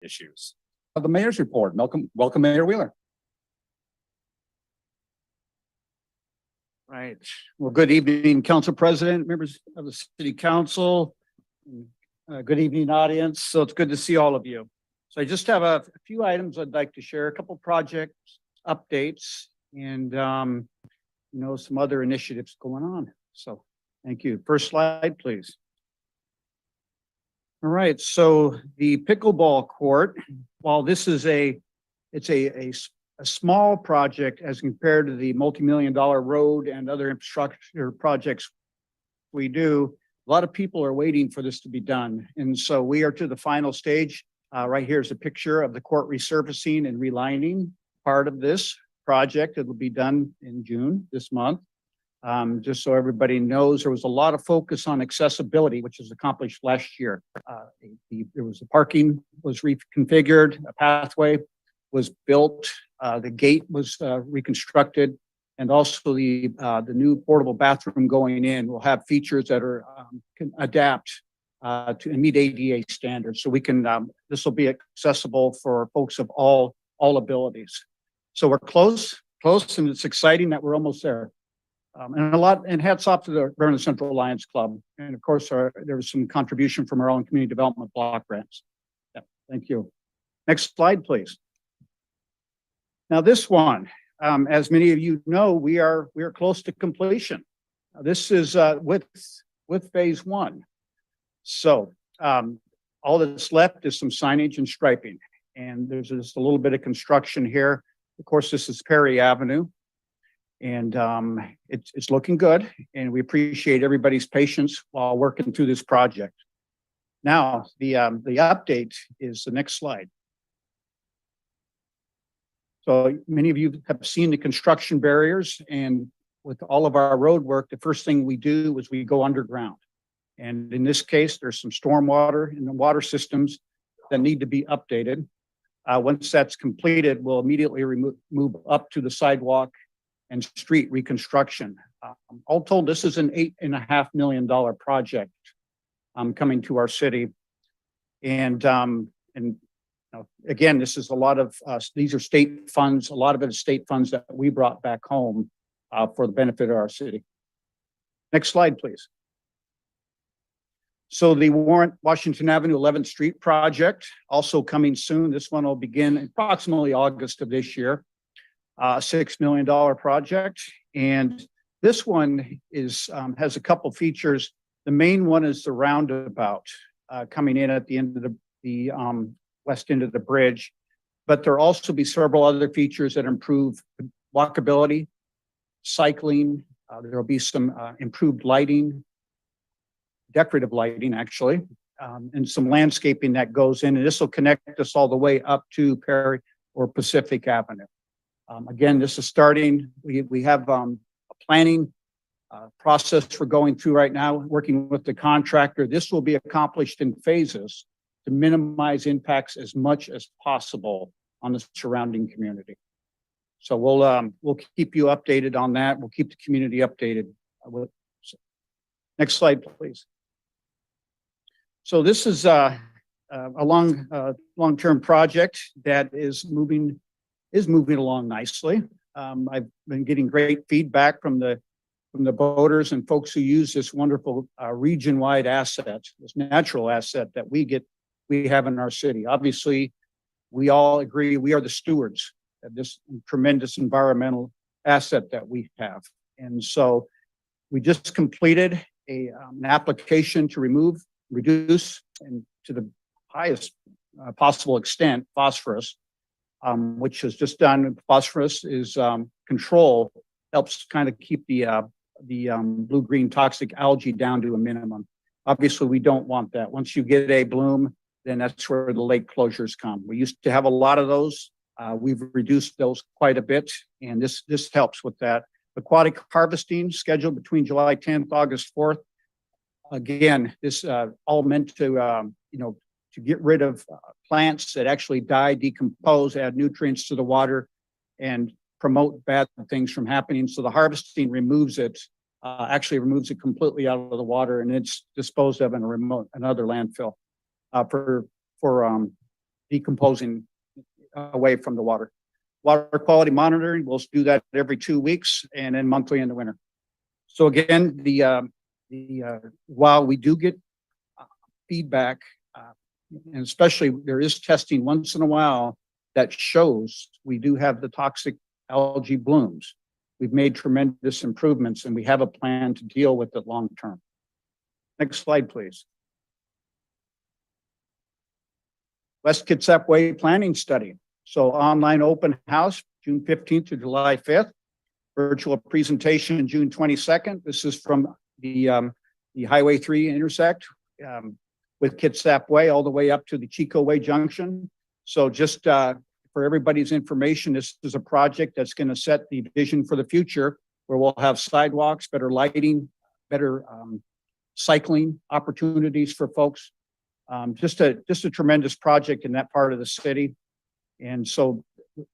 issues. The mayor's report. Welcome, Mayor Wheeler. Right. Well, good evening, Council President, members of the City Council. Good evening, audience. So it's good to see all of you. So I just have a few items I'd like to share, a couple project updates, and some other initiatives going on. So thank you. First slide, please. All right. So the pickleball court, while this is a small project as compared to the multi-million-dollar road and other infrastructure projects we do, a lot of people are waiting for this to be done. And so we are to the final stage. Right here is a picture of the court resurfacing and relining part of this project. It will be done in June this month. Just so everybody knows, there was a lot of focus on accessibility, which was accomplished last year. There was parking was reconfigured, a pathway was built, the gate was reconstructed, and also the new portable bathroom going in will have features that can adapt to meet ADA standards. So we can this will be accessible for folks of all abilities. So we're close, and it's exciting that we're almost there. And hats off to the Bremerton Central Lions Club. And of course, there was some contribution from our own community development block grants. Yeah, thank you. Next slide, please. Now this one, as many of you know, we are close to completion. This is with phase one. So all that's left is some signage and striping. And there's just a little bit of construction here. Of course, this is Perry Avenue. And it's looking good, and we appreciate everybody's patience while working through this project. Now, the update is the next slide. So many of you have seen the construction barriers, and with all of our road work, the first thing we do is we go underground. And in this case, there's some stormwater in the water systems that need to be updated. Once that's completed, we'll immediately move up to the sidewalk and street reconstruction. All told, this is an $8.5 million project coming to our city. And again, this is a lot of, these are state funds. A lot of it is state funds that we brought back home for the benefit of our city. Next slide, please. So the Washington Avenue 11th Street project, also coming soon. This one will begin approximately August of this year. $6 million project, and this one is has a couple features. The main one is the roundabout coming in at the end of the west end of the bridge, but there'll also be several other features that improve walkability, cycling. There'll be some improved lighting, decorative lighting actually, and some landscaping that goes in, and this will connect us all the way up to Perry or Pacific Avenue. Again, this is starting. We have a planning process we're going through right now, working with the contractor. This will be accomplished in phases to minimize impacts as much as possible on the surrounding community. So we'll keep you updated on that. We'll keep the community updated. Next slide, please. So this is a long-term project that is moving along nicely. I've been getting great feedback from the boaters and folks who use this wonderful region-wide asset, this natural asset that we have in our city. Obviously, we all agree we are the stewards of this tremendous environmental asset that we have. And so we just completed an application to reduce, and to the highest possible extent, phosphorus. Which is just done. Phosphorus is control, helps kind of keep the blue-green toxic algae down to a minimum. Obviously, we don't want that. Once you get a bloom, then that's where the lake closures come. We used to have a lot of those. We've reduced those quite a bit, and this helps with that. Aquatic harvesting scheduled between July 10th, August 4th. Again, this all meant to to get rid of plants that actually die, decompose, add nutrients to the water, and promote bad things from happening. So the harvesting removes it, actually removes it completely out of the water, and it's disposed of in another landfill for decomposing away from the water. Water quality monitoring, we'll do that every 2 weeks and then monthly in the winter. So again, while we do get feedback, and especially there is testing once in a while that shows we do have the toxic algae blooms. We've made tremendous improvements and we have a plan to deal with it long term. Next slide, please. West Kitsap Way Planning Study. So online open house, June 15th to July 5th. Virtual presentation, June 22nd. This is from the Highway 3 intersect with Kitsap Way all the way up to the Chico Way Junction. So just for everybody's information, this is a project that's going to set the vision for the future where we'll have sidewalks, better lighting, better cycling opportunities for folks. Just a tremendous project in that part of the city. And so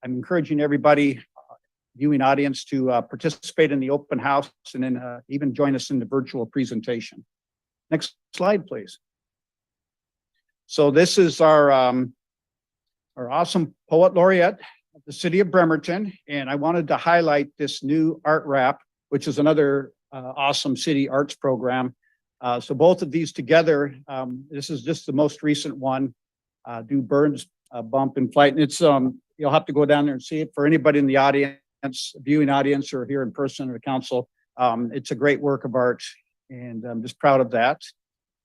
I'm encouraging everybody, viewing audience, to participate in the open house and then even join us in the virtual presentation. Next slide, please. So this is our awesome poet laureate of the city of Bremerton. And I wanted to highlight this new art wrap, which is another awesome city arts program. So both of these together, this is just the most recent one, Do Burns Bump in Flight. And it's, you'll have to go down there and see it. For anybody in the audience, viewing audience, or here in person or the council, it's a great work of art and I'm just proud of that.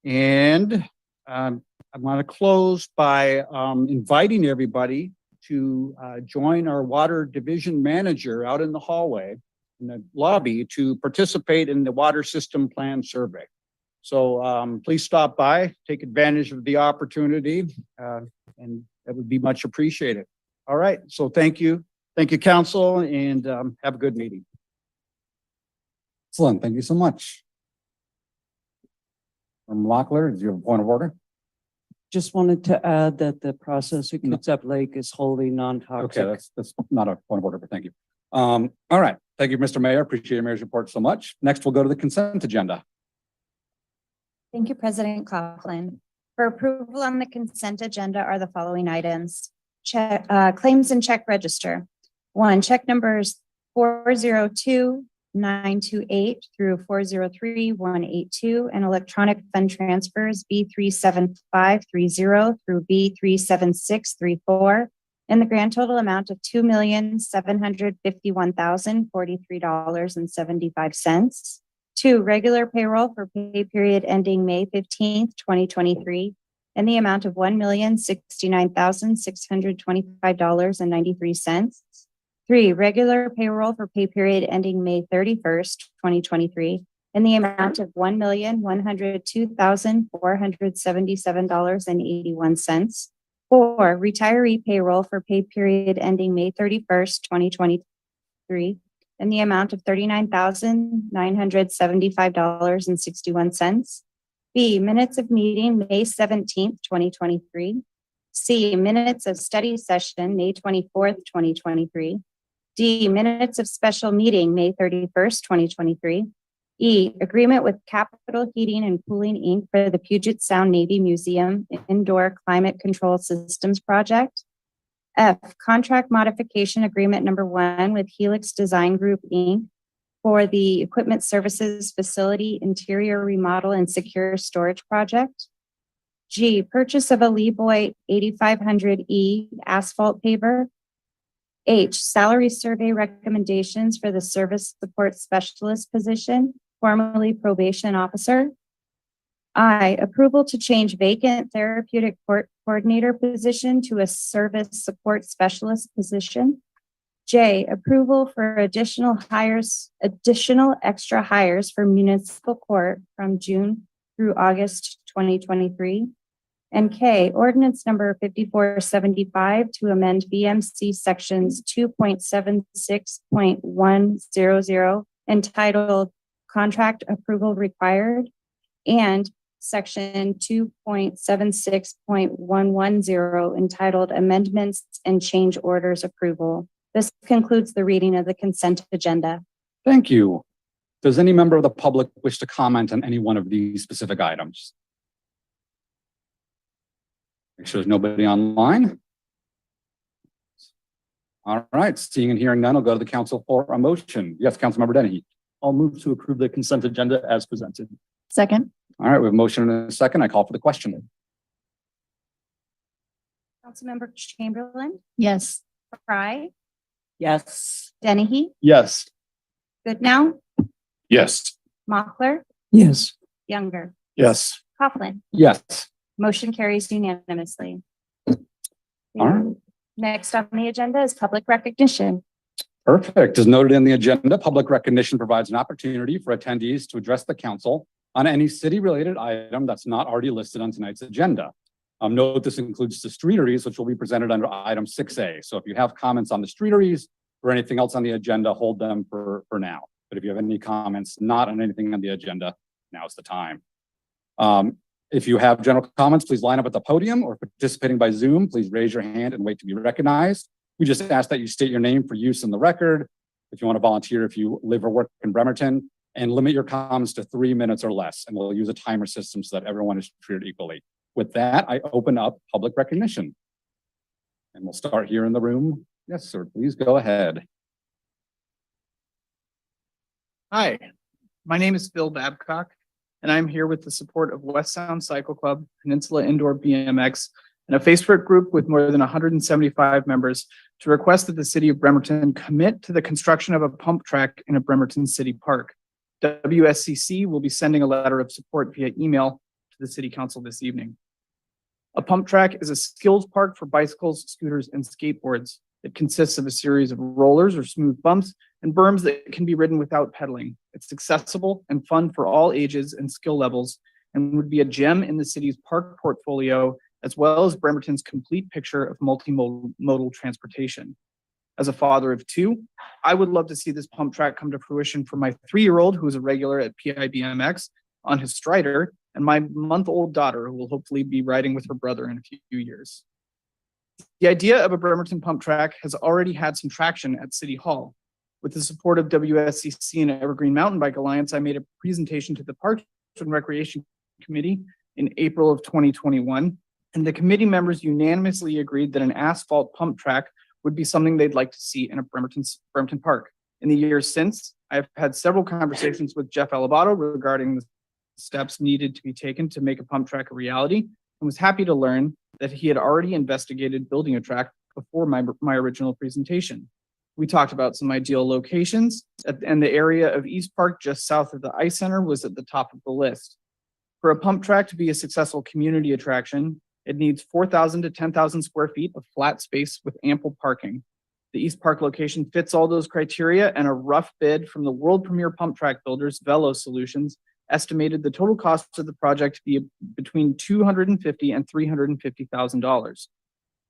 And I want to close by inviting everybody to join our water division manager out in the hallway in the lobby to participate in the water system plan survey. So please stop by, take advantage of the opportunity, and that would be much appreciated. All right, so thank you. Thank you, council, and have a good meeting. Excellent, thank you so much. From Locklear, do you have a point of order? Just wanted to add that the process at Kitsap Lake is wholly non-toxic. Okay, that's not a point of order, but thank you. All right, thank you, Mr. Mayor. Appreciate your mayor's report so much. Next, we'll go to the consent agenda. Thank you, President Coughlin. For approval on the consent agenda are the following items. Claims and check register. 1, check numbers 402-928 through 403-182 and electronic fund transfers B37530 through B37634 in the grand total amount of $2,751,043.75. 2, regular payroll for pay period ending May 15th, 2023 in the amount of $1,069,625.93. 3, regular payroll for pay period ending May 31st, 2023 in the amount of $1,102,477.81. 4, retiree payroll for pay period ending May 31st, 2023 in the amount of $39,975.61. B, minutes of meeting May 17th, 2023. C, minutes of study session May 24th, 2023. D, minutes of special meeting May 31st, 2023. E, agreement with Capital Heating and Cooling, Inc. for the Puget Sound Navy Museum Indoor Climate Control Systems Project. F, contract modification agreement number 1 with Helix Design Group, Inc. for the Equipment Services Facility Interior Remodel and Secure Storage Project. G, purchase of a Leeboy 8500E asphalt paver. H, salary survey recommendations for the Service Support Specialist position, formerly probation officer. I, approval to change vacant therapeutic coordinator position to a service support specialist position. J, approval for additional extra hires for municipal court from June through August 2023. And K, ordinance number 5475 to amend BMC sections 2.76.100 entitled Contract Approval Required and section 2.76.110 entitled Amendments and Change Orders Approval. This concludes the reading of the consent agenda. Thank you. Does any member of the public wish to comment on any one of these specific items? Make sure there's nobody online. All right, seeing and hearing none, I'll go to the council for a motion. Yes, Councilmember Dennehy. I'll move to approve the consent agenda as presented. Second. All right, we have a motion and a second. I call for the question. Councilmember Chamberlain, Yes. Fry, Yes. Dennehy, Yes. Goodnow, Yes. Mochler, Yes. Younger, Yes. Coughlin. Yes. Motion carries unanimously. All right. Next on the agenda is public recognition. Perfect. As noted in the agenda, public recognition provides an opportunity for attendees to address the council on any city-related item that's not already listed on tonight's agenda. Note this includes the streeteries, which will be presented under item 6A. So if you have comments on the streeteries or anything else on the agenda, hold them for now. But if you have any comments not on anything on the agenda, now's the time. If you have general comments, please line up at the podium, or participating by Zoom, please raise your hand and wait to be recognized. We just ask that you state your name for use in the record. If you want to volunteer, if you live or work in Bremerton, and limit your comments to 3 minutes or less, and we'll use a timer system so that everyone is treated equally. With that, I open up public recognition. And we'll start here in the room. Yes, sir, please go ahead. Hi, my name is Phil Babcock, and I'm here with the support of West Sound Cycle Club, Peninsula Indoor BMX, and a Facebook group with more than 175 members to request that the city of Bremerton commit to the construction of a pump track in a Bremerton city park. WSCC will be sending a letter of support via email to the City Council this evening. A pump track is a skills park for bicycles, scooters, and skateboards. It consists of a series of rollers or smooth bumps and berms that can be ridden without pedaling. It's accessible and fun for all ages and skill levels, and would be a gem in the city's park portfolio, as well as Bremerton's complete picture of multimodal transportation. As a father of two, I would love to see this pump track come to fruition for my 3-year-old, who is a regular at PIBMX on his Strider, and my month-old daughter, who will hopefully be riding with her brother in a few years. The idea of a Bremerton pump track has already had some traction at City Hall. With the support of WSCC and Evergreen Mountain Bike Alliance, I made a presentation to the Parks and Recreation Committee in April of 2021, and the committee members unanimously agreed that an asphalt pump track would be something they'd like to see in a Bremerton Park. In the years since, I've had several conversations with Jeff Alabato regarding the steps needed to be taken to make a pump track a reality, and was happy to learn that he had already investigated building a track before my original presentation. We talked about some ideal locations, and the area of East Park just south of the Ice Center was at the top of the list. For a pump track to be a successful community attraction, it needs 4,000 to 10,000 square feet of flat space with ample parking. The East Park location fits all those criteria, and a rough bid from the world premier pump track builders, Velo Solutions, estimated the total cost of the project to be between $250,000 and $350,000.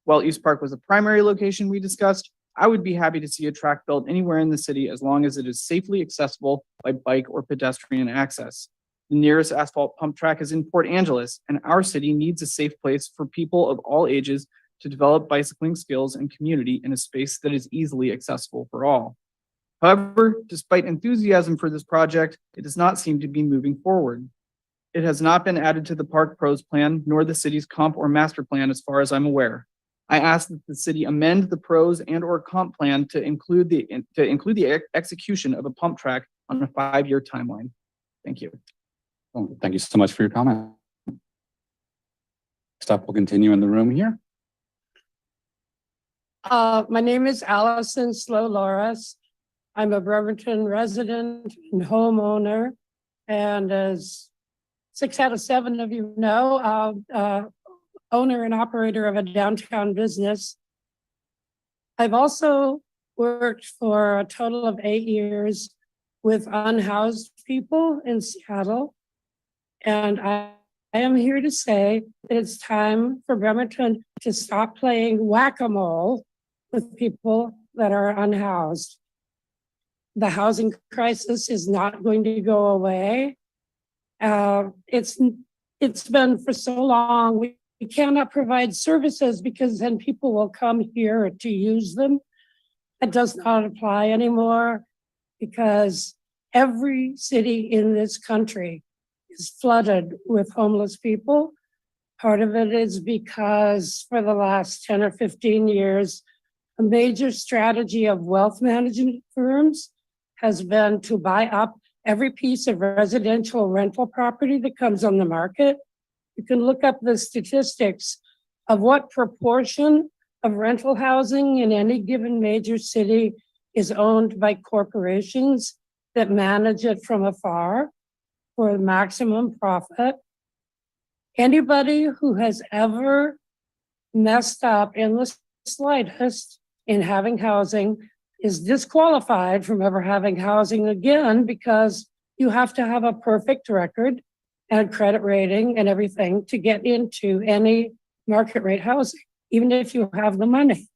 While East Park was the primary location we discussed, I would be happy to see a track built anywhere in the city as long as it is safely accessible by bike or pedestrian access. The nearest asphalt pump track is in Port Angeles, and our city needs a safe place for people of all ages to develop bicycling skills and community in a space that is easily accessible for all. However, despite enthusiasm for this project, it does not seem to be moving forward. It has not been added to the Park Pros plan, nor the city's comp or master plan as far as I'm aware. I ask that the city amend the pros and or comp plan to include the execution of a pump track on a 5-year timeline. Thank you. Oh, thank you so much for your comment. Next up, we'll continue in the room here. My name is Allison Slow-Loris. I'm a Bremerton resident and homeowner, and as 6 out of 7 of you know, owner and operator of a downtown business. I've also worked for a total of 8 years with unhoused people in Seattle. And I am here to say that it's time for Bremerton to stop playing whack-a-mole with people that are unhoused. The housing crisis is not going to go away. It's been for so long. We cannot provide services because then people will come here to use them. It does not apply anymore because every city in this country is flooded with homeless people. Part of it is because for the last 10 or 15 years, a major strategy of wealth management firms has been to buy up every piece of residential rental property that comes on the market. You can look up the statistics of what proportion of rental housing in any given major city is owned by corporations that manage it from afar for maximum profit. Anybody who has ever messed up in the slightest in having housing is disqualified from ever having housing again, because you have to have a perfect record and credit rating and everything to get into any market rate housing, even if you have the money.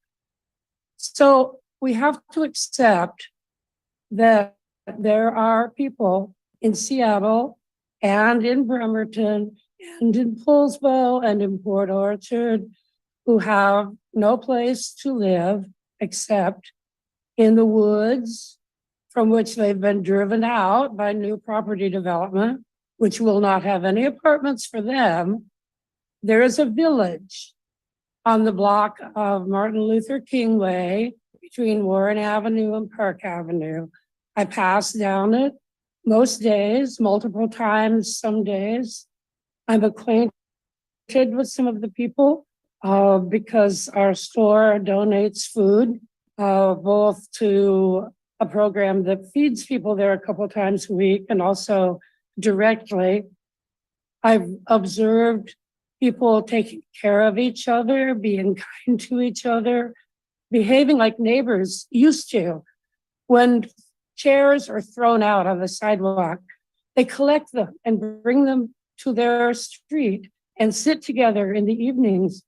So we have to accept that there are people in Seattle and in Bremerton and in Poolsville and in Port Orchard who have no place to live except in the woods, from which they've been driven out by new property development, which will not have any apartments for them. There is a village on the block of Martin Luther King Way between Warren Avenue and Park Avenue. I pass down it most days, multiple times some days. I'm acquainted with some of the people because our store donates food both to a program that feeds people there a couple times a week and also directly. I've observed people taking care of each other, being kind to each other, behaving like neighbors used to. When chairs are thrown out on the sidewalk, they collect them and bring them to their street and sit together in the evenings.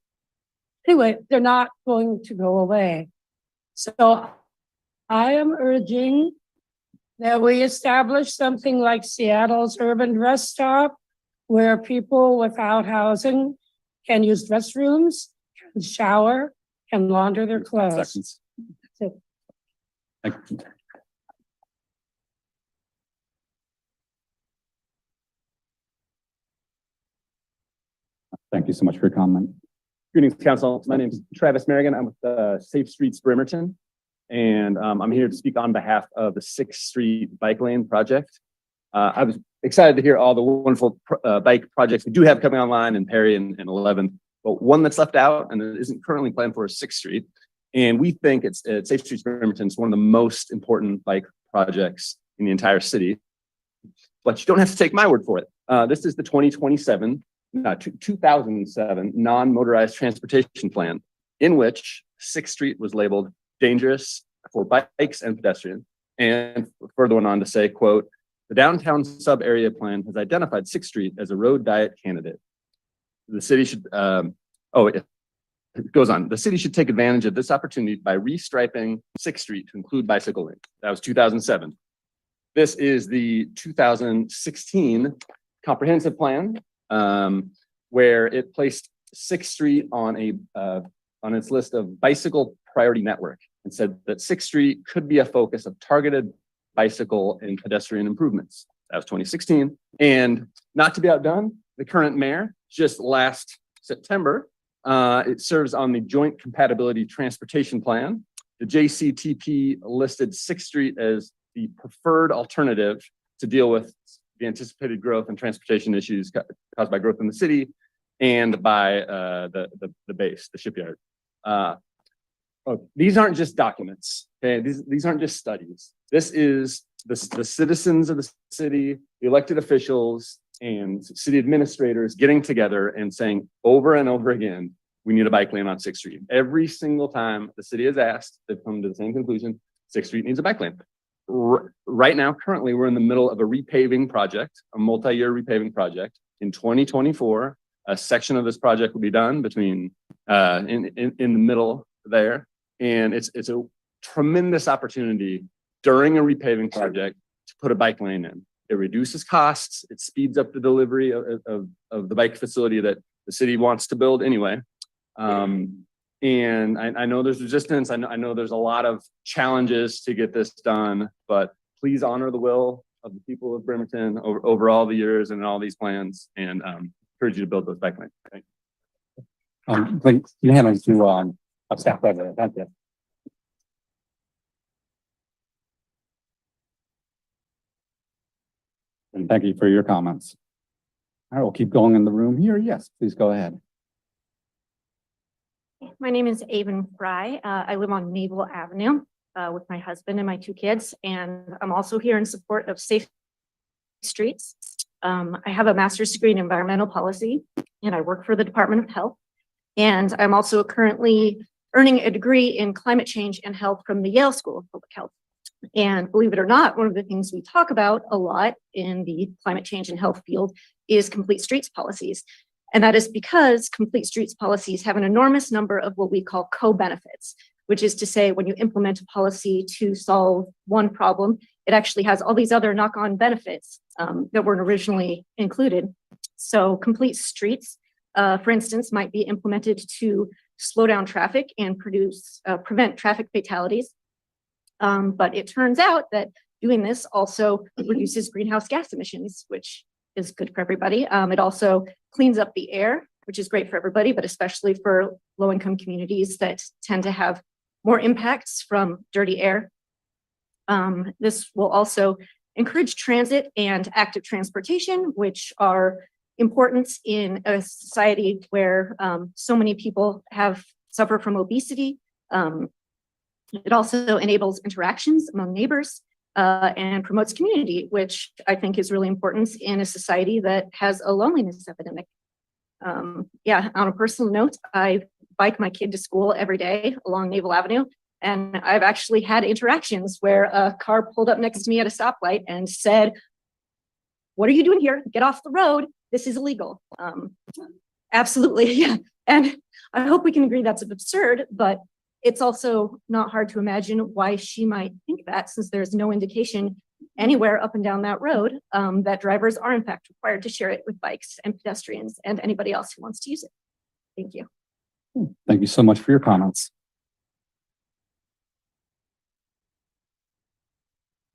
Anyway, they're not going to go away. So I am urging that we establish something like Seattle's urban rest stop, where people without housing can use restrooms, can shower, can launder their clothes. Seconds. That's it. Thank you. Thank you so much for your comment. Greetings, Council. My name is Travis Merrigan. I'm with Safe Streets Bremerton, and I'm here to speak on behalf of the 6th Street Bike Lane project. I was excited to hear all the wonderful bike projects we do have coming online in Perry and 11th, but one that's left out and that isn't currently planned for is 6th Street. And we think it's Safe Streets Bremerton is one of the most important bike projects in the entire city. But you don't have to take my word for it. This is the 2007 non-motorized transportation plan, in which 6th Street was labeled dangerous for bikes and pedestrians. And further went on to say, quote, the downtown sub-area plan has identified 6th Street as a road diet candidate. The city should, it goes on. The city should take advantage of this opportunity by restriping 6th Street to include bicycle lanes. That was 2007. This is the 2016 comprehensive plan, where it placed 6th Street on its list of bicycle priority network and said that 6th Street could be a focus of targeted bicycle and pedestrian improvements. That was 2016. And not to be outdone, the current mayor, just last September, it serves on the Joint Compatibility Transportation Plan. The JCTP listed 6th Street as the preferred alternative to deal with the anticipated growth and transportation issues caused by growth in the city and by the base, the shipyard. These aren't just documents, okay? These aren't just studies. This is the citizens of the city, the elected officials, and city administrators getting together and saying over and over again, we need a bike lane on 6th Street. Every single time the city has asked, they've come to the same conclusion, 6th Street needs a bike lane. Right now, currently, we're in the middle of a repaving project, a multi-year repaving project. In 2024, a section of this project will be done between in the middle there, and it's a tremendous opportunity during a repaving project to put a bike lane in. It reduces costs. It speeds up the delivery of the bike facility that the city wants to build anyway. And I know there's resistance. I know there's a lot of challenges to get this done, but please honor the will of the people of Bremerton over all the years and all these plans, and encourage you to build those bike lanes. Thank you. Like, you hand it to, a staff president, thank you. And thank you for your comments. All right, we'll keep going in the room here. Yes, please go ahead. My name is Avon Fry. I live on Naval Avenue with my husband and my 2 kids, and I'm also here in support of safe streets. I have a master's degree in environmental policy, and I work for the Department of Health. And I'm also currently earning a degree in climate change and health from the Yale School of Public Health. And believe it or not, one of the things we talk about a lot in the climate change and health field is complete streets policies. And that is because complete streets policies have an enormous number of what we call co-benefits, which is to say when you implement a policy to solve one problem, it actually has all these other knock-on benefits that weren't originally included. So complete streets, for instance, might be implemented to slow down traffic and prevent traffic fatalities. But it turns out that doing this also reduces greenhouse gas emissions, which is good for everybody. It also cleans up the air, which is great for everybody, but especially for low-income communities that tend to have more impacts from dirty air. This will also encourage transit and active transportation, which are important in a society where so many people suffer from obesity. It also enables interactions among neighbors and promotes community, which I think is really important in a society that has a loneliness epidemic. Yeah, on a personal note, I bike my kid to school every day along Naval Avenue, and I've actually had interactions where a car pulled up next to me at a stoplight and said, "What are you doing here? Get off the road. This is illegal." Absolutely, yeah. And I hope we can agree that's absurd, but it's also not hard to imagine why she might think that, since there's no indication anywhere up and down that road that drivers are in fact required to share it with bikes and pedestrians and anybody else who wants to use it. Thank you. Thank you so much for your comments.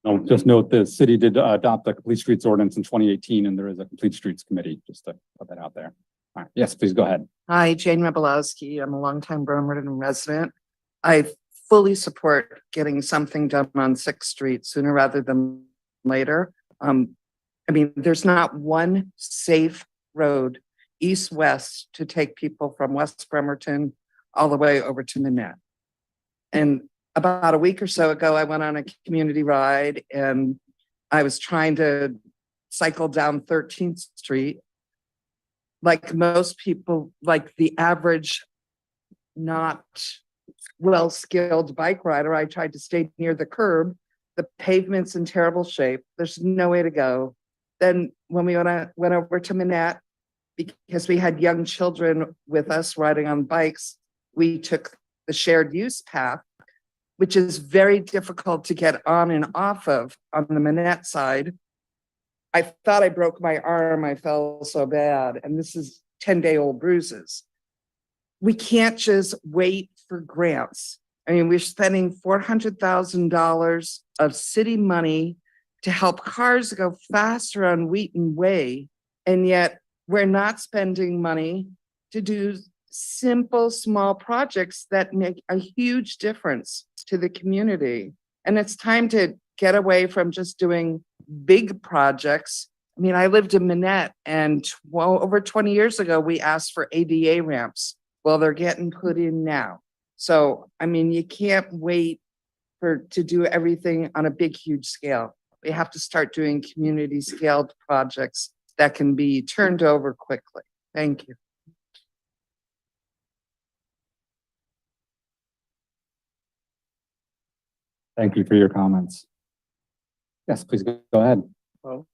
I'll just note the city did adopt the complete streets ordinance in 2018, and there is a complete streets committee, just to put that out there. All right, yes, please go ahead. Hi, Jane Rebelowski. I'm a longtime Bremerton resident. I fully support getting something done on 6th Street sooner rather than later. I mean, there's not one safe road east-west to take people from West Bremerton all the way over to Manette. And about a week or so ago, I went on a community ride and I was trying to cycle down 13th Street. Like most people, like the average not well-skilled bike rider, I tried to stay near the curb. The pavement's in terrible shape. There's no way to go. Then when we went over to Manette, because we had young children with us riding on bikes, we took the shared use path, which is very difficult to get on and off of on the Manette side. I thought I broke my arm. I felt so bad. And this is 10-day-old bruises. We can't just wait for grants. I mean, we're spending $400,000 of city money to help cars go faster on Wheaton Way. And yet we're not spending money to do simple, small projects that make a huge difference to the community. And it's time to get away from just doing big projects. I mean, I lived in Manette, and over 20 years ago, we asked for ADA ramps. Well, they're getting put in now. So, I mean, you can't wait to do everything on a big, huge scale. We have to start doing community scaled projects that can be turned over quickly. Thank you. Thank you for your comments. Yes, please go ahead. Oh.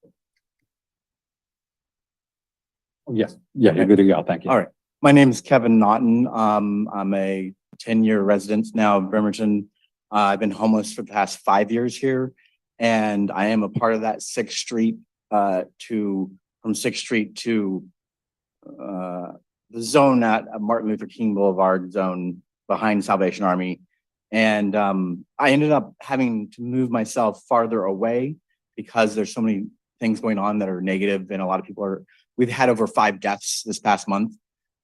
Yes, yeah, you're good to go. Thank you. All right. My name is Kevin Naughton. I'm a 10-year resident now of Bremerton. I've been homeless for the past 5 years here, and I am a part of that 6th Street from 6th Street to the zone at Martin Luther King Boulevard zone behind Salvation Army. And I ended up having to move myself farther away because there's so many things going on that are negative, and a lot of people we've had over 5 deaths this past month.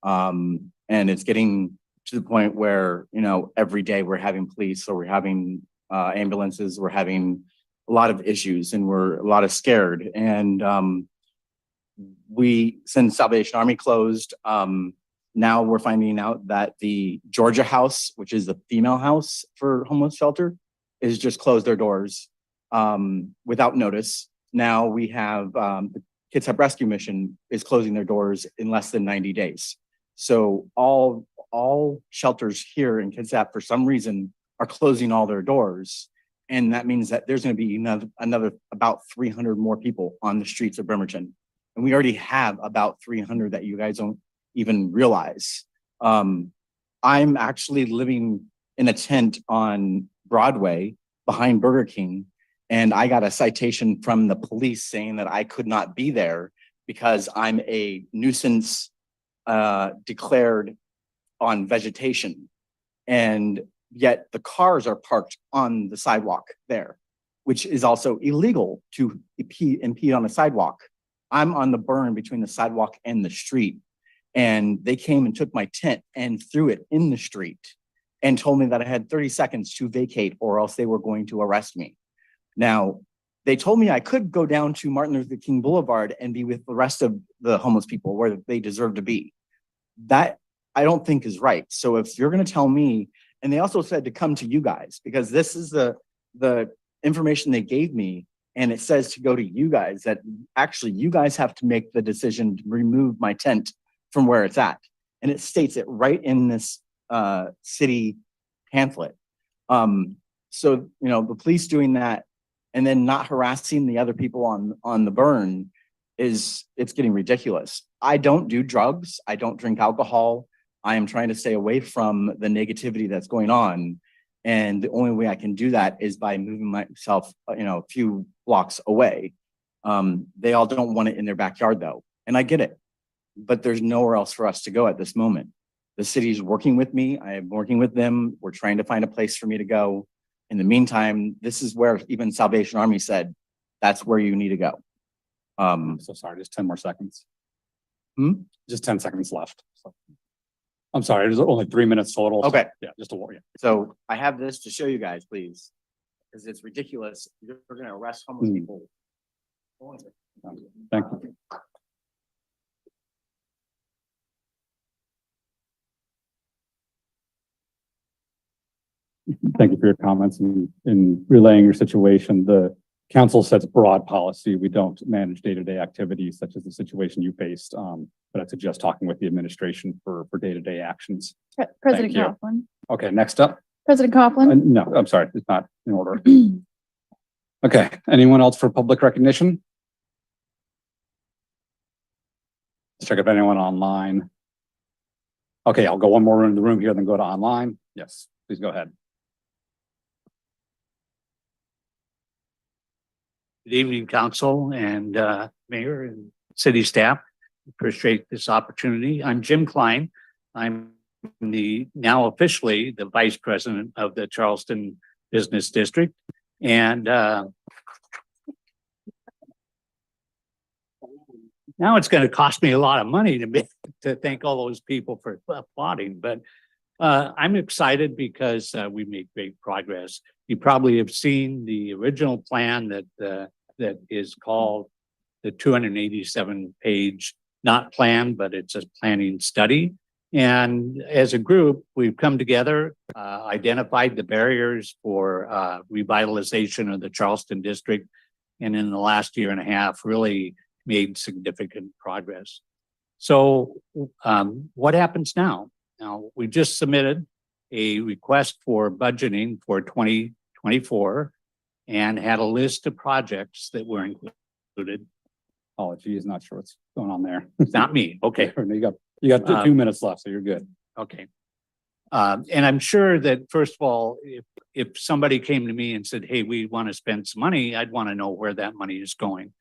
And it's getting to the point where, you know, every day we're having police or we're having ambulances, we're having a lot of issues and we're a lot of scared. And since Salvation Army closed, now we're finding out that the Georgia House, which is the female house for homeless shelter, is just closed their doors without notice. Now we have the Kids Help Rescue Mission is closing their doors in less than 90 days. So all shelters here in Kitsap, for some reason, are closing all their doors. And that means that there's going to be another about 300 more people on the streets of Bremerton. And we already have about 300 that you guys don't even realize. I'm actually living in a tent on Broadway behind Burger King. And I got a citation from the police saying that I could not be there because I'm a nuisance declared on vegetation. And yet the cars are parked on the sidewalk there, which is also illegal to impede on a sidewalk. I'm on the burn between the sidewalk and the street. And they came and took my tent and threw it in the street and told me that I had 30 seconds to vacate or else they were going to arrest me. Now, they told me I could go down to Martin Luther King Boulevard and be with the rest of the homeless people where they deserve to be. That I don't think is right. So if you're going to tell me, and they also said to come to you guys, because this is the information they gave me, and it says to go to you guys, that actually you guys have to make the decision to remove my tent from where it's at. And it states it right in this city pamphlet. So, you know, the police doing that and then not harassing the other people on the burn it's getting ridiculous. I don't do drugs. I don't drink alcohol. I am trying to stay away from the negativity that's going on. And the only way I can do that is by moving myself, you know, a few blocks away. They all don't want it in their backyard though. And I get it, but there's nowhere else for us to go at this moment. The city's working with me. I am working with them. We're trying to find a place for me to go. In the meantime, this is where even Salvation Army said, that's where you need to go. So sorry, just 10 more seconds. Hmm? Just 10 seconds left. So, I'm sorry, there's only 3 minutes total. so, Okay. Yeah, just a warning. So I have this to show you guys, please, because it's ridiculous. You're going to arrest homeless people. Thank you. Thank you for your comments and in relaying your situation. The council sets broad policy. We don't manage day-to-day activities such as the situation you faced. But I suggest talking with the administration for day-to-day actions. President Thank you. Coughlin. Okay, next up. President Coughlin. No, I'm sorry, it's not in order. Okay, anyone else for public recognition? Let's check if anyone online. Okay, I'll go one more in the room here, then go to online. Yes, please go ahead. Good evening, council and mayor and city staff. Appreciate this opportunity. I'm Jim Klein. I'm now officially the vice president of the Charleston Business District. And now it's going to cost me a lot of money to thank all those people for applauding. But I'm excited because we made great progress. You probably have seen the original plan that is called the 287-page, not plan, but it's a planning study. And as a group, we've come together, identified the barriers for revitalization of the Charleston district, and in the last year and a half, really made significant progress. So what happens now? Now, we just submitted a request for budgeting for 2024 and had a list of projects that were included. Oh, geez, not sure what's going on there. It's not me. Okay. You got 2 minutes left, so you're good. Okay. And I'm sure that first of all, if somebody came to me and said, hey, we want to spend some money, I'd want to know where that money is going.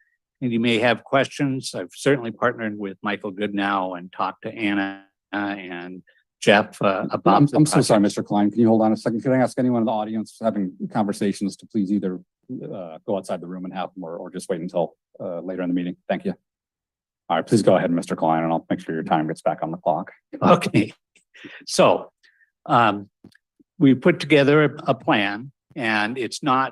And you may have questions. I've certainly partnered with Michael Goodnow and talked to Anna and Jeff about. I'm so sorry, Mr. Klein. Can you hold on a second? Can I ask anyone in the audience having conversations to please either go outside the room and have them or just wait until later in the meeting? Thank you. All right, please go ahead, Mr. Klein, and I'll make sure your time gets back on the clock. Okay, so we put together a plan, and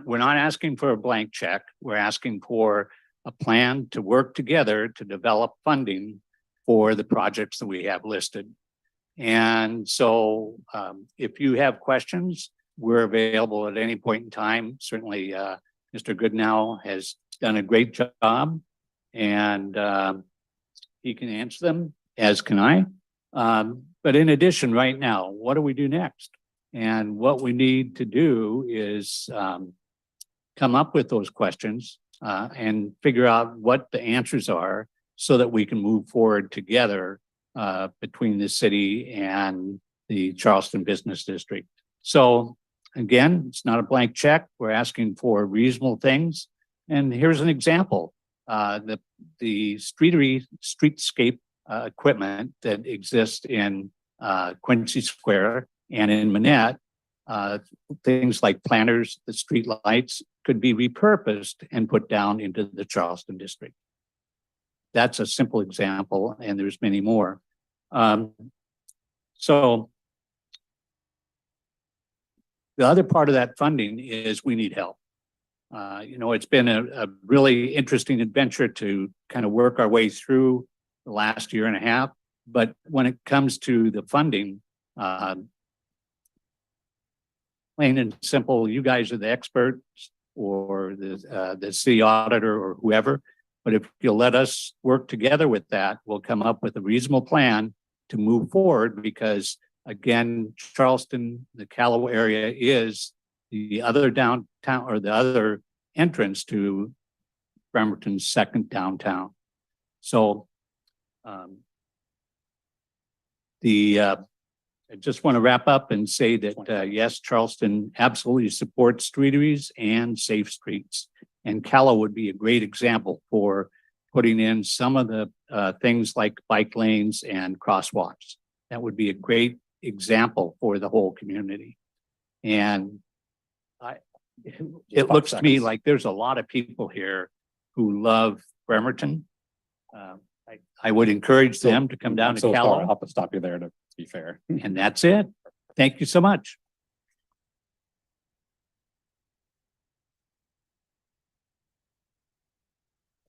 we're not asking for a blank check. We're asking for a plan to work together to develop funding for the projects that we have listed. And so if you have questions, we're available at any point in time. Certainly, Mr. Goodnow has done a great job, and he can answer them, as can I. But in addition, right now, what do we do next? And what we need to do is come up with those questions and figure out what the answers are so that we can move forward together between the city and the Charleston Business District. So again, it's not a blank check. We're asking for reasonable things. And here's an example. The streetscape equipment that exists in Quincy Square and in Manette, things like planters, the street lights could be repurposed and put down into the Charleston district. That's a simple example, and there's many more. So the other part of that funding is we need help. It's been a really interesting adventure to kind of work our way through the last year and a half. But when it comes to the funding, plain and simple, you guys are the experts, or the city auditor or whoever. But if you'll let us work together with that, we'll come up with a reasonable plan to move forward, because again, Charleston, the Callow area is the other downtown, or the other entrance to Bremerton's second downtown. So I just want to wrap up and say that yes, Charleston absolutely supports streeteries and safe streets. And Callow would be a great example for putting in some of the things like bike lanes and crosswalks. That would be a great example for the whole community. And it looks to me like there's a lot of people here who love Bremerton. I would encourage them to come down to Callow. I'll have to stop you there to be fair. And that's it. Thank you so much.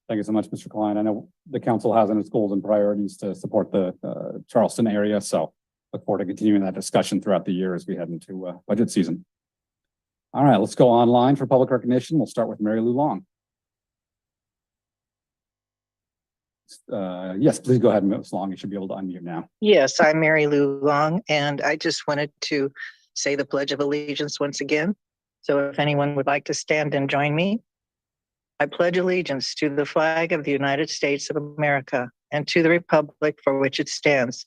Thank you so much, Mr. Klein. I know the council has in its goals and priorities to support the Charleston area, so look forward to continuing that discussion throughout the year as we head into budget season. All right, let's go online for public recognition. We'll start with Mary Lou Long. Yes, please go ahead, Ms. Long. You should be able to unmute now. Yes, I'm Mary Lou Long, and I just wanted to say the Pledge of Allegiance once again. So if anyone would like to stand and join me. I pledge allegiance to the flag of the United States of America and to the republic for which it stands,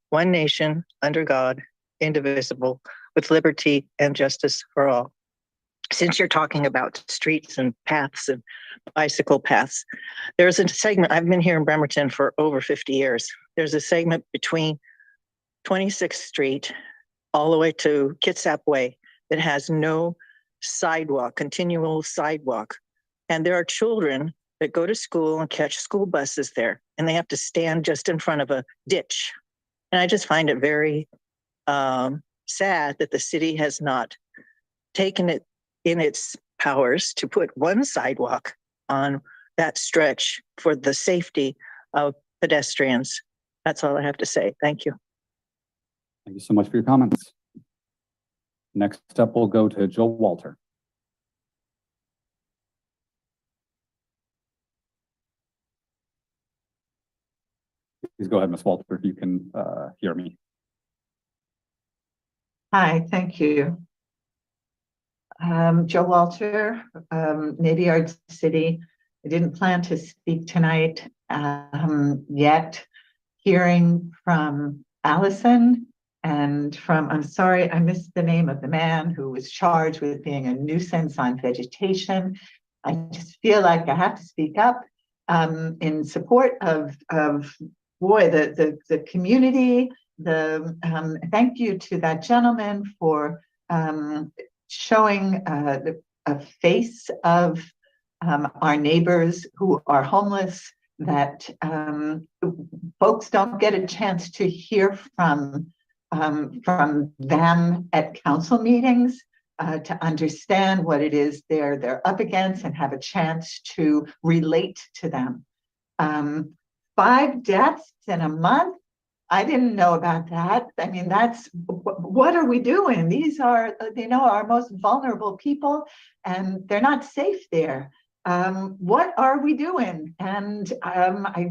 one nation, under God, indivisible, with liberty and justice for all. Since you're talking about streets and paths and bicycle paths, there's a segment, I've been here in Bremerton for over 50 years. There's a segment between 26th Street all the way to Kitsap Way that has no sidewalk, continual sidewalk. And there are children that go to school and catch school buses there, and they have to stand just in front of a ditch. And I just find it very sad that the city has not taken it in its powers to put one sidewalk on that stretch for the safety of pedestrians. That's all I have to say. Thank you. Thank you so much for your comments. Next up, we'll go to Joe Walter. Please go ahead, Ms. Walter, if you can hear me. Hi, thank you. Joe Walter, Navy Yard City. I didn't plan to speak tonight yet. Hearing from Allison and I'm sorry, I missed the name of the man who was charged with being a nuisance on vegetation. I just feel like I have to speak up in support of boy, the community, thank you to that gentleman for showing a face of our neighbors who are homeless, that folks don't get a chance to hear from them at council meetings, to understand what it is they're up against and have a chance to relate to them. 5 deaths in a month. I didn't know about that. I mean, what are we doing? These are, our most vulnerable people, and they're not safe there. What are we doing? And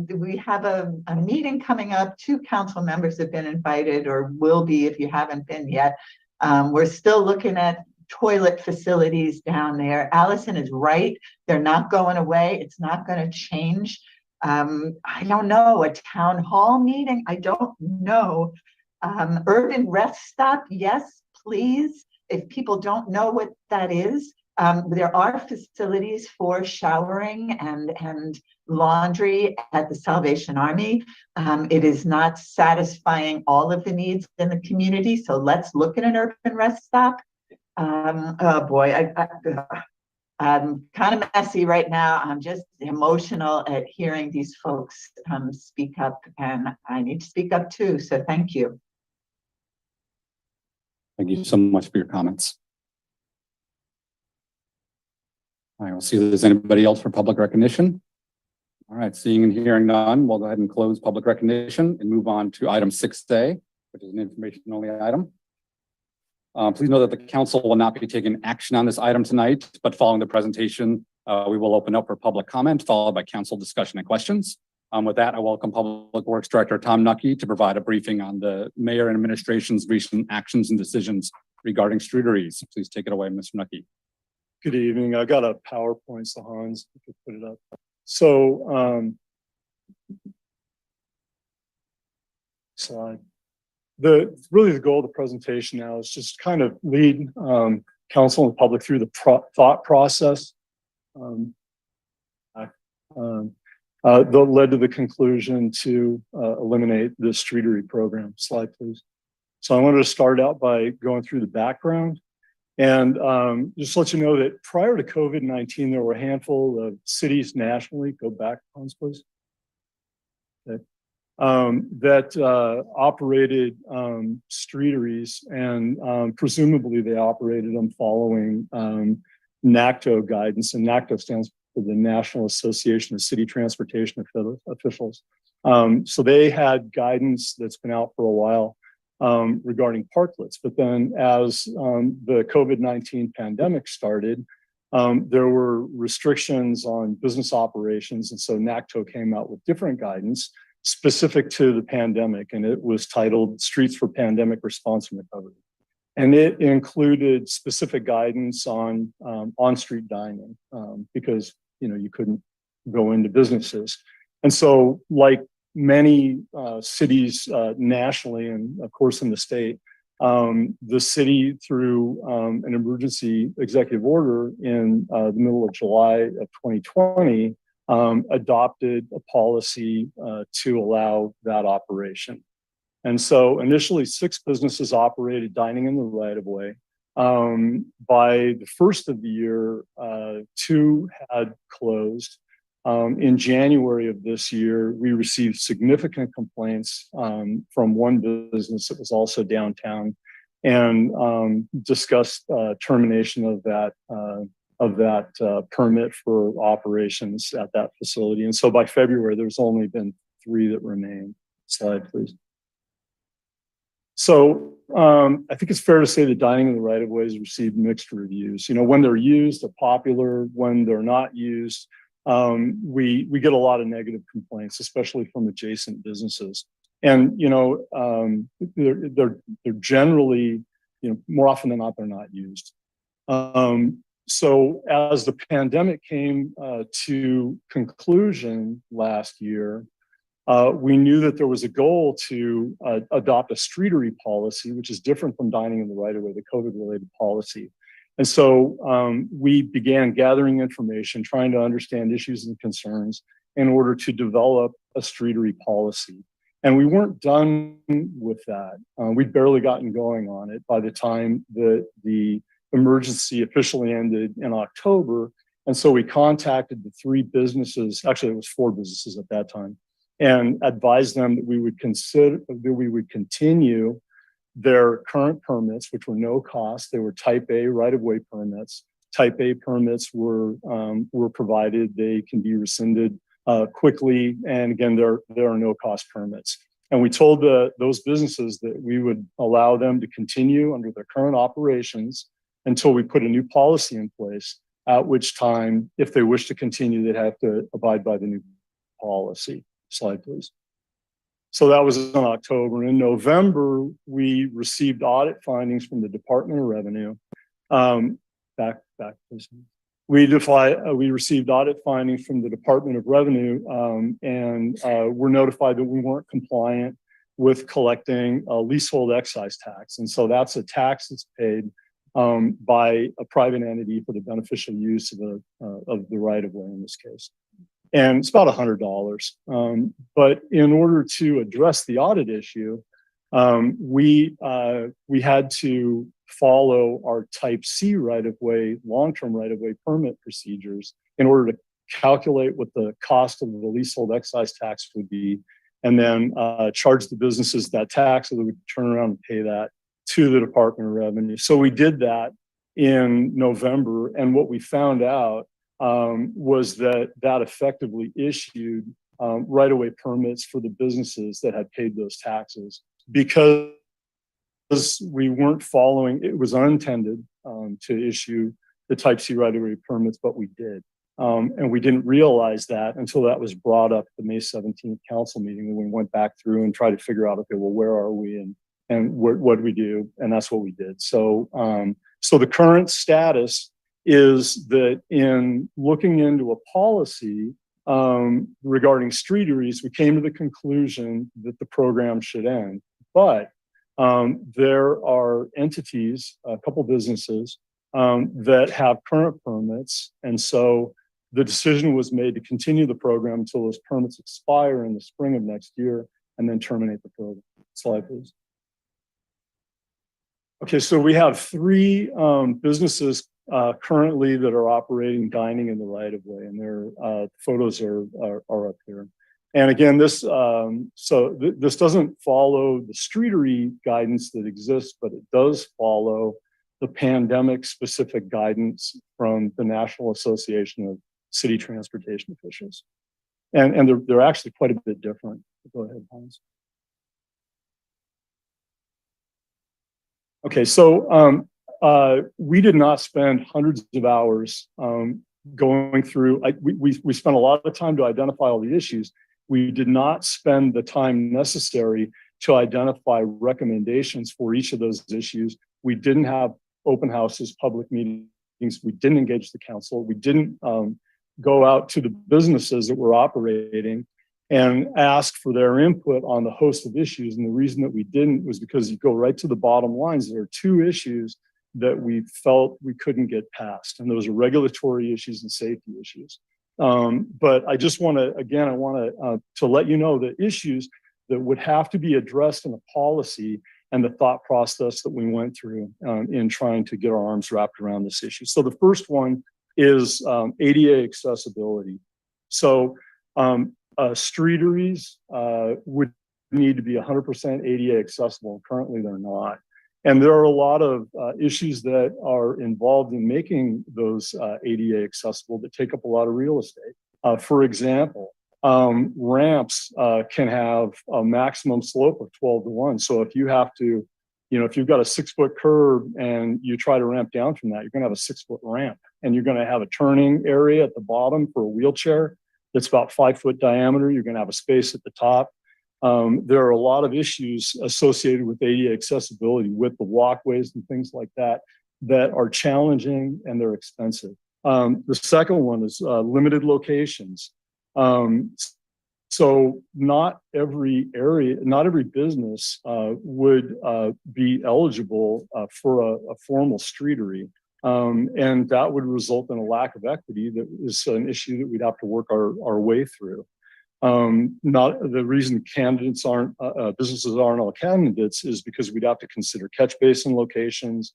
we have a meeting coming up. 2 council members have been invited, or will be if you haven't been yet. We're still looking at toilet facilities down there. Allison is right. They're not going away. It's not going to change. I don't know, a town hall meeting? I don't know. Urban rest stop? Yes, please. If people don't know what that is, there are facilities for showering and laundry at the Salvation Army. It is not satisfying all of the needs in the community. So let's look at an urban rest stop. Oh boy, I'm kind of messy right now. I'm just emotional at hearing these folks speak up, and I need to speak up too. So thank you. Thank you so much for your comments. I will see if there's anybody else for public recognition. All right, seeing and hearing none, we'll go ahead and close public recognition and move on to item 6A, which is an information only item. Please know that the council will not be taking action on this item tonight, but following the presentation, we will open up for public comment, followed by council discussion and questions. With that, I welcome Public Works Director Tom Nucky to provide a briefing on the mayor and administration's recent actions and decisions regarding streeteries. Please take it away, Mr. Nucky. Good evening. I got a PowerPoint, so Hans, you could put it up. So, slide. Really the goal of the presentation now is just kind of lead council and the public through the thought process that led to the conclusion to eliminate the streetery program. Slide, please. So I wanted to start out by going through the background and just let you know that prior to COVID-19, there were a handful of cities nationally. Go back, Hans, please. Okay. That operated streeteries, and presumably they operated them following NACTO guidance, and NACTO stands for the National Association of City Transportation Officials. So they had guidance that's been out for a while regarding parklets, but then as the COVID-19 pandemic started, there were restrictions on business operations, and so NACTO came out with different guidance specific to the pandemic, and it was titled Streets for Pandemic Response and Recovery. And it included specific guidance on on-street dining because you couldn't go into businesses. And so, like many cities nationally, and of course in the state, the city, through an emergency executive order in the middle of July of 2020, adopted a policy to allow that operation. And so initially 6 businesses operated dining in the right of way. By the first of the year, 2 had closed. In January of this year, we received significant complaints from one business that was also downtown, and discussed termination of that permit for operations at that facility. And so by February, there's only been 3 that remain. Slide, please. So I think it's fair to say that dining in the right of ways received mixed reviews. When they're used, they're popular. When they're not used, we get a lot of negative complaints, especially from adjacent businesses. And they're generally, more often than not, they're not used. So as the pandemic came to conclusion last year, we knew that there was a goal to adopt a streetery policy, which is different from dining in the right of way, the COVID-related policy. And so we began gathering information, trying to understand issues and concerns in order to develop a streetery policy. And we weren't done with that. We'd barely gotten going on it by the time the emergency officially ended in October, And so we contacted the 3 businesses, actually it was 4 businesses at that time, and advised them that we would continue their current permits, which were no cost. They were type A right-of-way permits. Type A permits were provided. They can be rescinded quickly. And again, there are no cost permits. And we told those businesses that we would allow them to continue under their current operations until we put a new policy in place, at which time, if they wish to continue, they'd have to abide by the new policy. Slide, please. So that was in October. In November, we received audit findings from the Department of Revenue. Back, please. We received audit findings from the Department of Revenue, and were notified that we weren't compliant with collecting a leasehold excise tax. And so that's a tax that's paid by a private entity for the beneficial use of the right of way in this case. And it's about $100. But in order to address the audit issue, we had to follow our type C right-of-way, long-term right-of-way permit procedures in order to calculate what the cost of the leasehold excise tax would be, and then charge the businesses that tax so that we could turn around and pay that to the Department of Revenue. So we did that in November, and what we found out was that effectively issued right-of-way permits for the businesses that had paid those taxes. Because we weren't following, it was unintended to issue the type C right-of-way permits, but we did. And we didn't realize that until that was brought up at the May 17th council meeting, and we went back through and tried to figure out, okay, well, where are we and what do we do? And that's what we did. So, so the current status is that in looking into a policy regarding streeteries, we came to the conclusion that the program should end. But there are entities, a couple businesses that have current permits. And so the decision was made to continue the program until those permits expire in the spring of next year and then terminate the program. Slide, please. Okay, so we have 3 businesses currently that are operating dining in the right of way, and their photos are up here. And again, this this doesn't follow the streetery guidance that exists, but it does follow the pandemic specific guidance from the National Association of City Transportation Officials. And they're actually quite a bit different. Go ahead, Hans. Okay, so we did not spend hundreds of hours going through, we spent a lot of time to identify all the issues. We did not spend the time necessary to identify recommendations for each of those issues. We didn't have open houses, public meetings. We didn't engage the council. We didn't go out to the businesses that were operating and ask for their input on the host of issues. And the reason that we didn't was because you go right to the bottom lines. There are 2 issues that we felt we couldn't get past, and those are regulatory issues and safety issues. But I just want to, again, I want to let you know the issues that would have to be addressed in the policy and the thought process that we went through in trying to get our arms wrapped around this issue. So the first one is ADA accessibility. So streeteries would need to be 100% ADA accessible. Currently, they're not. And there are a lot of issues that are involved in making those ADA accessible that take up a lot of real estate. For example, ramps can have a maximum slope of 12:1. So if you have to, if you've got a 6-foot curb and you try to ramp down from that, you're going to have a 6-foot ramp, and you're going to have a turning area at the bottom for a wheelchair that's about 5-foot diameter. You're going to have a space at the top. There are a lot of issues associated with ADA accessibility with the walkways and things like that that are challenging, and they're expensive. The second one is limited locations. So not every area, not every business would be eligible for a formal streetery. And that would result in a lack of equity. That is an issue that we'd have to work our way through. Not the reason candidates aren't, businesses aren't all candidates is because we'd have to consider catch basin locations,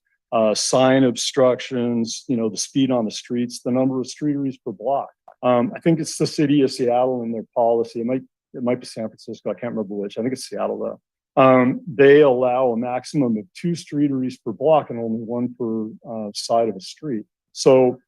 sign obstructions, the speed on the streets, the number of streeteries per block. I think it's the city of Seattle and their policy. It might be San Francisco. I can't remember which. I think it's Seattle though. They allow a maximum of 2 streeteries per block and only 1 per side of a street. So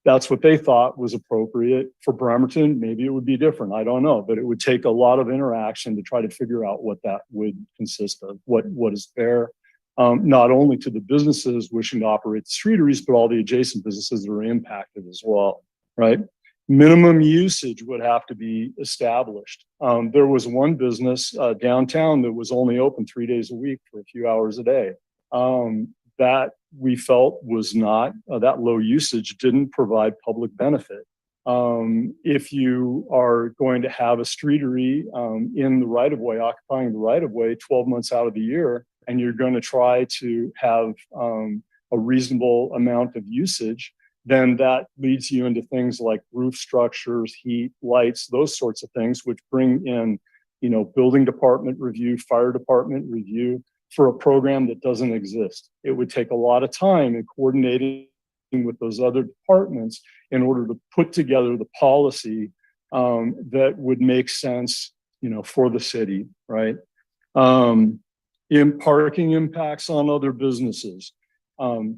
that's what they thought was appropriate. For Bremerton, maybe it would be different. I don't know, but it would take a lot of interaction to try to figure out what that would consist of, what is fair, not only to the businesses wishing to operate the streeteries, but all the adjacent businesses that are impacted as well, right? Minimum usage would have to be established. There was one business downtown that was only open 3 days a week for a few hours a day. That we felt was not, that low usage didn't provide public benefit. If you are going to have a streetery in the right of way, occupying the right of way 12 months out of the year, and you're going to try to have a reasonable amount of usage, then that leads you into things like roof structures, heat, lights, those sorts of things, which bring in, building department review, fire department review for a program that doesn't exist. It would take a lot of time in coordinating with those other departments in order to put together the policy that would make sense, for the city, right? In parking impacts on other businesses. Our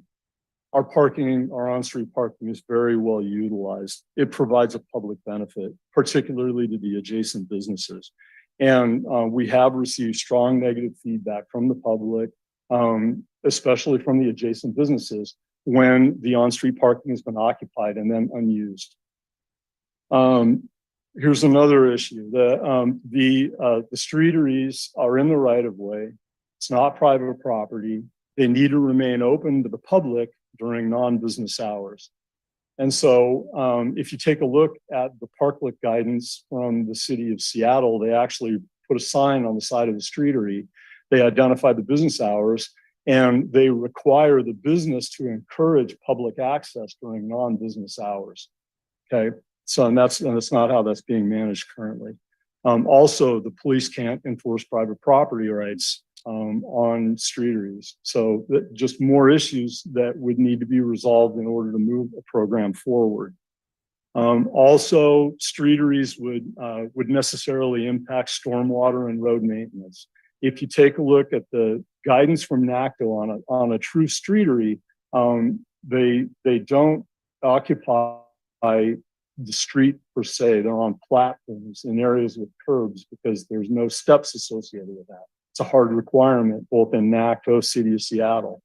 on-street parking is very well utilized. It provides a public benefit, particularly to the adjacent businesses. And we have received strong negative feedback from the public, especially from the adjacent businesses, when the on-street parking has been occupied and then unused. Here's another issue. The streeteries are in the right of way. It's not private property. They need to remain open to the public during non-business hours. And so if you take a look at the parklet guidance from the city of Seattle, they actually put a sign on the side of the streetery. They identify the business hours and they require the business to encourage public access during non-business hours. Okay, so and that's not how that's being managed currently. Also, the police can't enforce private property rights on streeteries. So just more issues that would need to be resolved in order to move a program forward. Also, streeteries would necessarily impact stormwater and road maintenance. If you take a look at the guidance from NACDO on a true streetery, they don't occupy the street per se. They're on platforms in areas with curbs because there's no steps associated with that. It's a hard requirement both in NACDO, City of Seattle.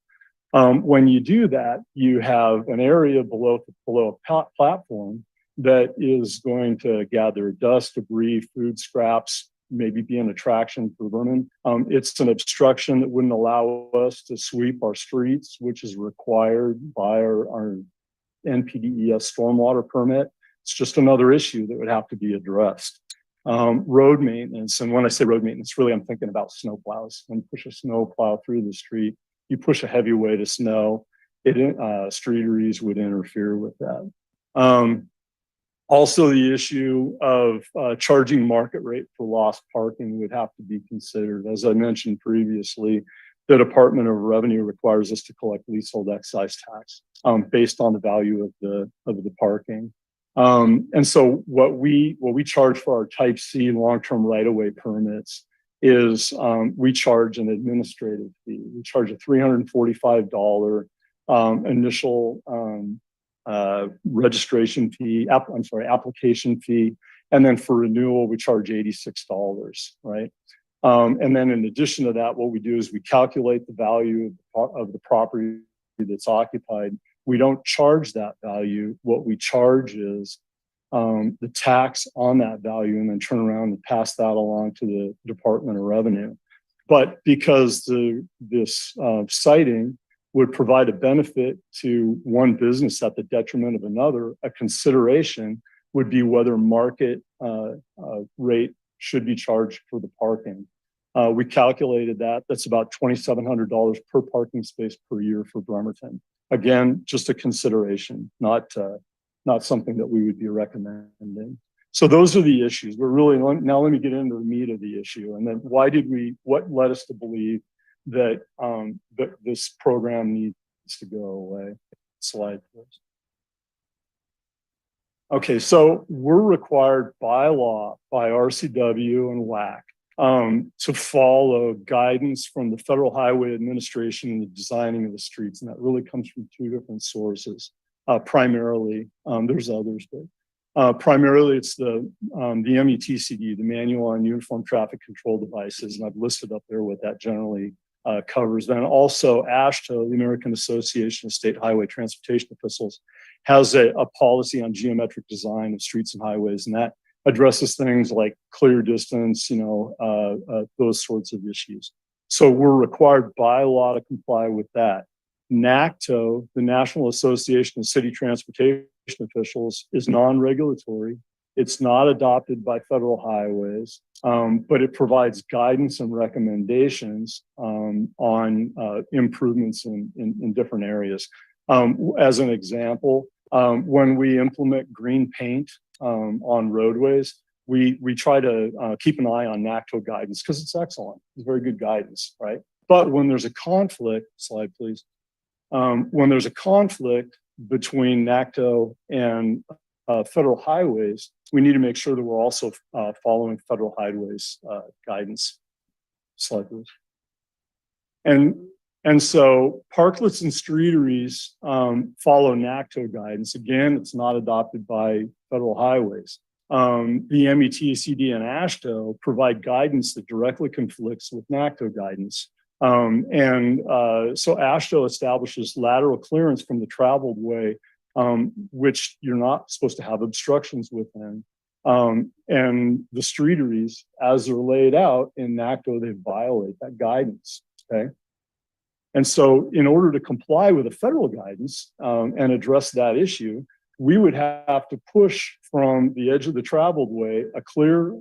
When you do that, you have an area below a platform that is going to gather dust, debris, food scraps, maybe be an attraction for vermin. It's an obstruction that wouldn't allow us to sweep our streets, which is required by our NPDES stormwater permit. It's just another issue that would have to be addressed. Road maintenance, and when I say road maintenance, really I'm thinking about snow plows. When you push a snow plow through the street, you push a heavy weight of snow, streeteries would interfere with that. Also, the issue of charging market rate for lost parking would have to be considered. As I mentioned previously, the Department of Revenue requires us to collect leasehold excise tax based on the value of the parking. And so what we charge for our Type C long-term right-of-way permits is we charge an administrative fee. We charge a $345 initial registration fee, application fee. And then for renewal, we charge $86, right? And then in addition to that, what we do is we calculate the value of the property that's occupied. We don't charge that value. What we charge is the tax on that value and then turn around and pass that along to the Department of Revenue. But because this siting would provide a benefit to one business at the detriment of another, a consideration would be whether market rate should be charged for the parking. We calculated that. That's about $2,700 per parking space per year for Bremerton. Again, just a consideration, not something that we would be recommending. So those are the issues. We're really, now let me get into the meat of the issue. And then what led us to believe that, that this program to go away. Slide, please. Okay, so we're required by law, by RCW and WAC, to follow guidance from the Federal Highway Administration in the designing of the streets. And that really comes from two different sources. Primarily, there's others, but primarily it's the METCD, the Manual on Uniform Traffic Control Devices. And I've listed up there what that generally covers. Then also AASHTO, the American Association of State Highway Transportation Officials, has a policy on geometric design of streets and highways, and that addresses things like clear distance, those sorts of issues. So we're required by law to comply with that. NACTO, the National Association of City Transportation Officials, is non-regulatory. It's not adopted by federal highways, but it provides guidance and recommendations on improvements in different areas. As an example, when we implement green paint on roadways, we try to keep an eye on NACTO guidance because it's excellent. It's very good guidance, right? But when there's a conflict, slide please, when there's a conflict between NACTO and federal highways, we need to make sure that we're also following federal highways guidance. Slide please. And so parklets and streeteries follow NACTO guidance. Again, it's not adopted by federal highways. The METCD and AASHTO provide guidance that directly conflicts with NACTO guidance. So AASHTO establishes lateral clearance from the traveled way, which you're not supposed to have obstructions within. And the streeteries, as they're laid out in NACTO, they violate that guidance, okay? And so in order to comply with the federal guidance and address that issue, we would have to push from the edge of the traveled way a clear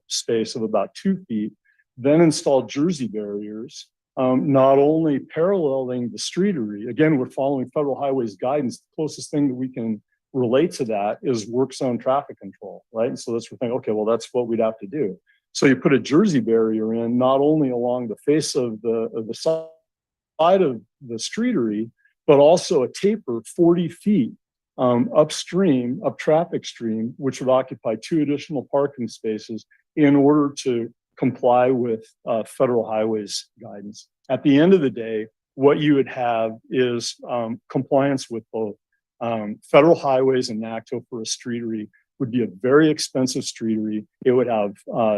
space of about 2 feet, then install jersey barriers, not only paralleling the streetery. Again, we're following federal highways guidance. The closest thing that we can relate to that is work zone traffic control, right? And so that's what we're thinking, okay, well, that's what we'd have to do. So you put a jersey barrier in, not only along the face of the side of the streetery, but also a taper 40 feet upstream, up traffic stream, which would occupy 2 additional parking spaces in order to comply with federal highways guidance. At the end of the day, what you would have is compliance with both federal highways and NACTO for a streetery would be a very expensive streetery. It would have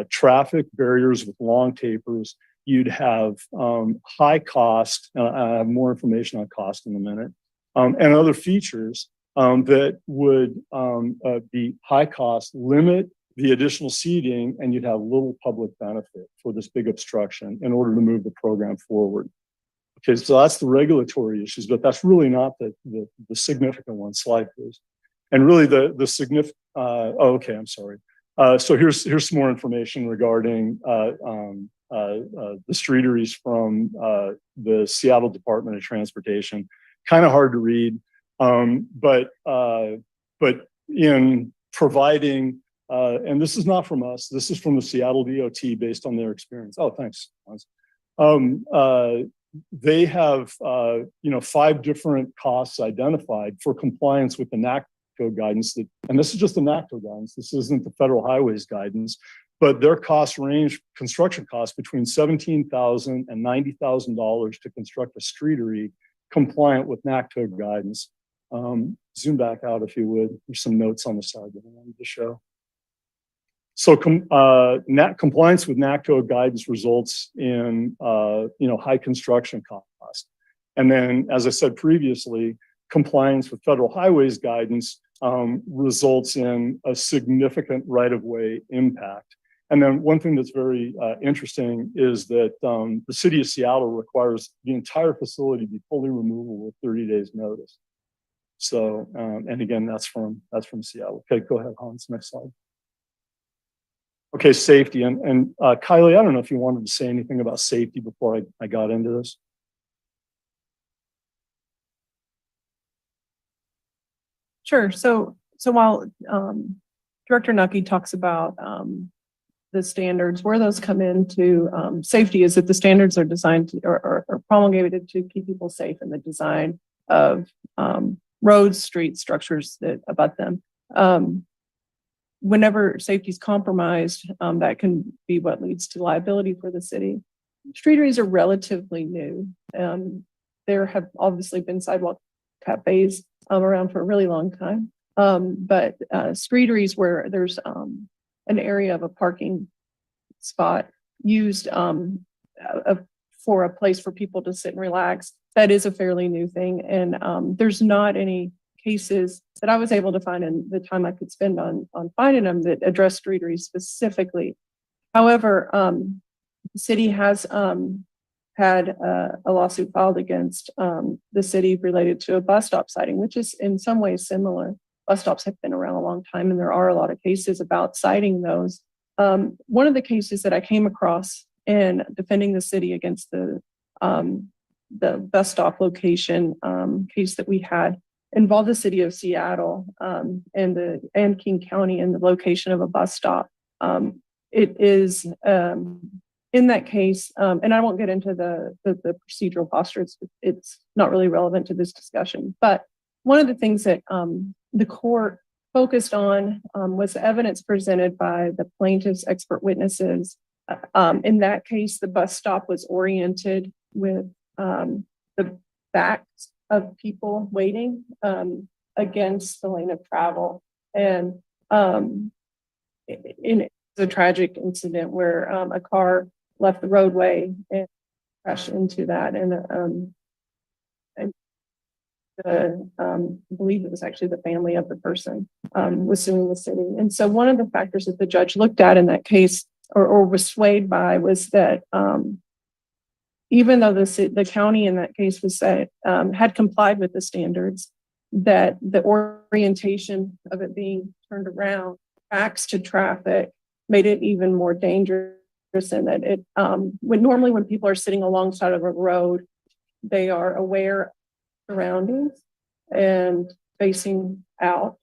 traffic barriers with long tapers. You'd have high cost, I have more information on cost in a minute, and other features that would be high cost, limit the additional seating, and you'd have little public benefit for this big obstruction in order to move the program forward. Okay, so that's the regulatory issues, but that's really not the significant one. Slide, please. And really the significant, okay, I'm sorry. So here's some more information regarding the streeteries from the Seattle Department of Transportation. Kind of hard to read, but in providing, and this is not from us, this is from the Seattle DOT based on their experience. Oh, thanks. They have 5 different costs identified for compliance with the NACTO guidance, and this is just the NACTO guidance. This isn't the federal highways guidance, but their costs range, construction costs, between $17,000 and $90,000 to construct a streetery compliant with NACTO guidance. Zoom back out if you would. There's some notes on the side that I wanted to show. So compliance with NACTO guidance results in high construction costs. And then, as I said previously, compliance with federal highways guidance results in a significant right-of-way impact. And then one thing that's very interesting is that the city of Seattle requires the entire facility be fully removable with 30 days notice. So, and again, that's from Seattle. Okay, go ahead, Hans, next slide. Okay, safety. And Kylie, I don't know if you wanted to say anything about safety before I got into this. Sure. So while Director Nucky talks about the standards, where those come into safety is that the standards are designed to, or promulgated to keep people safe in the design of roads, streets, structures that abut them. Whenever safety is compromised, that can be what leads to liability for the city. Streeteries are relatively new. There have obviously been sidewalk cafes around for a really long time. But streeteries where there's an area of a parking spot used for a place for people to sit and relax, that is a fairly new thing. And there's not any cases that I was able to find in the time I could spend on finding them that address streeteries specifically. However, the city has had a lawsuit filed against the city related to a bus stop sighting, which is in some ways similar. Bus stops have been around a long time, and there are a lot of cases about citing those. One of the cases that I came across in defending the city against the bus stop location case that we had involved the city of Seattle and King County and the location of a bus stop. It is in that case, and I won't get into the procedural posture. It's not really relevant to this discussion. But one of the things that the court focused on was the evidence presented by the plaintiff's expert witnesses. In that case, the bus stop was oriented with the backs of people waiting against the lane of travel. And in a tragic incident where a car left the roadway and crashed into that. And I believe it was actually the family of the person was suing the city. And so one of the factors that the judge looked at in that case or was swayed by was that even though the county in that case was said had complied with the standards, that the orientation of it being turned around backs to traffic made it even more dangerous. And that it when people are sitting alongside of a road, they are aware of surroundings and facing out.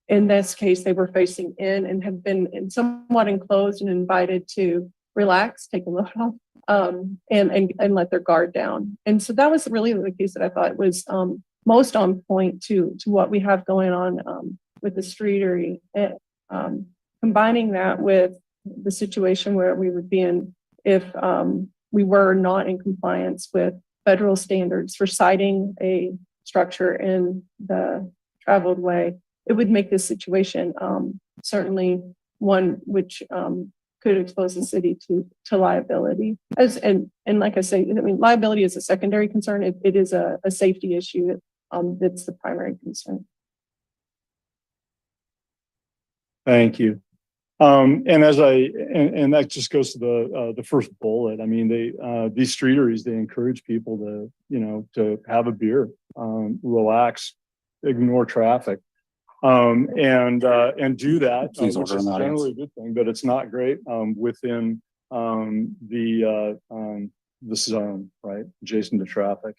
In this case, they were facing in and have been somewhat enclosed and invited to relax, take a load off, and let their guard down. And so that was really the case that I thought was most on point to what we have going on with the streetery. Combining that with the situation where we would be in if we were not in compliance with federal standards for citing a structure in the traveled way, it would make this situation certainly one which could expose the city to liability. And like I say, I mean, liability is a secondary concern. It is a safety issue that's the primary concern. Thank you. And that just goes to the first bullet. I mean, these streeteries, they encourage people to have a beer, relax, ignore traffic, and do that, Please which order is an audience. generally a good thing, but it's not great within this zone, right, adjacent to traffic.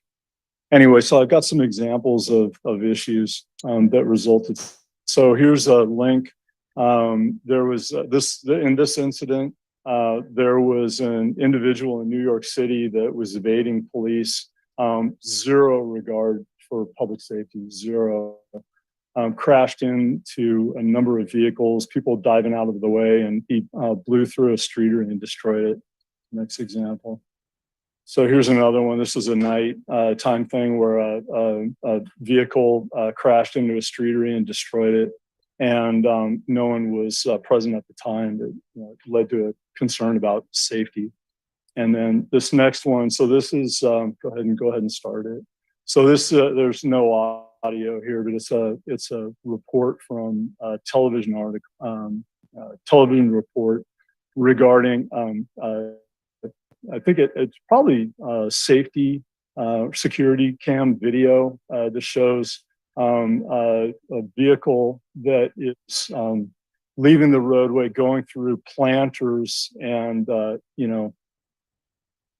Anyway, so I've got some examples of issues that resulted. So here's a link. There was in this incident, there was an individual in New York City that was evading police, zero regard for public safety, zero, crashed into a number of vehicles, people diving out of the way, and he blew through a streeter and destroyed it. Next example. So here's another one. This is a night time thing where a vehicle crashed into a streetery and destroyed it. And no one was present at the time. It led to a concern about safety. And then this next one. So this is go ahead and start it. So this there's no audio here, but it's a report from a television article, television report regarding I think it's probably safety security cam video that shows a vehicle that is leaving the roadway, going through planters and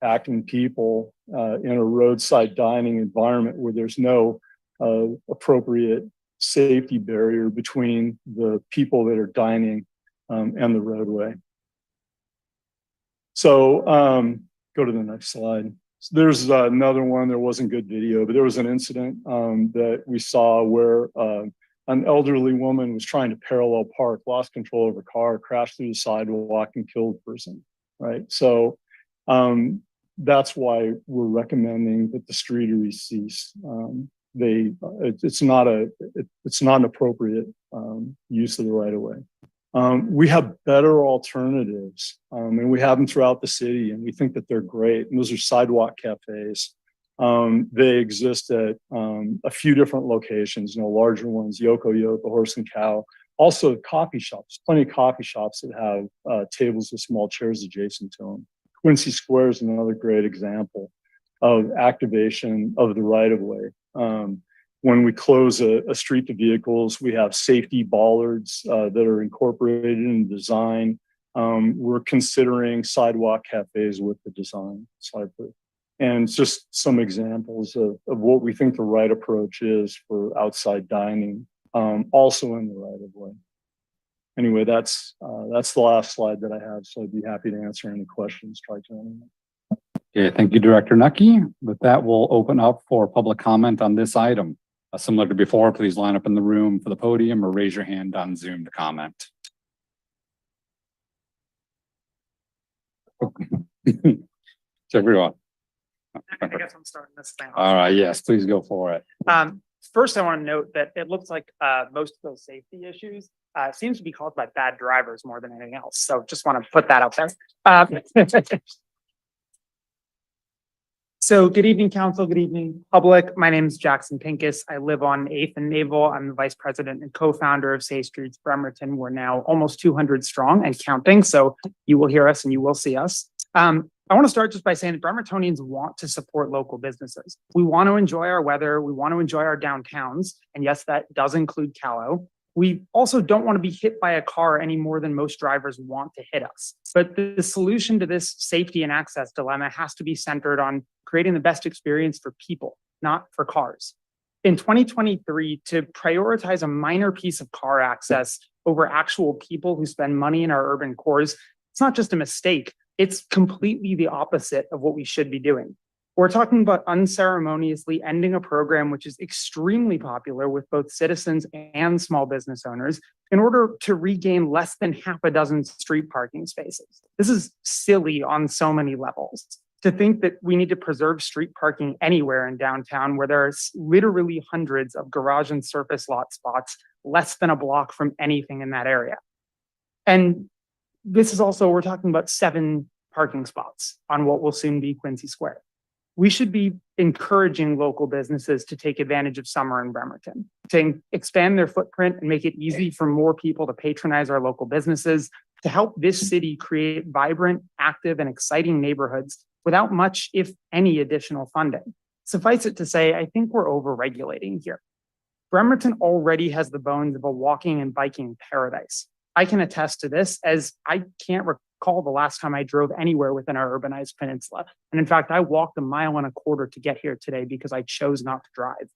acting people in a roadside dining environment where there's no appropriate safety barrier between the people that are dining and the roadway. So go to the next slide. So there's another one. There wasn't good video, but there was an incident that we saw where an elderly woman was trying to parallel park, lost control of her car, crashed through the sidewalk, and killed a person. Right. So that's why we're recommending that the streetery cease. It's not an appropriate use of the right of way. We have better alternatives, and we have them throughout the city, and we think that they're great. And those are sidewalk cafes. They exist at a few different locations, larger ones, Yoko, Horse and Cow. Also coffee shops, plenty of coffee shops that have tables with small chairs adjacent to them. Quincy Square is another great example of activation of the right of way. When we close a street to vehicles, we have safety bollards that are incorporated in the design. We're considering sidewalk cafes with the design. Slide, please. And just some examples of what we think the right approach is for outside dining, also in the right of way. Anyway, that's the last slide that I have, so I'd be happy to answer any questions. Try to anyone. Okay, thank you, Director Nucky. With that, we'll open up for public comment on this item. Similar to before, please line up in the room for the podium or raise your hand on Zoom to comment. It's everyone. I guess I'm starting this thing. All right, yes, please go for it. First, I want to note that it looks like most of those safety issues seems to be caused by bad drivers more than anything else. So just want to put that out there. So good evening, council. Good evening, public. My name is Jackson Pincus. I live on 8th and Naval. I'm the vice president and co-founder of Safe Streets Bremerton. We're now almost 200 strong and counting. So you will hear us and you will see us. I want to start just by saying that Bremertonians want to support local businesses. We want to enjoy our weather. We want to enjoy our downtowns. And yes, that does include Callow. We also don't want to be hit by a car any more than most drivers want to hit us. But the solution to this safety and access dilemma has to be centered on creating the best experience for people, not for cars. In 2023, to prioritize a minor piece of car access over actual people who spend money in our urban cores, it's not just a mistake. It's completely the opposite of what we should be doing. We're talking about unceremoniously ending a program which is extremely popular with both citizens and small business owners in order to regain less than half a dozen street parking spaces. This is silly on so many levels. To think that we need to preserve street parking anywhere in downtown where there are literally hundreds of garage and surface lot spots less than a block from anything in that area. And this is also, we're talking about 7 parking spots on what will soon be Quincy Square. We should be encouraging local businesses to take advantage of summer in Bremerton, to expand their footprint and make it easy for more people to patronize our local businesses, to help this city create vibrant, active, and exciting neighborhoods without much, if any, additional funding. Suffice it to say, I think we're over-regulating here. Bremerton already has the bones of a walking and biking paradise. I can attest to this, as I can't recall the last time I drove anywhere within our urbanized peninsula. And in fact, I walked 1.25 miles to get here today because I chose not to drive.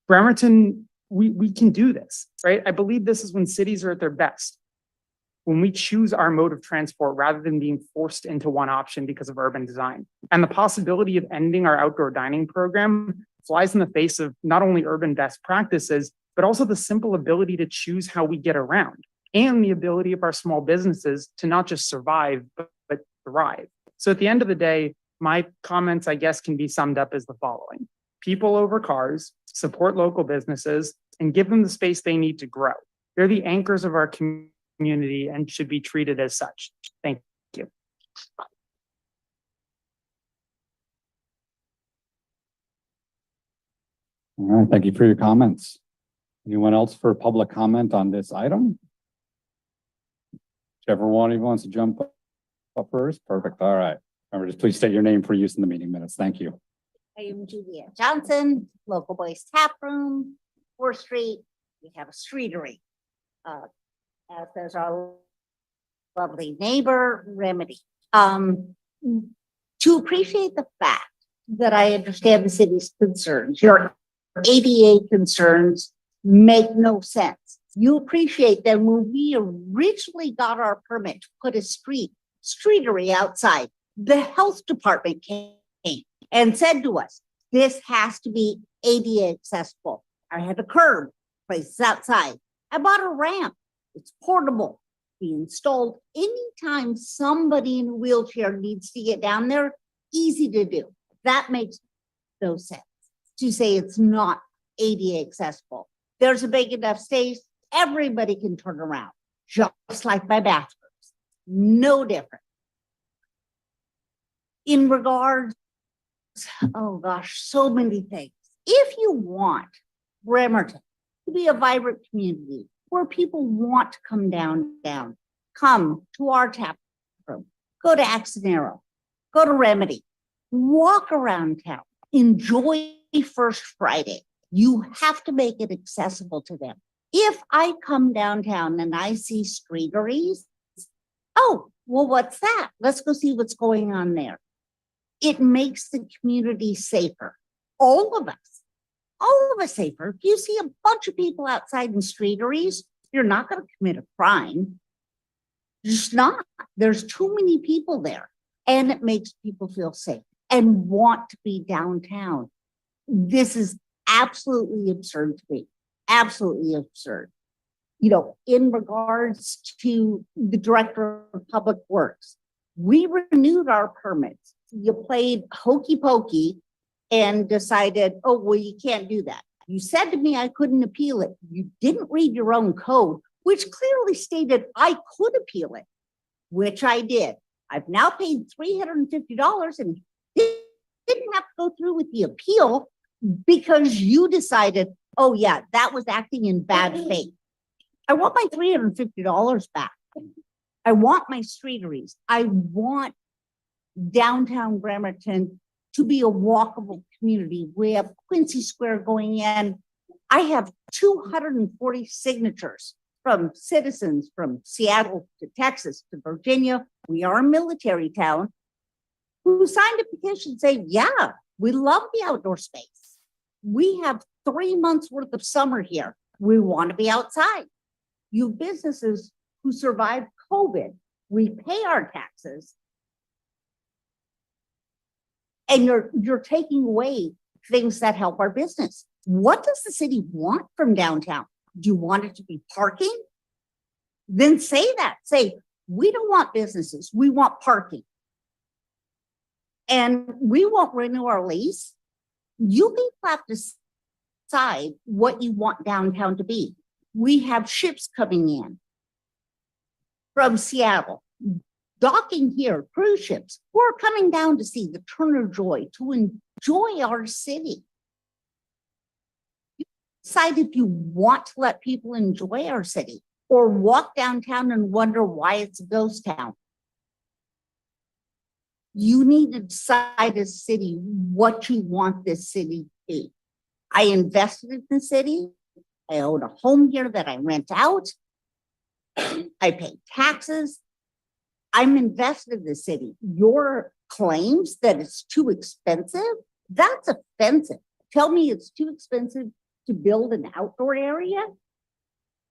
Bremerton, we can do this, right? I believe this is when cities are at their best, when we choose our mode of transport rather than being forced into one option because of urban design. And the possibility of ending our outdoor dining program flies in the face of not only urban best practices, but also the simple ability to choose how we get around, and the ability of our small businesses to not just survive, but thrive. So at the end of the day, my comments, I guess, can be summed up as the following. People over cars, support local businesses, and give them the space they need to grow. They're the anchors of our community and should be treated as such. Thank you. All right, thank you for your comments. Anyone else for public comment on this item? Whichever one of you wants to jump up first. Perfect. All right. Remember, just please state your name for use in the meeting minutes. Thank you. I am Juliette Johnson, Local Boys Tap Room, 4th Street. We have a streetery. As there's our lovely neighbor, Remedy. To appreciate the fact that I understand the city's concerns, your ADA concerns make no sense. You appreciate that when we originally got our permit to put a streetery outside, the health department came and said to us, this has to be ADA accessible. I had a curb, places outside. I bought a ramp. It's portable, be installed anytime somebody in a wheelchair needs to get down there, easy to do. That makes no sense to say it's not ADA accessible. There's a big enough space, everybody can turn around, just like my bathrooms. No different. In regards, oh gosh, so many things. If you want Bremerton to be a vibrant community where people want to come down, come to our tap room, go to Axonero, go to Remedy, walk around town, enjoy First Friday. You have to make it accessible to them. If I come downtown and I see streeteries, oh, well, what's that? Let's go see what's going on there. It makes the community safer. All of us safer. If you see a bunch of people outside in streeteries, you're not going to commit a crime. Just not. There's too many people there, and it makes people feel safe and want to be downtown. This is absolutely absurd to me. Absolutely absurd. You know, in regards to the director of public works, we renewed our permits. You played hokey pokey and decided, oh, well, you can't do that. You said to me I couldn't appeal it. You didn't read your own code, which clearly stated I could appeal it, which I did. I've now paid $350 and didn't have to go through with the appeal because you decided, oh yeah, that was acting in bad faith. I want my $350 back. I want my streeteries. I want downtown Bremerton to be a walkable community. We have Quincy Square going in. I have 240 signatures from citizens from Seattle to Texas to Virginia. We are a military town who signed a petition saying, yeah, we love the outdoor space. We have 3 months worth of summer here. We want to be outside. You businesses who survived COVID, we pay our taxes. And you're taking away things that help our business. What does the city want from downtown? Do you want it to be parking? Then say that. Say, we don't want businesses. We want parking. And we won't renew our lease. You people have to decide what you want downtown to be. We have ships coming in from Seattle, docking here, cruise ships. We're coming down to see the Turner Joy, to enjoy our city. You decide if you want to let people enjoy our city or walk downtown and wonder why it's a ghost town. You need to decide as a city what you want this city to be. I invested in the city. I own a home here that I rent out. I pay taxes. I'm invested in the city. Your claims that it's too expensive, that's offensive. Tell me it's too expensive to build an outdoor area.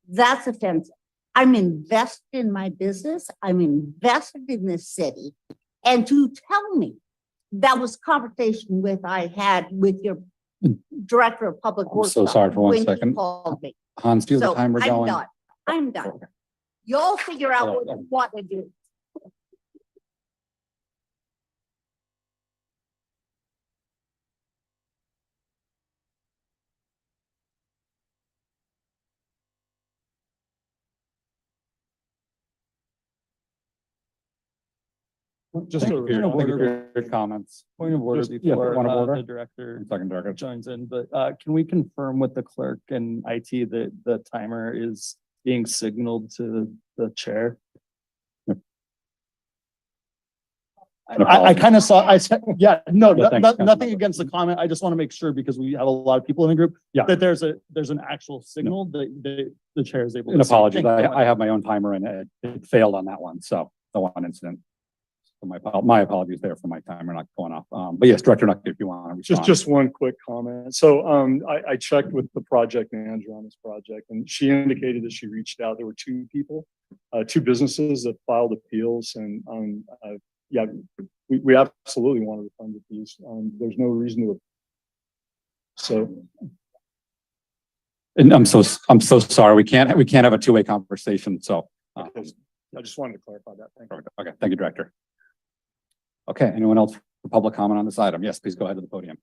That's offensive. I'm invested in my business. I'm invested in this city. And to tell me that was conversation I had with your director of public I'm works. so sorry for one when he second. called me. Hans, do you have So the timer going? I'm done. I'm done. Y'all figure out what you want to do. Just Thank a you for your- thank you for your comments. Point of order Just- yeah, before point of order. the director Second, Director. joins in, but can we confirm with the clerk and IT that the timer is being signaled to the chair? I kind of saw, I said, yeah, no, Yeah, thanks, nothing Councilmember. against the comment. I just want to make sure because we have a lot of people in the group. Yeah. That there's an actual signal that the chair is able to. And see. apologies, Thank you so much. I have my own timer and it failed on that one, so the one incident. So my apologies there for my timer not going off. But yes, Director Nucky, if you want to respond. Just one quick comment. So I checked with the project manager on this project and she indicated that she reached out. There were two people, two businesses that filed appeals and yeah, we absolutely want to fund the piece. There's no reason to. So. And I'm so sorry. We can't have a two-way conversation. So. I just wanted to clarify that. Thank you. Okay. Thank you, Director. Okay. Anyone else for public comment on this item? Yes, please go ahead to the podium.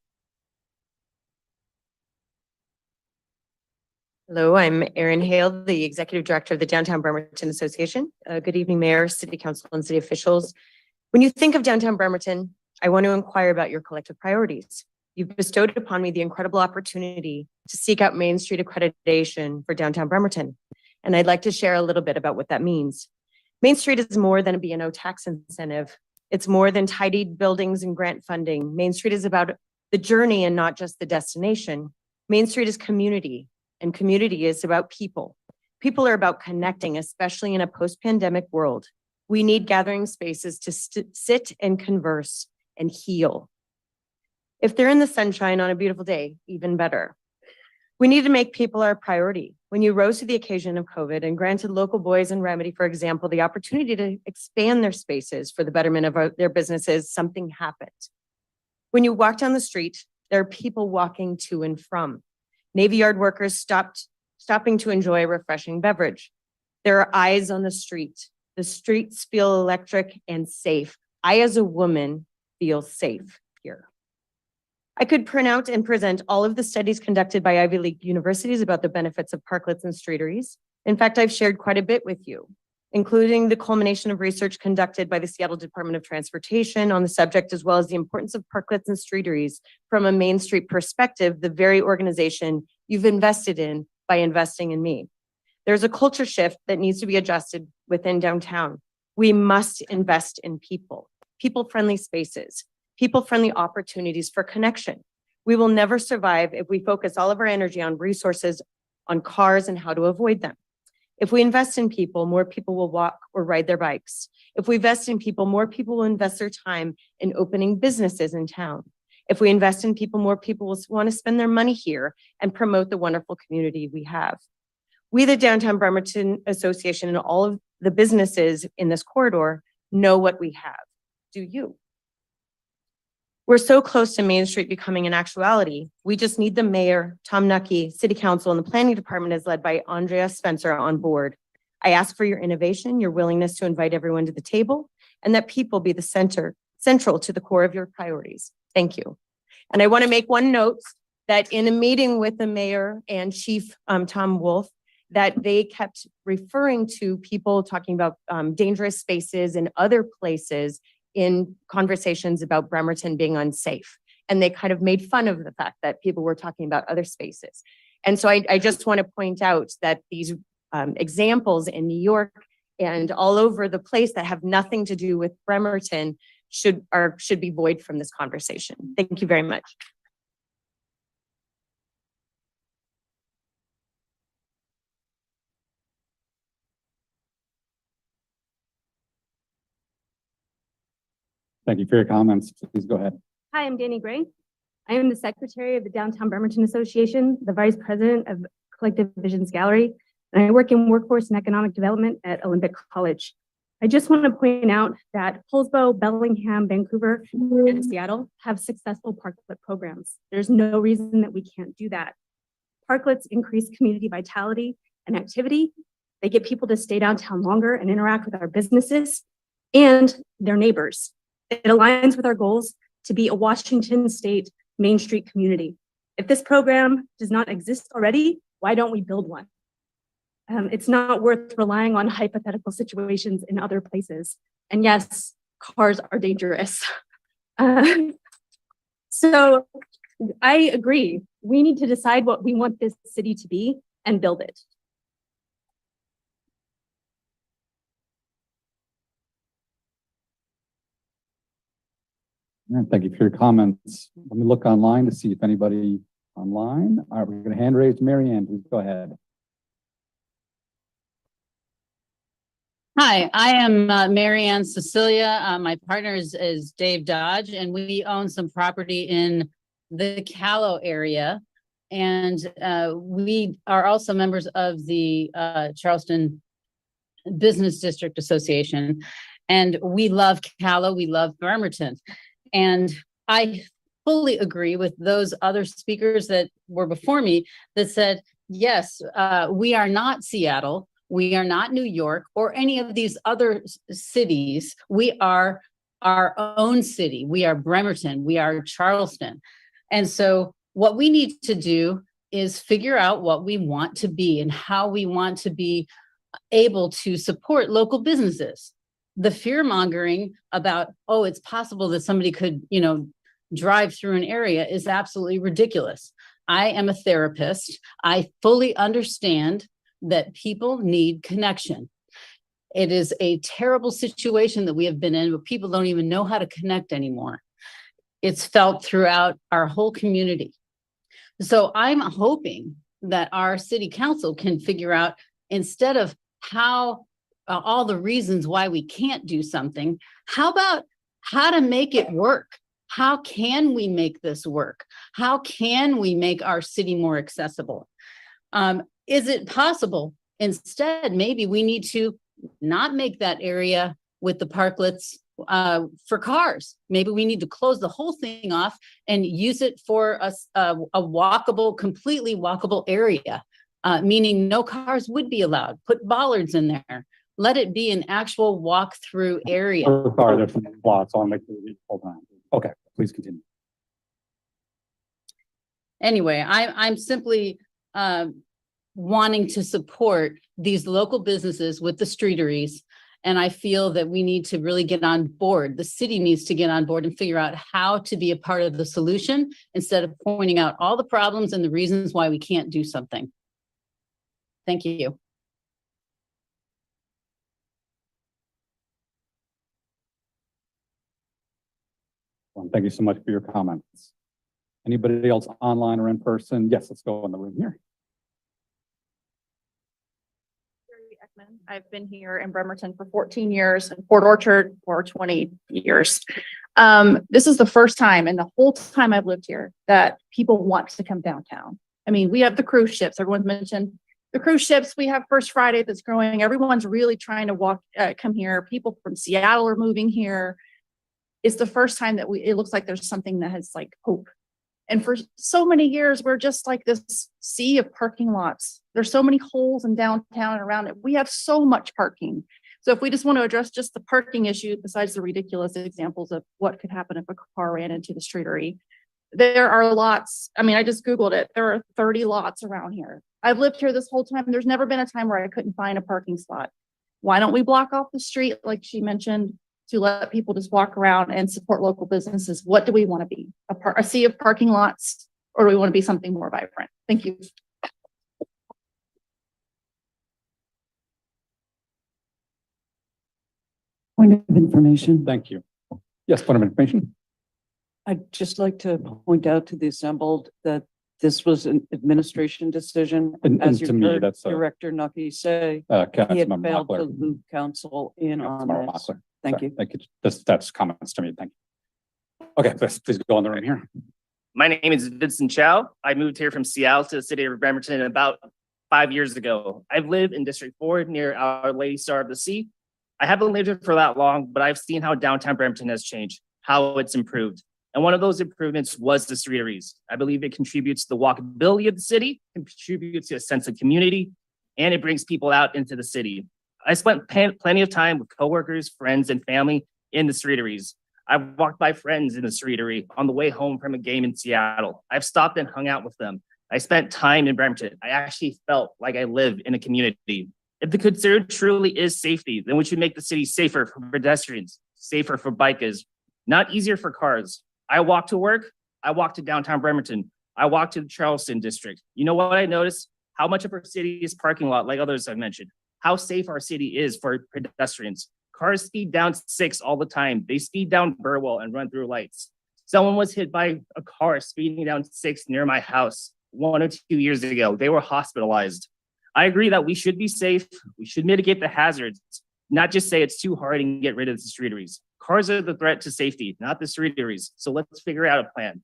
Hello, I'm Erin Hale, the Executive Director of the Downtown Bremerton Association. Good evening, Mayor, City Council, and City officials. When you think of Downtown Bremerton, I want to inquire about your collective priorities. You've bestowed upon me the incredible opportunity to seek out Main Street accreditation for Downtown Bremerton, and I'd like to share a little bit about what that means. Main Street is more than a B&O tax incentive. It's more than tidied buildings and grant funding. Main Street is about the journey and not just the destination. Main Street is community. And community is about people. People are about connecting, especially in a post-pandemic world. We need gathering spaces to sit and converse and heal. If they're in the sunshine on a beautiful day, even better. We need to make people our priority. When you rose to the occasion of COVID and granted local boys in Remedy, for example, the opportunity to expand their spaces for the betterment of their businesses, something happened. When you walk down the street, there are people walking to and from. Navy Yard workers stopping to enjoy a refreshing beverage. There are eyes on the street. The streets feel electric and safe. I, as a woman, feel safe here. I could print out and present all of the studies conducted by Ivy League universities about the benefits of parklets and streeteries. In fact, I've shared quite a bit with you, including the culmination of research conducted by the Seattle Department of Transportation on the subject, as well as the importance of parklets and streeteries from a Main Street perspective, the very organization you've invested in by investing in me. There's a culture shift that needs to be adjusted within downtown. We must invest in people, people-friendly spaces, people-friendly opportunities for connection. We will never survive if we focus all of our energy on resources, on cars, and how to avoid them. If we invest in people, more people will walk or ride their bikes. If we invest in people, more people will invest their time in opening businesses in town. If we invest in people, more people will want to spend their money here and promote the wonderful community we have. We, the Downtown Bremerton Association, and all of the businesses in this corridor know what we have. Do you? We're so close to Main Street becoming an actuality. We just need the mayor, Tom Nucky, City Council, and the planning department is led by Andrea Spencer on board. I ask for your innovation, your willingness to invite everyone to the table, and that people be the central to the core of your priorities. Thank you. And I want to make one note that in a meeting with the mayor and Chief Tom Wolf, that they kept referring to people talking about dangerous spaces and other places in conversations about Bremerton being unsafe. And they kind of made fun of the fact that people were talking about other spaces. And so I just want to point out that these examples in New York and all over the place that have nothing to do with Bremerton should be void from this conversation. Thank you very much. Thank you for your comments. Please go ahead. Hi, I'm Danny Gray. I am the Secretary of the Downtown Bremerton Association, the Vice President of Collective Visions Gallery, and I work in workforce and economic development at Olympic College. I just want to point out that Hillsborough, Bellingham, Vancouver, and Seattle have successful parklet programs. There's no reason that we can't do that. Parklets increase community vitality and activity. They get people to stay downtown longer and interact with our businesses and their neighbors. It aligns with our goals to be a Washington State Main Street community. If this program does not exist already, why don't we build one? It's not worth relying on hypothetical situations in other places. And yes, cars are dangerous. So I agree. We need to decide what we want this city to be and build it. Thank you for your comments. Let me look online to see if anybody online. All right, we're going to hand raise Mary Ann. Please go ahead. Hi, I am Mary Ann Cecilia. My partner is Dave Dodge, and we own some property in the Callow area. And we are also members of the Charleston Business District Association. And we love Callow, we love Bremerton. And I fully agree with those other speakers that were before me that said, yes, we are not Seattle, we are not New York or any of these other cities. We are our own city. We are Bremerton, we are Charleston. And so what we need to do is figure out what we want to be and how we want to be able to support local businesses. The fear mongering about, oh, it's possible that somebody could, drive through an area is absolutely ridiculous. I am a therapist. I fully understand that people need connection. It is a terrible situation that we have been in, where people don't even know how to connect anymore. It's felt throughout our whole community. So I'm hoping that our city council can figure out, instead of how all the reasons why we can't do something, how about how to make it work? How can we make this work? How can we make our city more accessible? Is it possible? Instead, maybe we need to not make that area with the parklets for cars. Maybe we need to close the whole thing off and use it for a walkable, completely walkable area, meaning no cars would be allowed. Put bollards in there. Let it be an actual walk-through area. Sorry, there's some plots on the, hold on. Okay, please continue. Anyway, I'm simply wanting to support these local businesses with the streeteries. And I feel that we need to really get on board. The city needs to get on board and figure out how to be a part of the solution instead of pointing out all the problems and the reasons why we can't do something. Thank you. Thank you so much for your comments. Anybody else online or in person? Yes, let's go in the room here. I've been here in Bremerton for 14 years and Port Orchard for 20 years. This is the first time in the whole time I've lived here that people want to come downtown. I mean, we have the cruise ships. Everyone's mentioned the cruise ships. We have First Friday that's growing. Everyone's really trying to come here. People from Seattle are moving here. It's the first time that it looks like there's something that has like hope. And for so many years, we're just like this sea of parking lots. There's so many holes in downtown and around it. We have so much parking. So if we just want to address just the parking issue, besides the ridiculous examples of what could happen if a car ran into the streetery, there are lots. I mean, I just Googled it. There are 30 lots around here. I've lived here this whole time. There's never been a time where I couldn't find a parking spot. Why don't we block off the street, like she mentioned, to let people just walk around and support local businesses? What do we want to be? A sea of parking lots, or do we want to be something more vibrant? Thank you. Point of information. Thank you. Yes, point of information. I'd just like to point out to the assembled that this was an administration decision. And As to you me, heard that's Director Nucky say, he had Councilmember failed to Mockler. loop council in on Councilmember this. Mockler. Thank Sorry, you. Thank you. That's comments to me. Thank you. Okay, please go in the room here. My name is Vincent Chow. I moved here from Seattle to the city of Bremerton about 5 years ago. I've lived in District 4 near Our Lady Star of the Sea. I haven't lived here for that long, but I've seen how downtown Bremerton has changed, how it's improved. And one of those improvements was the streeteries. I believe it contributes to the walkability of the city, contributes to a sense of community, and it brings people out into the city. I spent plenty of time with coworkers, friends, and family in the streeteries. I've walked by friends in the streetery on the way home from a game in Seattle. I've stopped and hung out with them. I spent time in Bremerton. I actually felt like I lived in a community. If the concern truly is safety, then we should make the city safer for pedestrians, safer for bikers, not easier for cars. I walk to work. I walk to downtown Bremerton. I walk to the Charleston district. You know what I noticed? How much of our city is parking lot, like others I've mentioned. How safe our city is for pedestrians. Cars speed down 6 all the time. They speed down Burwell and run through lights. Someone was hit by a car speeding down 6 near my house 1 or 2 years ago. They were hospitalized. I agree that we should be safe. We should mitigate the hazards, not just say it's too hard and get rid of the streeteries. Cars are the threat to safety, not the streeteries. So let's figure out a plan.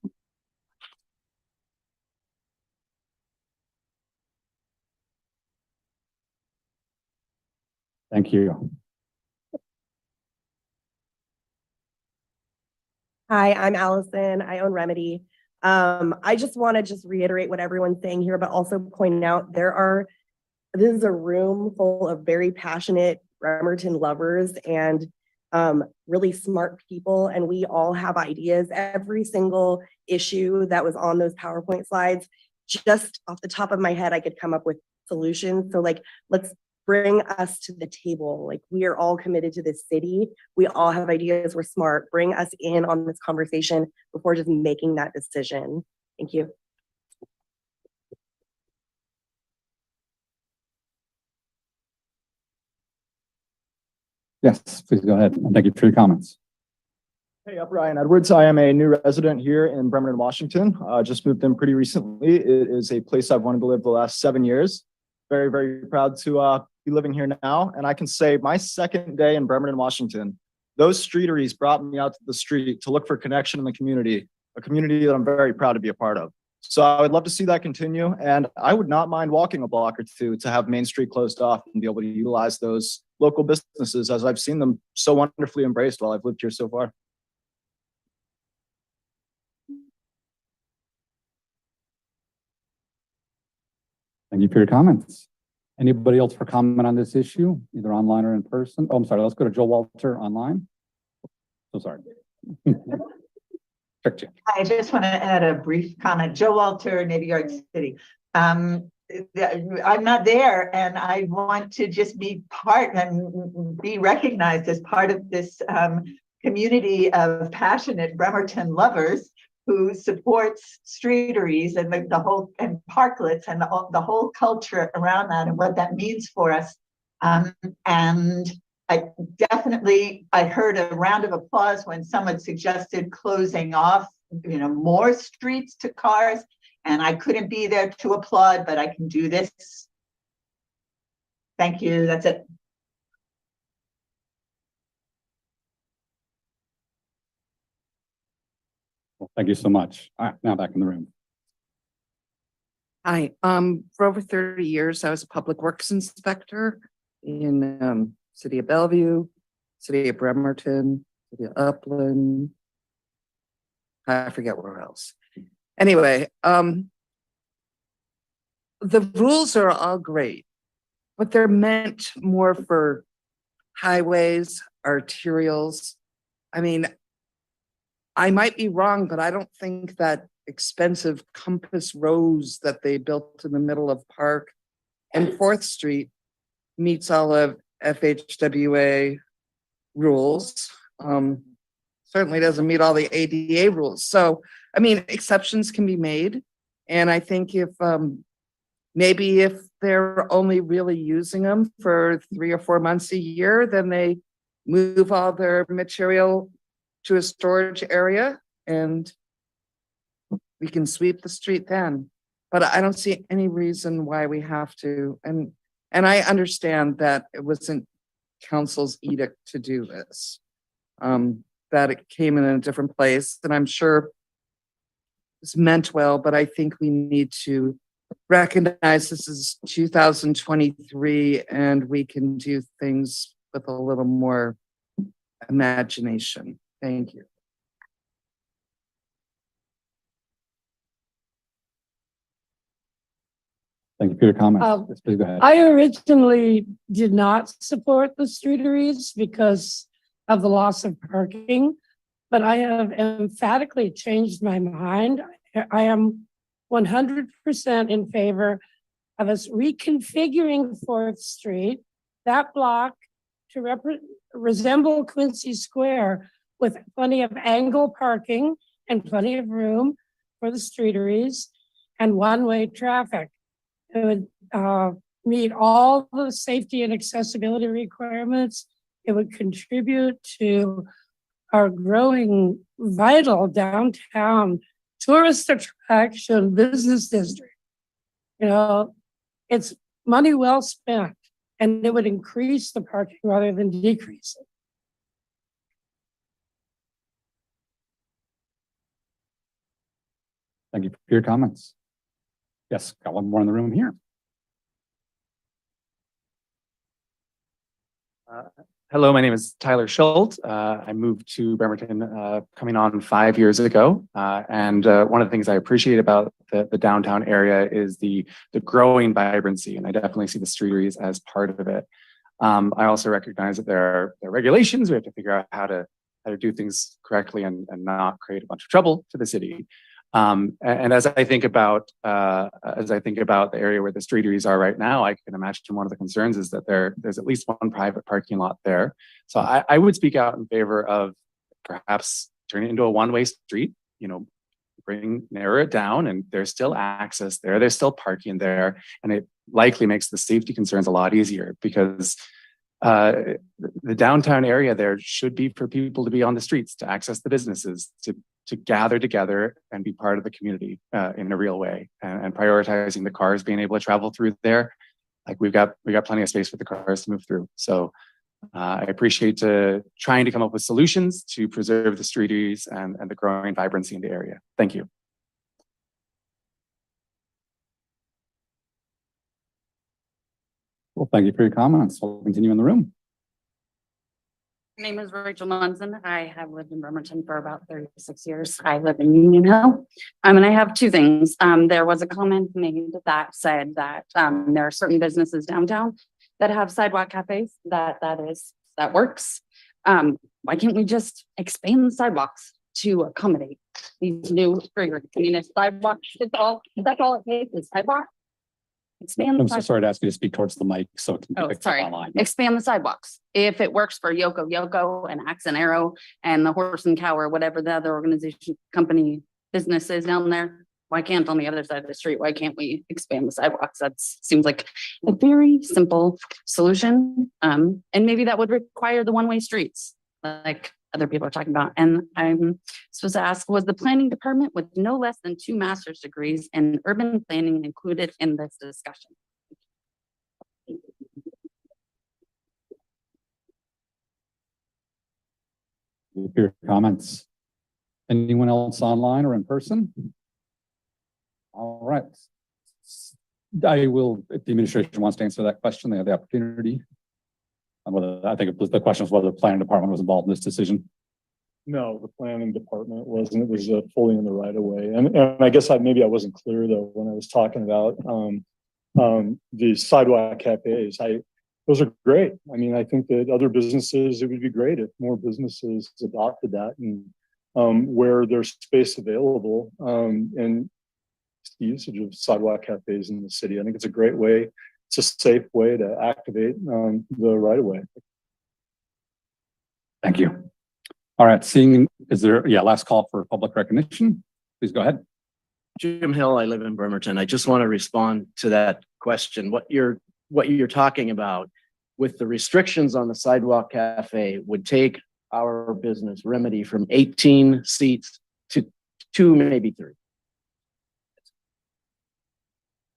Thank you. Hi, I'm Allison. I own Remedy. I just want to reiterate what everyone's saying here, but also point out this is a room full of very passionate Bremerton lovers and really smart people, and we all have ideas. Every single issue that was on those PowerPoint slides, just off the top of my head, I could come up with solutions. So like, let's bring us to the table. Like, we are all committed to this city. We all have ideas. We're smart. Bring us in on this conversation before just making that decision. Thank you. Yes, please go ahead. And thank you for your comments. Hey, I'm Ryan Edwards. I am a new resident here in Bremerton, Washington. Just moved in pretty recently. It is a place I've wanted to live the last 7 years. Very, very proud to be living here now. And I can say my second day in Bremerton, Washington, those streeteries brought me out to the street to look for connection in the community, a community that I'm very proud to be a part of. So I would love to see that continue. And I would not mind walking a block or two to have Main Street closed off and be able to utilize those local businesses as I've seen them so wonderfully embraced while I've lived here so far. Thank you for your comments. Anybody else for comment on this issue, either online or in person? Oh, I'm sorry. Let's go to Joe Walter online. So sorry. Check. I just want to add a brief comment. Joe Walter, Navy Yard City. I'm not there, and I want to just be part and be recognized as part of this community of passionate Bremerton lovers who supports streeteries and the whole, and parklets and the whole culture around that and what that means for us. And I heard a round of applause when someone suggested closing off, more streets to cars, and I couldn't be there to applaud, but I can do this. Thank you. That's it. Well, thank you so much. All right, now back in the room. Hi, for over 30 years, I was a public works inspector in City of Bellevue, City of Bremerton, City of Upland. I forget where else. Anyway, the rules are all great, but they're meant more for highways, arterials. I mean, I might be wrong, but I don't think that expensive compass rose that they built in the middle of Park and 4th Street meets all of FHWA rules. Certainly doesn't meet all the ADA rules. So, I mean, exceptions can be made. And I think if maybe if they're only really using them for 3 or 4 months a year, then they move all their material to a storage area and we can sweep the street then. But I don't see any reason why we have to. And I understand that it wasn't council's edict to do this, that it came in a different place. And I'm sure it's meant well, but I think we need to recognize this is 2023 and we can do things with a little more imagination. Thank you. Thank you for your comments. Yes, please go ahead. I originally did not support the streeteries because of the loss of parking, but I have emphatically changed my mind. I am 100% in favor of us reconfiguring 4th Street, that block, to resemble Quincy Square with plenty of angle parking and plenty of room for the streeteries and one-way traffic. It would meet all the safety and accessibility requirements. It would contribute to our growing vital downtown tourist attraction business district. It's money well spent, and it would increase the parking rather than decrease it. Thank you for your comments. Yes, got one more in the room here. Hello, my name is Tyler Schultz. I moved to Bremerton coming on 5 years ago. And one of the things I appreciate about the downtown area is the growing vibrancy, and I definitely see the streeteries as part of it. I also recognize that there are regulations. We have to figure out how to do things correctly and not create a bunch of trouble to the city. And as I think about the area where the streeteries are right now, I can imagine one of the concerns is that there's at least one private parking lot there. So I would speak out in favor of perhaps turning it into a one-way street, narrow it down, and there's still access there. There's still parking there, and it likely makes the safety concerns a lot easier because the downtown area there should be for people to be on the streets, to access the businesses, to gather together and be part of the community in a real way, and prioritizing the cars being able to travel through there. Like we got plenty of space for the cars to move through. So I appreciate trying to come up with solutions to preserve the streeteries and the growing vibrancy in the area. Thank you. Well, thank you for your comments. We'll continue in the room. My name is Rachel Munson. I have lived in Bremerton for about 36 years. I live in Union Hill. And I have two things. There was a comment made that said that there are certain businesses downtown that have sidewalk cafes that works. Why can't we just expand the sidewalks to accommodate these new streeters? I mean, if sidewalks, that's all it takes is sidewalk. Expand. I'm so sorry to ask you to speak towards the mic so it can be picked up online. Expand the sidewalks. If it works for Yoko and Axe and Arrow and the Horse and Cow or whatever the other organization, company, business is down there, why can't on the other side of the street? Why can't we expand the sidewalks? That seems like a very simple solution. And maybe that would require the one-way streets like other people are talking about. And I'm supposed to ask, was the planning department with no less than 2 master's degrees in urban planning included in this discussion? Your comments. Anyone else online or in person? All right. I will, if the administration wants to answer that question, they have the opportunity. I think the question was whether the planning department was involved in this decision. No, the planning department wasn't. It was fully in the right of way. And I guess maybe I wasn't clear though when I was talking about the sidewalk cafes. Those are great. I mean, I think that other businesses, it would be great if more businesses adopted that, and where there's space available and the usage of sidewalk cafes in the city. I think it's a great way. It's a safe way to activate the right of way. Thank you. All right, last call for public recognition. Please go ahead. Jim Hill, I live in Bremerton. I just want to respond to that question. What you're talking about with the restrictions on the sidewalk cafe would take our business Remedy from 18 seats to 2, maybe 3.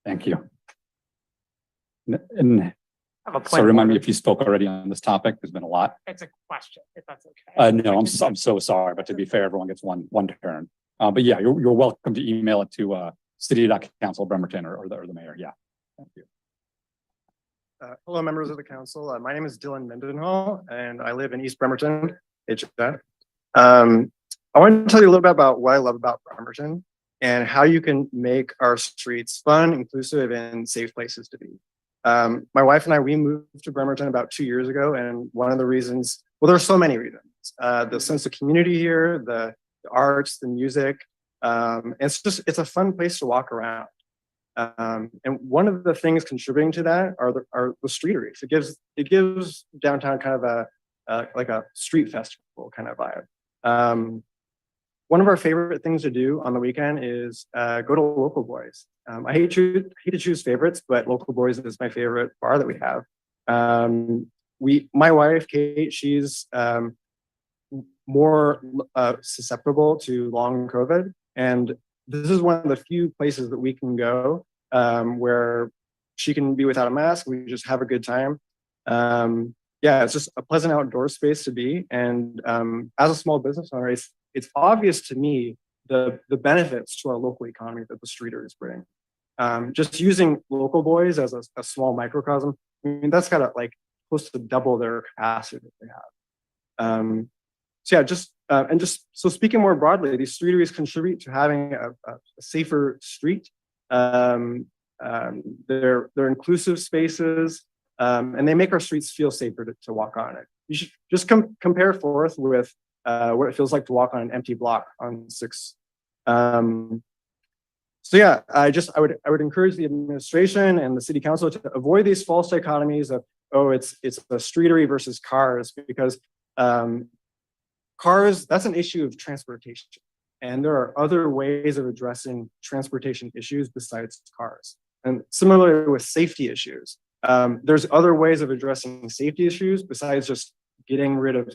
Thank you. And so remind me if you spoke already on this topic. There's been a lot. It's a question, if that's okay. No, I'm so sorry, but to be fair, everyone gets one turn. But yeah, you're welcome to email it to City.Council Bremerton or the mayor. Yeah. Thank you. Hello, members of the council. My name is Dylan Mendenhall, and I live in East Bremerton. I want to tell you a little bit about what I love about Bremerton and how you can make our streets fun, inclusive, and safe places to be. My wife and I, we moved to Bremerton about 2 years ago, and one of the reasons, well, there are so many reasons. The sense of community here, the arts, the music, and it's a fun place to walk around. And one of the things contributing to that are the streeteries. It gives downtown kind of a street festival kind of vibe. One of our favorite things to do on the weekend is go to Local Boys. I hate to choose favorites, but Local Boys is my favorite bar that we have. My wife, Kate, she's more susceptible to long COVID. And this is one of the few places that we can go where she can be without a mask. We just have a good time. Yeah, it's just a pleasant outdoor space to be. And as a small business owner, it's obvious to me the benefits to our local economy that the streeters bring. Just using Local Boys as a small microcosm, I mean, that's got like close to double their capacity that they have. So yeah, so speaking more broadly, these streeteries contribute to having a safer street. They're inclusive spaces, and they make our streets feel safer to walk on it. You should just compare forth with what it feels like to walk on an empty block on 6th. So yeah, I would encourage the administration and the city council to avoid these false dichotomies of, oh, it's a streetery versus cars, because cars, that's an issue of transportation. And there are other ways of addressing transportation issues besides cars. And similarly with safety issues, there's other ways of addressing safety issues besides just getting rid of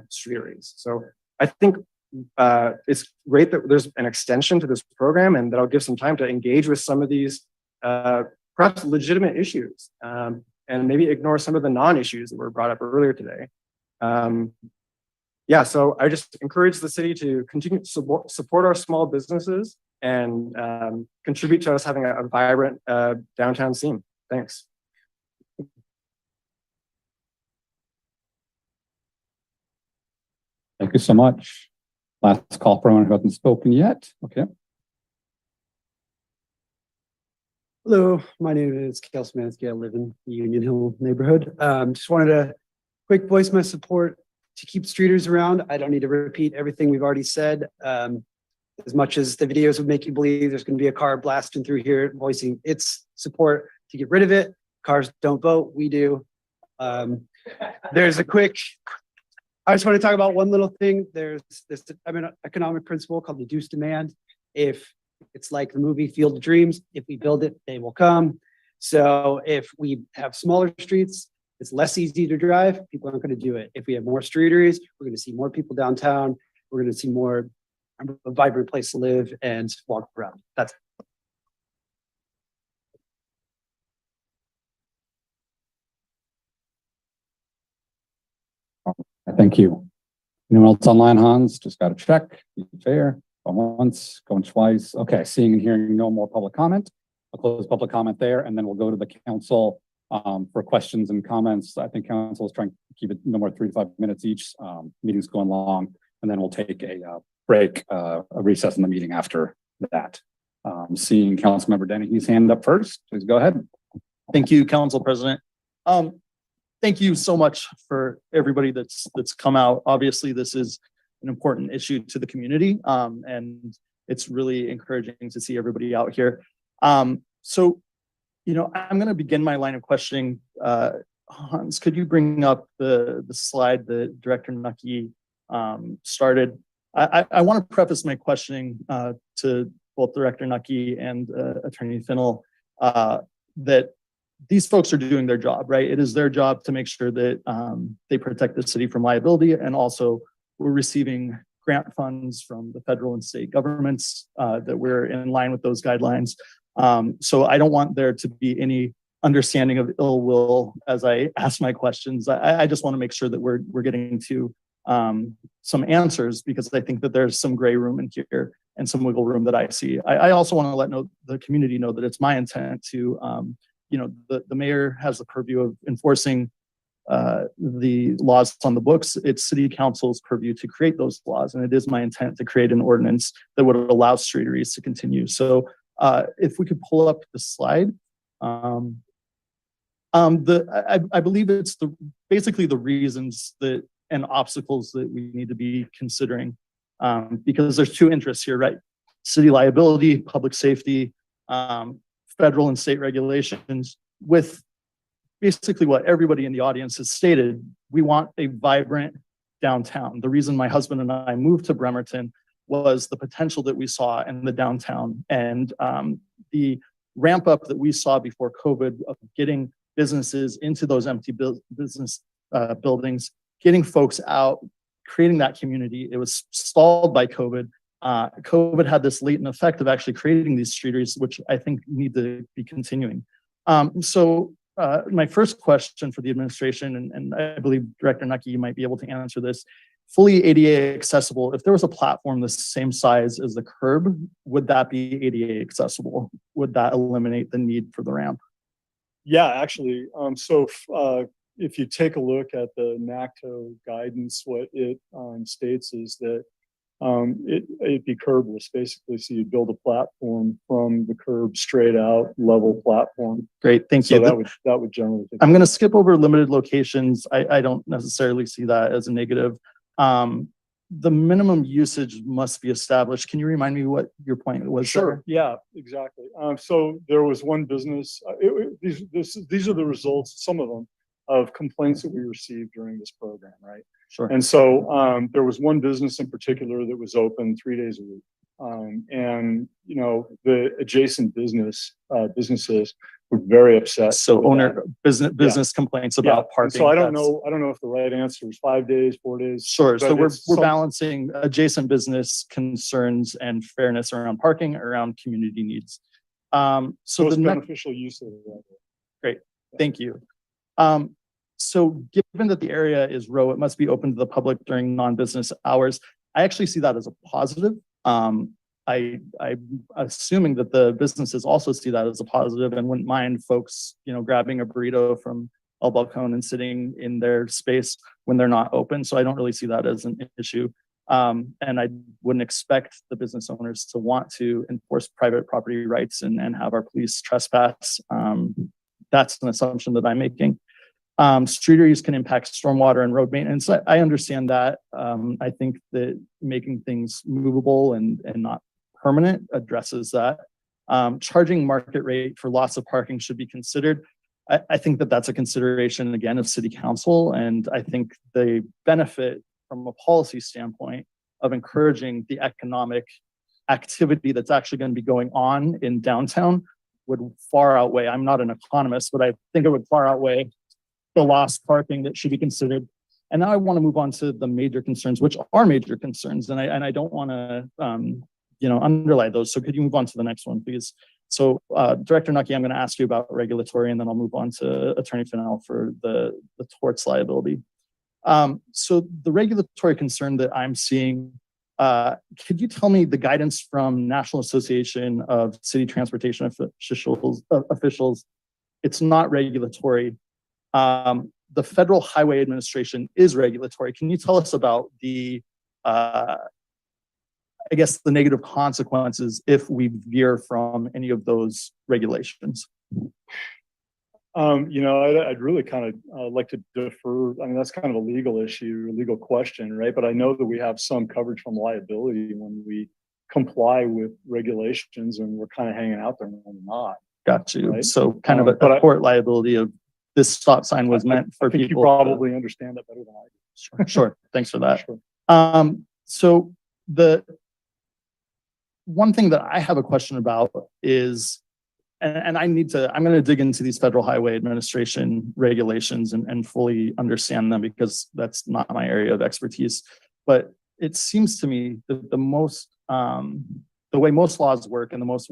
streeteries. So I think it's great that there's an extension to this program, and that'll give some time to engage with some of these perhaps legitimate issues, and maybe ignore some of the non-issues that were brought up earlier today. Yeah, so I just encourage the city to continue to support our small businesses and contribute to us having a vibrant downtown scene. Thanks. Thank you so much. Last call for anyone who hasn't spoken yet. Okay. Hello, my name is Kale Smansky. I live in the Union Hill neighborhood. Just wanted to quick voice my support to keep streeters around. I don't need to repeat everything we've already said. As much as the videos would make you believe there's going to be a car blasting through here voicing its support to get rid of it. Cars don't vote, we do. There's a quick, I just want to talk about one little thing. There's this economic principle called reduce demand. If it's like the movie Field of Dreams, if we build it, they will come. So if we have smaller streets, it's less easy to drive. People aren't going to do it. If we have more streeteries, we're going to see more people downtown. We're going to see more a vibrant place to live and walk around. That's it. Thank you. Anyone else online, Hans? Just got to check. Be fair. Going once, going twice. Okay, seeing and hearing no more public comment. I'll close public comment there, and then we'll go to the council for questions and comments. I think council is trying to keep it no more 3 to 5 minutes each. Meeting's going long, and then we'll take a break, a recess in the meeting after that. Seeing Councilmember Dennehy's hand up first, please go ahead. Thank you, Council President. Thank you so much for everybody that's come out. Obviously, this is an important issue to the community, and it's really encouraging to see everybody out here. So, you know, I'm going to begin my line of questioning. Hans, could you bring up the slide that Director Nucky started? I want to preface my questioning to both Director Nucky and Attorney Finnell that these folks are doing their job, right? It is their job to make sure that they protect the city from liability, and also we're receiving grant funds from the federal and state governments that we're in line with those guidelines. So I don't want there to be any understanding of ill will as I ask my questions. I just want to make sure that we're getting to some answers, because I think that there's some gray room in here and some wiggle room that I see. I also want to let the community know that it's my intent to, you know, the mayor has the purview of enforcing the laws on the books. It's City Council's purview to create those laws, and it is my intent to create an ordinance that would allow streeteries to continue. So if we could pull up the slide. I believe it's basically the reasons that and obstacles that we need to be considering, because there's two interests here, right? City liability, public safety, federal and state regulations. With basically what everybody in the audience has stated, we want a vibrant downtown. The reason my husband and I moved to Bremerton was the potential that we saw in the downtown, and the ramp up that we saw before COVID of getting businesses into those empty business buildings, getting folks out, creating that community. It was stalled by COVID. COVID had this latent effect of actually creating these streeteries, which I think need to be continuing. So my first question for the administration, and I believe Director Nucky, you might be able to answer this, fully ADA accessible, if there was a platform the same size as the curb, would that be ADA accessible? Would that eliminate the need for the ramp? Yeah, actually. if you take a look at the NACTO guidance, what it states is that it'd be curbless, basically. So you build a platform from the curb straight out, level platform. Great, thank So you. that would generally. I'm going to skip over limited locations. I don't necessarily see that as a negative. The minimum usage must be established. Can you remind me what your point was? Sure. Yeah, exactly. So there was one business, these are the results, some of them, of complaints that we received during this program, right? Sure. And so there was one business in particular that was open 3 days a week. And you know, the adjacent businesses were very upset. So with that. business complaints about And parking. so I don't that's- know if the right answer is 5 days, 4 days. Sure. So but we're it's some- balancing adjacent business concerns and fairness around parking, around community needs. So most the next, beneficial use of it. great, thank you. So given that the area is row, it must be open to the public during non-business hours. I actually see that as a positive. I'm assuming that the businesses also see that as a positive and wouldn't mind folks, you know, grabbing a burrito from El Balcón and sitting in their space when they're not open. So I don't really see that as an issue. And I wouldn't expect the business owners to want to enforce private property rights and have our police trespass. That's an assumption that I'm making. Street areas can impact stormwater and road maintenance. I understand that. I think that making things movable and not permanent addresses that. Charging market rate for lots of parking should be considered. I think that that's a consideration, again, of City Council. And I think the benefit from a policy standpoint of encouraging the economic activity that's actually going to be going on in downtown would far outweigh, I'm not an economist, but I think it would far outweigh the lost parking that should be considered. And now I want to move on to the major concerns, which are major concerns. And I don't want to, underlie those. So could you move on to the next one, please? So Director Nucky, I'm going to ask you about regulatory, and then I'll move on to Attorney Fennell for the torts liability. So the regulatory concern that I'm seeing, could you tell me the guidance from National Association of City Transportation officials? It's not regulatory. The Federal Highway Administration is regulatory. Can you tell us about the negative consequences if we veer from any of those regulations? I'd really kind of like to defer. I mean, that's kind of a legal issue, a legal question, right? But I know that we have some coverage from liability when we comply with regulations, and we're kind of hanging out there when we're not. Got you. Right? So kind of a tort liability of this stop sign was meant for people. You probably understand that better than I do. Sure. Thanks for that. Sure. So the one thing that I have a question about is, and I'm going to dig into these Federal Highway Administration regulations and fully understand them, because that's not my area of expertise. But it seems to me that the way most laws work and most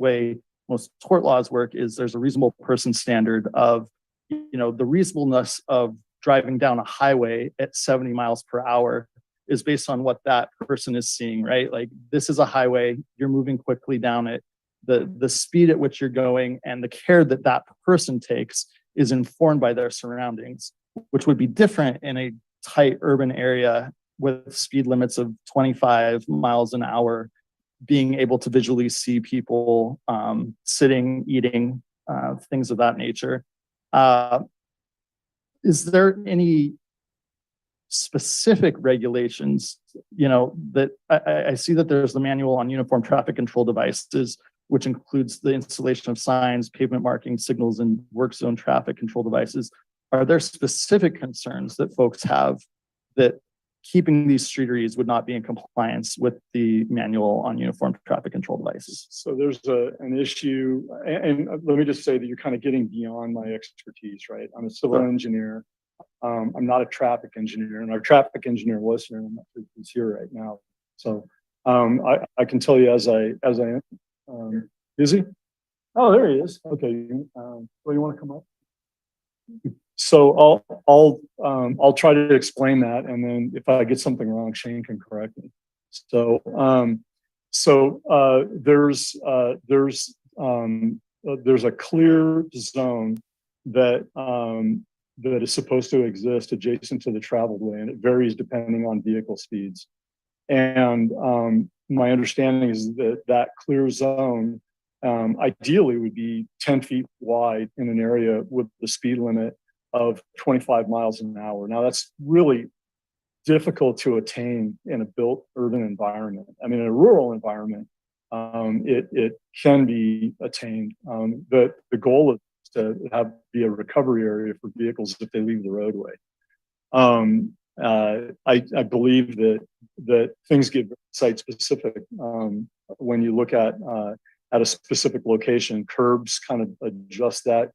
tort laws work is there's a reasonable person standard of, the reasonableness of driving down a highway at 70 miles per hour is based on what that person is seeing, right? Like, this is a highway, you're moving quickly down it. The speed at which you're going and the care that that person takes is informed by their surroundings, which would be different in a tight urban area with speed limits of 25 miles an hour, being able to visually see people sitting, eating, things of that nature. Is there any specific regulations, that I see that there's the manual on uniform traffic control devices, which includes the installation of signs, pavement markings, signals, and work zone traffic control devices. Are there specific concerns that folks have that keeping these streeteries would not be in compliance with the manual on uniform traffic control devices? So there's an issue, and let me just say that you're kind of getting beyond my expertise, right? I'm a civil engineer. I'm not a traffic engineer, and our traffic engineer was here, and he's here right now. So I can tell you as I am. Is he? Oh, there he is. Okay. You want to come up? So I'll try to explain that, and then if I get something wrong, Shane can correct me. So there's a clear zone that that is supposed to exist adjacent to the traveled way, and it varies depending on vehicle speeds. And my understanding is that that clear zone ideally would be 10 feet wide in an area with the speed limit of 25 miles an hour. Now that's really difficult to attain in a built urban environment. I mean, in a rural environment, it can be attained. But the goal is to be a recovery area for vehicles if they leave the roadway. I believe that things get site specific when you look at a specific location. Curbs kind of adjust that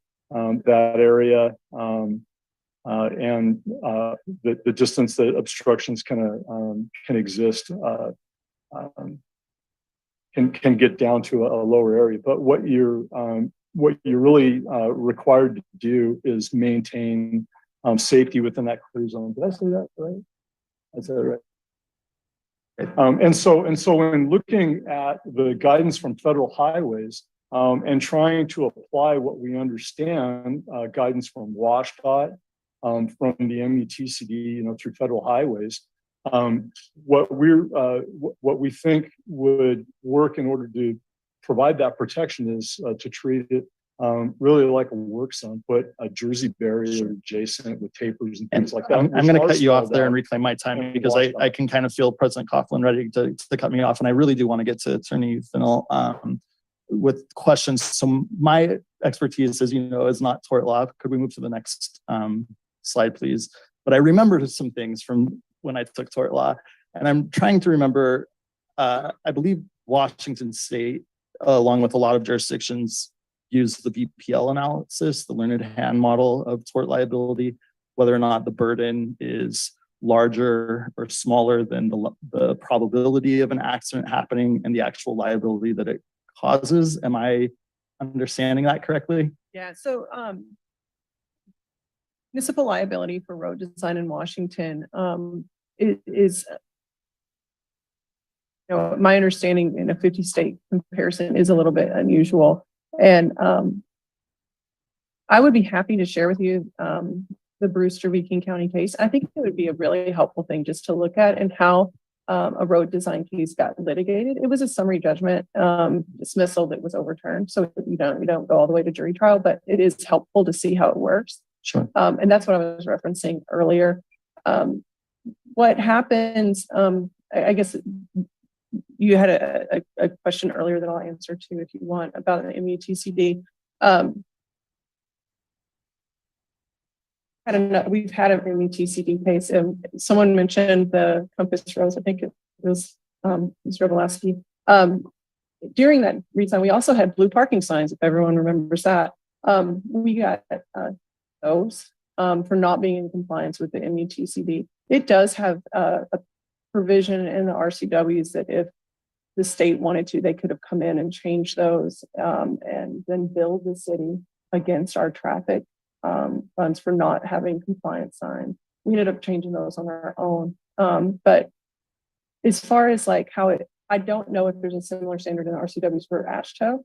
area, and the distance that obstructions can exist can get down to a lower area. But what you're really required to do is maintain safety within that clear zone. Did I say that right? I said it right. And so when looking at the guidance from federal highways and trying to apply what we understand, guidance from WashDOT, from the MUTCD, through federal highways, what we think would work in order to provide that protection is to treat it really like a work zone, put a Jersey barrier adjacent with tapers and things like that. I'm going to cut you off there and reclaim my time because I can kind of feel President Coughlin ready to cut me off. And I really do want to get to Attorney Fennell with questions. So my expertise, as you know, is not tort law. Could we move to the next slide, please? But I remember some things from when I took tort law, and I'm trying to remember, I believe Washington State, along with a lot of jurisdictions, use the VPL analysis, the learned hand model of tort liability, whether or not the burden is larger or smaller than the probability of an accident happening and the actual liability that it causes. Am I understanding that correctly? Yeah, so municipal liability for road design in Washington is my understanding in a 50-state comparison is a little bit unusual. And I would be happy to share with you the Brewster v. King County case. I think it would be a really helpful thing just to look at and how a road design case got litigated. It was a summary judgment dismissal that was overturned. So we don't go all the way to jury trial, but it is helpful to see how it works. Sure. And that's what I was referencing earlier. What happens, I guess you had a question earlier that I'll answer too, if you want, about the MUTCD. We've had an MUTCD case. Someone mentioned the Compass Rose. I think it was Ms. Robolowski. During that reason, we also had blue parking signs, if everyone remembers that. We got those for not being in compliance with the MUTCD. It does have a provision in the RCWs that if the state wanted to, they could have come in and changed those and then billed the city against our traffic funds for not having compliance signs. We ended up changing those on our own. But as far as like how I don't know if there's a similar standard in the RCWs for AASHTO.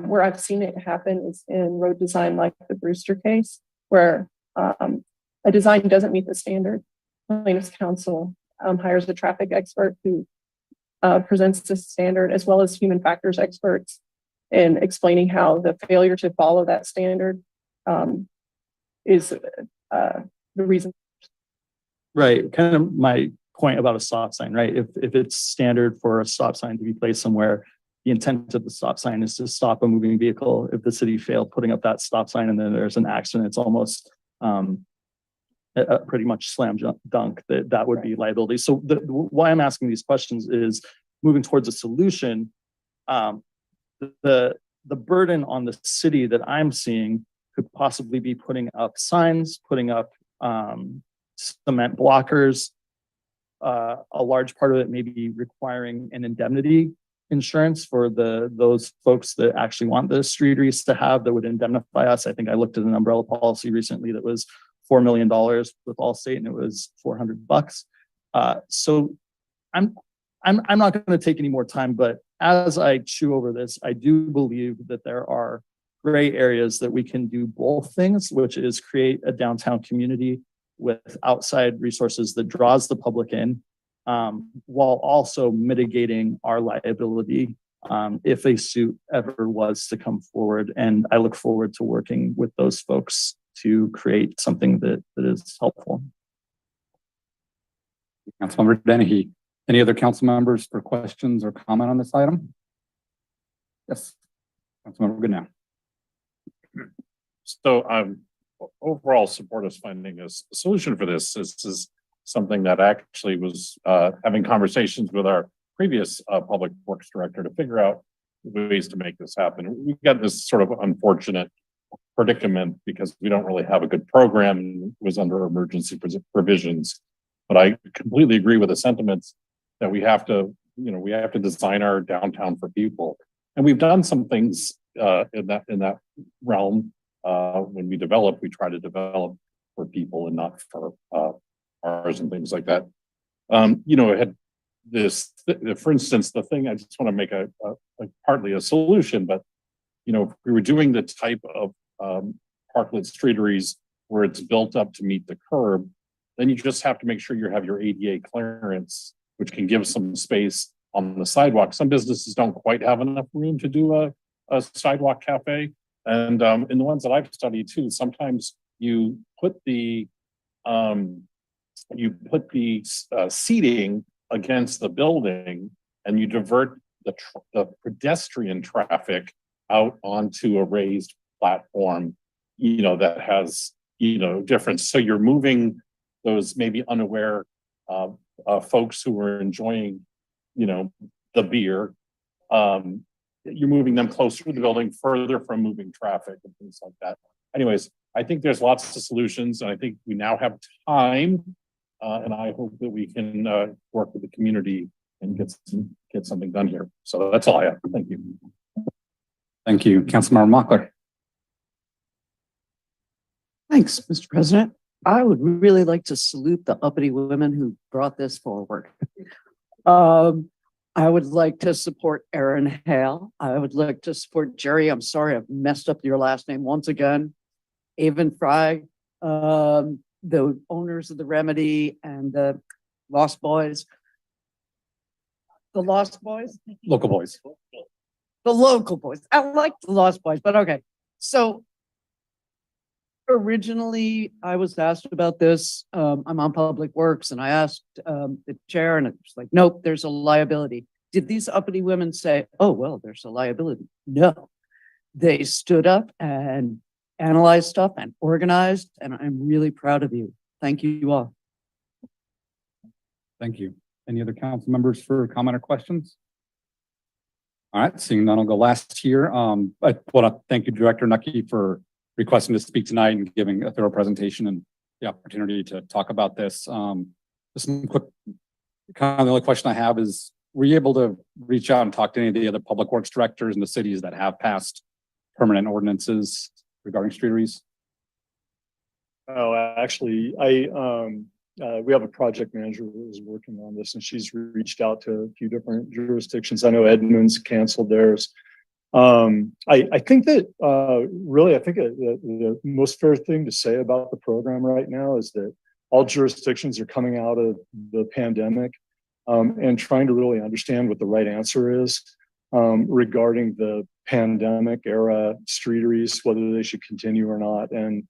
Where I've seen it happen is in road design, like the Brewster case, where a design doesn't meet the standard. Plaintiff's counsel hires a traffic expert who presents the standard, as well as human factors experts, in explaining how the failure to follow that standard is the reason. Right. Kind of my point about a stop sign, right? If it's standard for a stop sign to be placed somewhere, the intent of the stop sign is to stop a moving vehicle. If the city failed putting up that stop sign and then there's an accident, it's almost pretty much slam dunk that would be liability. So why I'm asking these questions is moving towards a solution. The burden on the city that I'm seeing could possibly be putting up signs, putting up cement blockers. A large part of it may be requiring an indemnity insurance for those folks that actually want the streeteries to have that would indemnify us. I think I looked at an umbrella policy recently that was $4 million with Allstate, and it was $400. So I'm not going to take any more time, but as I chew over this, I do believe that there are gray areas that we can do both things, which is create a downtown community with outside resources that draws the public in, while also mitigating our liability if a suit ever was to come forward. And I look forward to working with those folks to create something that is helpful. Councilmember Dennehy. Any other council members for questions or comment on this item? Yes, Councilmember Goodnow. So overall support us finding a solution for this. This is something that actually was having conversations with our previous public works director to figure out ways to make this happen. We've got this sort of unfortunate predicament because we don't really have a good program and it was under emergency provisions. But I completely agree with the sentiments that we have to, we have to design our downtown for people. And we've done some things in that realm. When we develop, we try to develop for people and not for cars and things like that. It had this, for instance, the thing I just want to make a partly a solution, but if we were doing the type of parklet streeteries where it's built up to meet the curb, then you just have to make sure you have your ADA clearance, which can give some space on the sidewalk. Some businesses don't quite have enough room to do a sidewalk cafe. And in the ones that I've studied too, sometimes you put the seating against the building and you divert the pedestrian traffic out onto a raised platform, that has, difference. So you're moving those maybe unaware folks who are enjoying, the beer. You're moving them closer to the building, further from moving traffic and things like that. Anyways, I think there's lots of solutions, and I think we now have time, and I hope that we can work with the community and get something done here. So that's all I have. Thank you. Thank you, Councilmember Mockler. Thanks, Mr. President. I would really like to salute the uppity women who brought this forward. I would like to support Aaron Hale. I would like to support Jerry. I'm sorry, I've messed up your last name once again. Avon Fry, the owners of the Remedy and the Lost Boys. The Lost Boys? Local boys. The local boys. I like the Lost Boys, but okay. So originally I was asked about this. I'm on Public Works and I asked the chair and it's like, nope, there's a liability. Did these uppity women say, oh, well, there's a liability? No, they stood up and analyzed stuff and organized, and I'm really proud of you. Thank you all. Thank you. Any other council members for comment or questions? All right, seeing none, I'll go last here. I want to thank you, Director Nucky, for requesting to speak tonight and giving a thorough presentation and the opportunity to talk about this. Just some quick, kind of the only question I have is, were you able to reach out and talk to any of the other public works directors in the cities that have passed permanent ordinances regarding streeteries? Oh, actually, we have a project manager who is working on this, and she's reached out to a few different jurisdictions. I know Edmonds canceled theirs. I think that really, I think the most fair thing to say about the program right now is that all jurisdictions are coming out of the pandemic and trying to really understand what the right answer is regarding the pandemic era streeteries, whether they should continue or not. And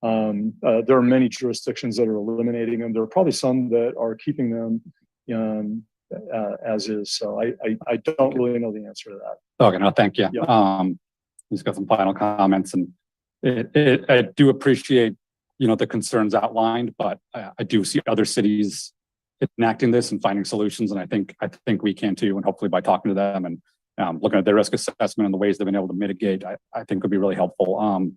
there are many jurisdictions that are eliminating them. There are probably some that are keeping them as is. So I don't really know the answer to that. Okay, no, thank you. Yeah. Just got some final comments, and I do appreciate, the concerns outlined, but I do see other cities enacting this and finding solutions, and I think we can too. And hopefully, by talking to them and looking at their risk assessment and the ways they've been able to mitigate, I think would be really helpful.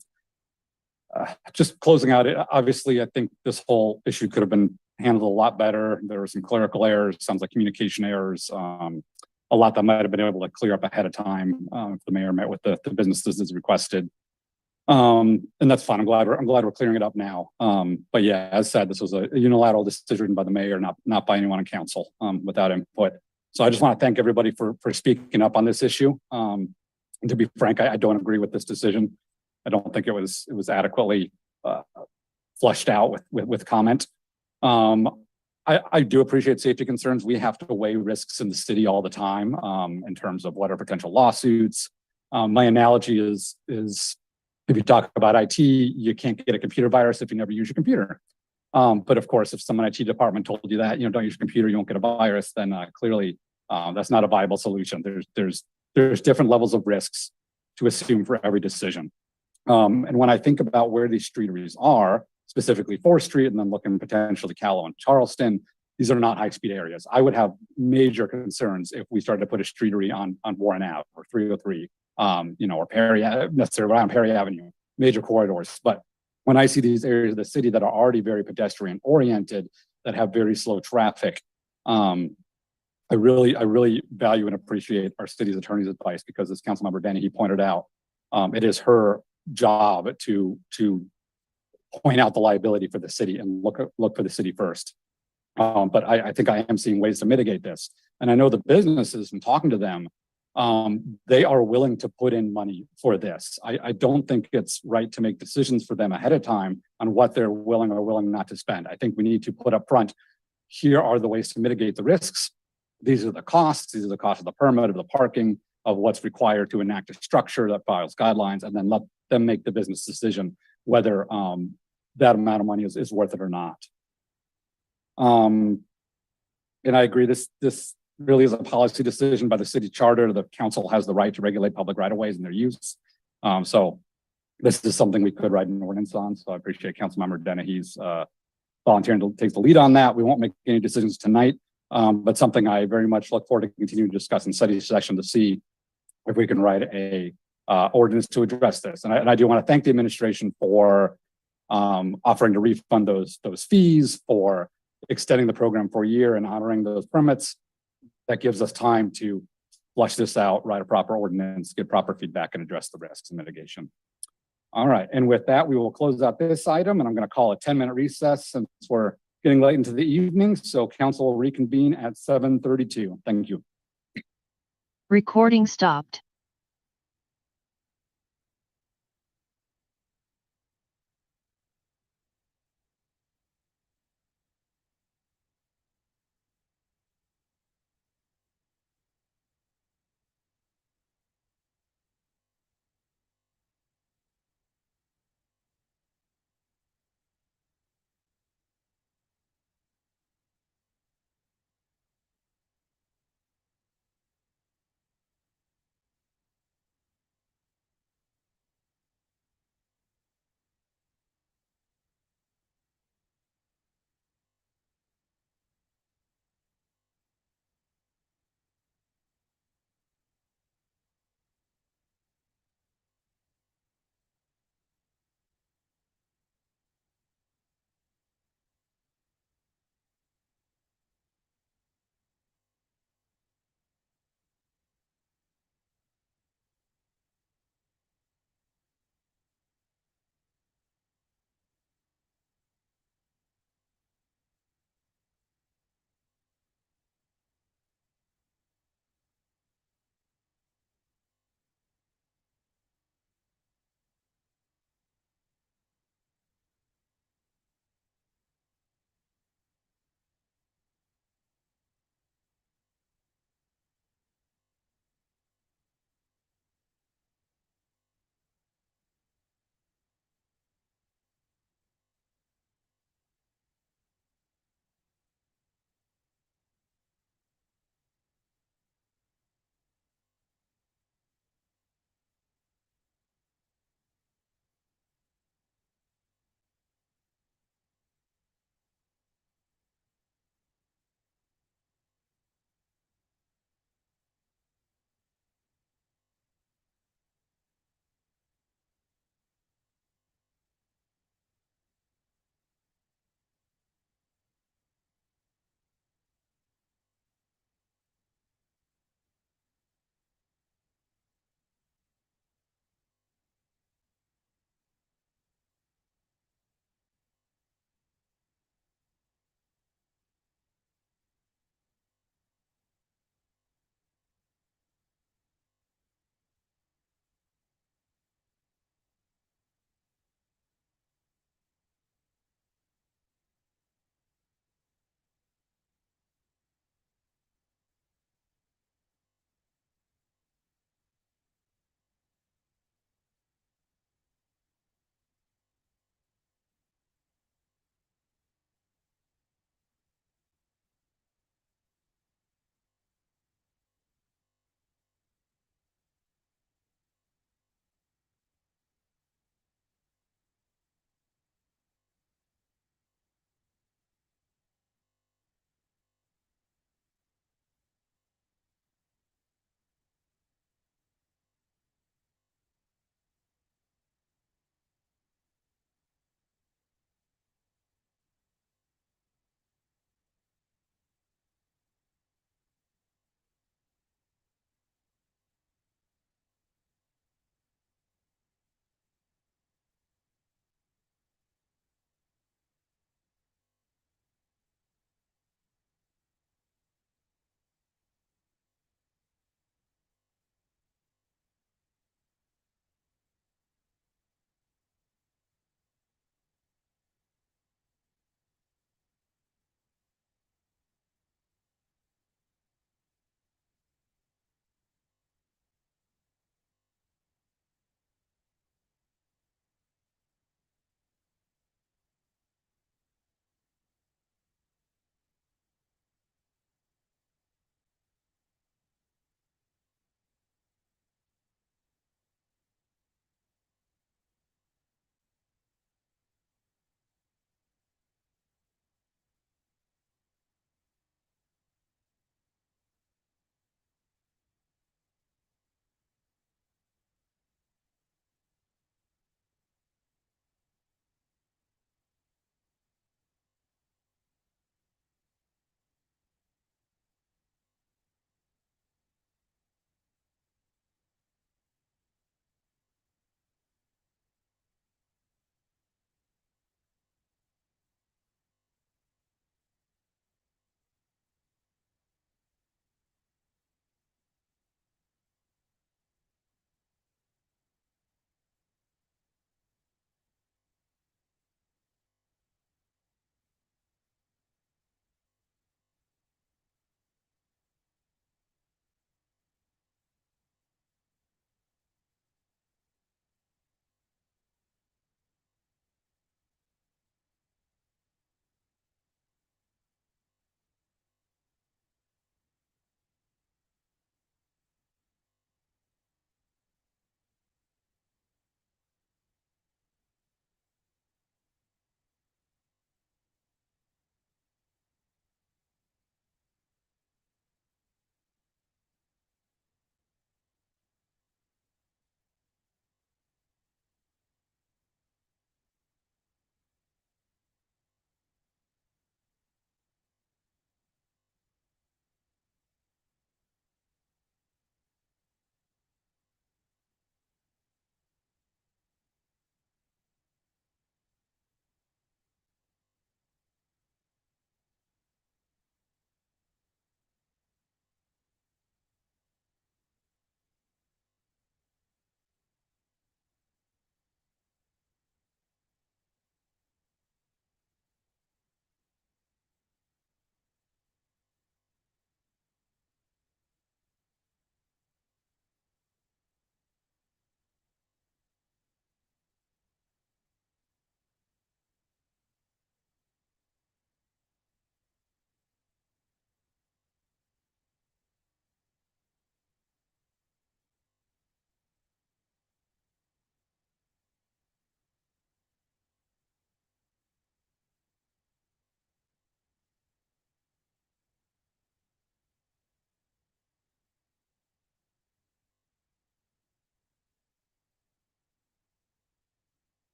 Just closing out, obviously, I think this whole issue could have been handled a lot better. There were some clerical errors, sounds like communication errors, a lot that might have been able to clear up ahead of time if the mayor met with the businesses as requested. And that's fine. I'm glad we're clearing it up now. But yeah, as said, this was a unilateral decision by the mayor, not by anyone on council without input. So I just want to thank everybody for speaking up on this issue. And to be frank, I don't agree with this decision. I don't think it was adequately flushed out with comment. I do appreciate safety concerns. We have to weigh risks in the city all the time in terms of what are potential lawsuits. My analogy is if you talk about IT, you can't get a computer virus if you never use your computer. But of course, if someone IT department told you that, don't use your computer, you won't get a virus, then clearly that's not a viable solution. There's different levels of risks to assume for every decision. And when I think about where these streeteries are, specifically 4th Street, and then looking potentially Callow and Charleston, these are not high-speed areas. I would have major concerns if we started to put a streetery on Warren Ave or 303, or Perry, necessarily around Perry Avenue, major corridors. But when I see these areas of the city that are already very pedestrian oriented, that have very slow traffic, I really value and appreciate our city's attorney's advice, because as Councilmember Denny, he pointed out, it is her job to point out the liability for the city and look for the city first. But I think I am seeing ways to mitigate this. And I know the businesses, and talking to them, they are willing to put in money for this. I don't think it's right to make decisions for them ahead of time on what they're willing or willing not to spend. I think we need to put up front, here are the ways to mitigate the risks. These are the costs. These are the costs of the permit, of the parking, of what's required to enact a structure that files guidelines, and then let them make the business decision whether that amount of money is worth it or not. And I agree, this really is a policy decision by the city charter. The council has the right to regulate public right-of-ways and their use. So this is something we could write an ordinance on. So I appreciate Councilmember Dennehy's volunteering to take the lead on that. We won't make any decisions tonight, but something I very much look forward to continuing to discuss in study session to see if we can write a ordinance to address this. And I do want to thank the administration for offering to refund those fees, for extending the program for a year and honoring those permits. That gives us time to flush this out, write a proper ordinance, get proper feedback, and address the risks and mitigation. All right, and with that, we will close out this item, and I'm going to call a 10-minute recess since we're getting late into the evening. So council will reconvene at 7:32. Thank you. Recording stopped.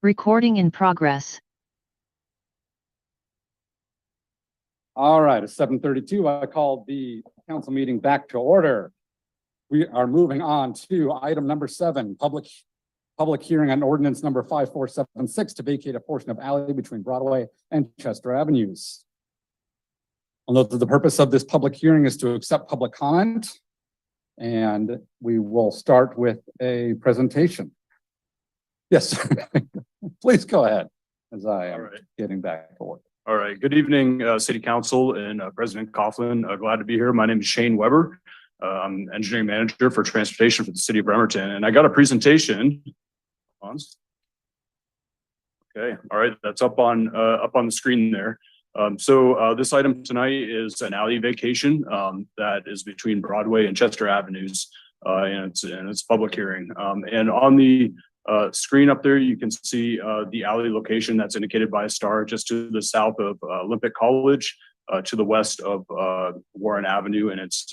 Recording in progress. All right, it's 7:32. I call the council meeting back to order. We are moving on to item number 7, public hearing on ordinance number 5476 to vacate a portion of alley between Broadway and Chester Avenues. I'll note that the purpose of this public hearing is to accept public comment, and we will start with a presentation. Yes, please go ahead as I am getting back to work. All right. Good evening, City Council and President Coughlin. Glad to be here. My name is Shane Weber. I'm Engineering Manager for Transportation for the City of Bremerton, and I got a presentation. Okay. All right. That's up on the screen there. So this item tonight is an alley vacation that is between Broadway and Chester Avenues, and it's public hearing. And on the screen up there, you can see the alley location that's indicated by a star just to the south of Olympic College, to the west of Warren Avenue, and it's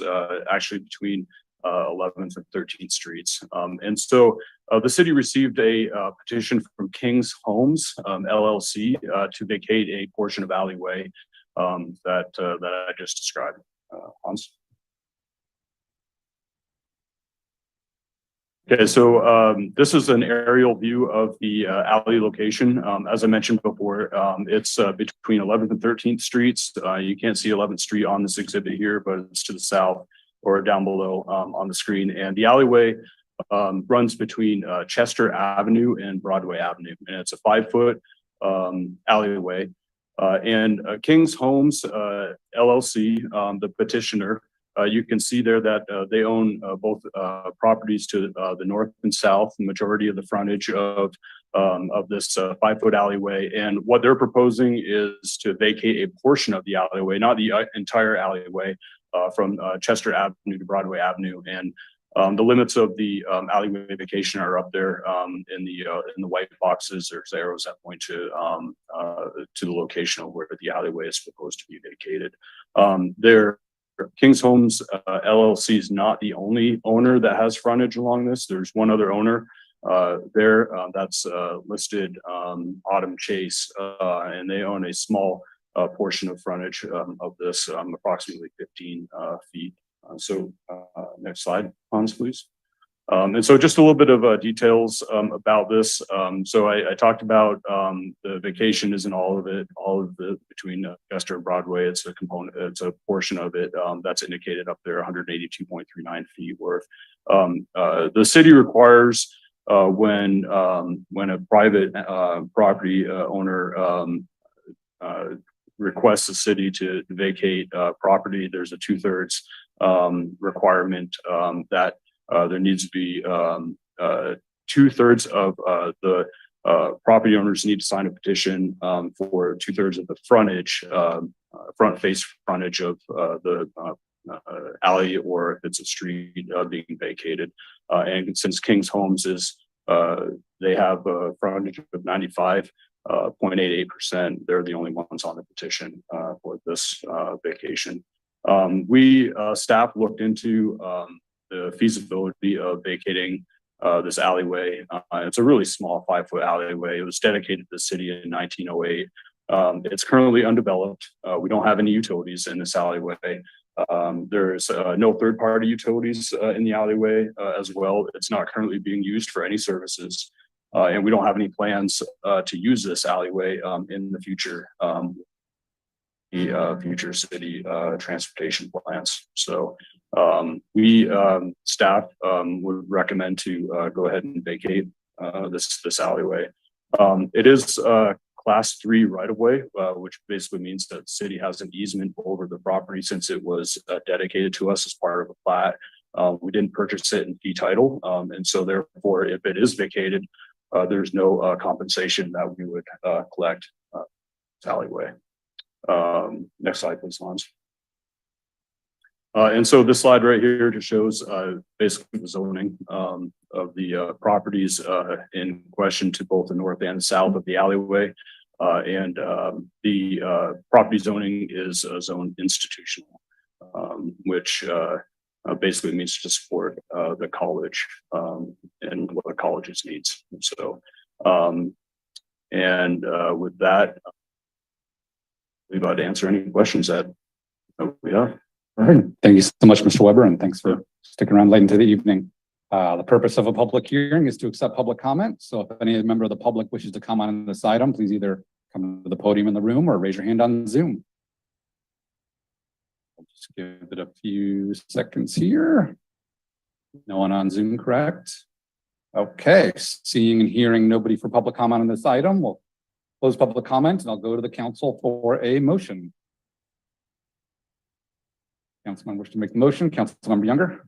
actually between 11th and 13th Streets. And so the city received a petition from King's Homes, LLC, to vacate a portion of alleyway that I just described. Hans? Okay, so this is an aerial view of the alley location. As I mentioned before, it's between 11th and 13th Streets. You can't see 11th Street on this exhibit here, but it's to the south or down below on the screen. And the alleyway runs between Chester Avenue and Broadway Avenue, and it's a 5-foot alleyway. And King's Homes LLC, the petitioner, you can see there that they own both properties to the north and south, the majority of the frontage of this 5-foot alleyway. And what they're proposing is to vacate a portion of the alleyway, not the entire alleyway, from Chester Avenue to Broadway Avenue. And the limits of the alleyway vacation are up there in the white boxes. There's arrows that point to the location of where the alleyway is proposed to be vacated. King's Homes LLC is not the only owner that has frontage along this. There's one other owner there that's listed, Autumn Chase, and they own a small portion of frontage of this, approximately 15 feet. So next slide, Hans, please. And so just a little bit of details about this. So I talked about the vacation isn't all of it, between Chester and Broadway. It's a component, it's a portion of it that's indicated up there, 182.39 feet worth. The city requires when a private property owner requests the city to vacate property, there's a 2/3 requirement that there needs to be 2/3 of the property owners need to sign a petition for 2/3 of the frontage, front face frontage of the alley, or if it's a street being vacated. And since King's Homes is, they have a frontage of 95.88%, they're the only ones on the petition for this vacation. Staff looked into the feasibility of vacating this alleyway. It's a really small 5-foot alleyway. It was dedicated to the city in 1908. It's currently undeveloped. We don't have any utilities in this alleyway. There's no third-party utilities in the alleyway as well. It's not currently being used for any services. And we don't have any plans to use this alleyway in the future. Future city transportation plans. So staff would recommend to go ahead and vacate this alleyway. It is class 3 right of way, which basically means that the city has an easement over the property since it was dedicated to us as part of a plat. We didn't purchase it in fee title, and so therefore, if it is vacated, there's no compensation that we would collect this alleyway. Next slide, please, Hans. And so this slide right here just shows basically the zoning of the properties in question to both the north and south of the alleyway. And the property zoning is zoned institutional, which basically means to support the college and what the college's needs. So And with that, we're about to answer any questions that we have. All right. Thank you so much, Mr. Weber, and thanks for sticking around late into the evening. The purpose of a public hearing is to accept public comment. So if any member of the public wishes to comment on this item, please either come to the podium in the room or raise your hand on Zoom. I'll just give it a few seconds here. No one on Zoom, correct? Okay, seeing and hearing nobody for public comment on this item, we'll close public comment and I'll go to the council for a motion. Councilman wish to make the motion. Councilmember Younger.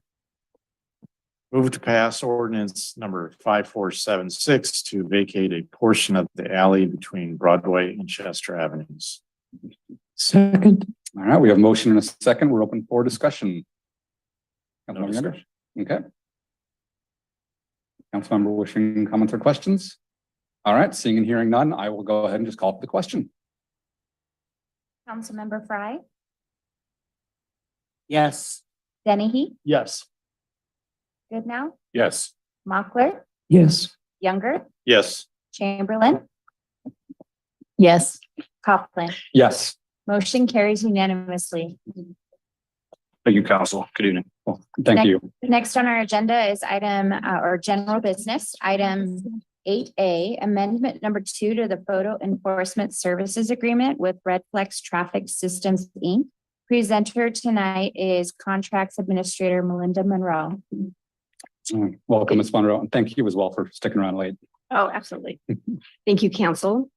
Move to pass ordinance number 5476 to vacate a portion of the alley between Broadway and Chester Avenues. Second. All right, we have a motion and a second. We're open for discussion. Councilmember Younger. discussion. Okay. Councilmember wishing comments or questions? All right, seeing and hearing none, I will go ahead and just call for the question. Councilmember Frye, Yes. Dennehy, Yes. Goodnow, Yes. Mochler, Yes. Younger, Yes. Chamberlain, Yes. Coughlin. Yes. Motion carries unanimously. Thank you, council. Good evening. Well, thank Next- you. Next on our agenda is item or general business, item 8A, amendment number 2 to the photo enforcement services agreement with Red Flex Traffic Systems, Inc. Presenter tonight is Contracts Administrator Melinda Monroe. Welcome, Ms. Monroe, and thank you as well for sticking around late. Oh, absolutely. Thank you, council.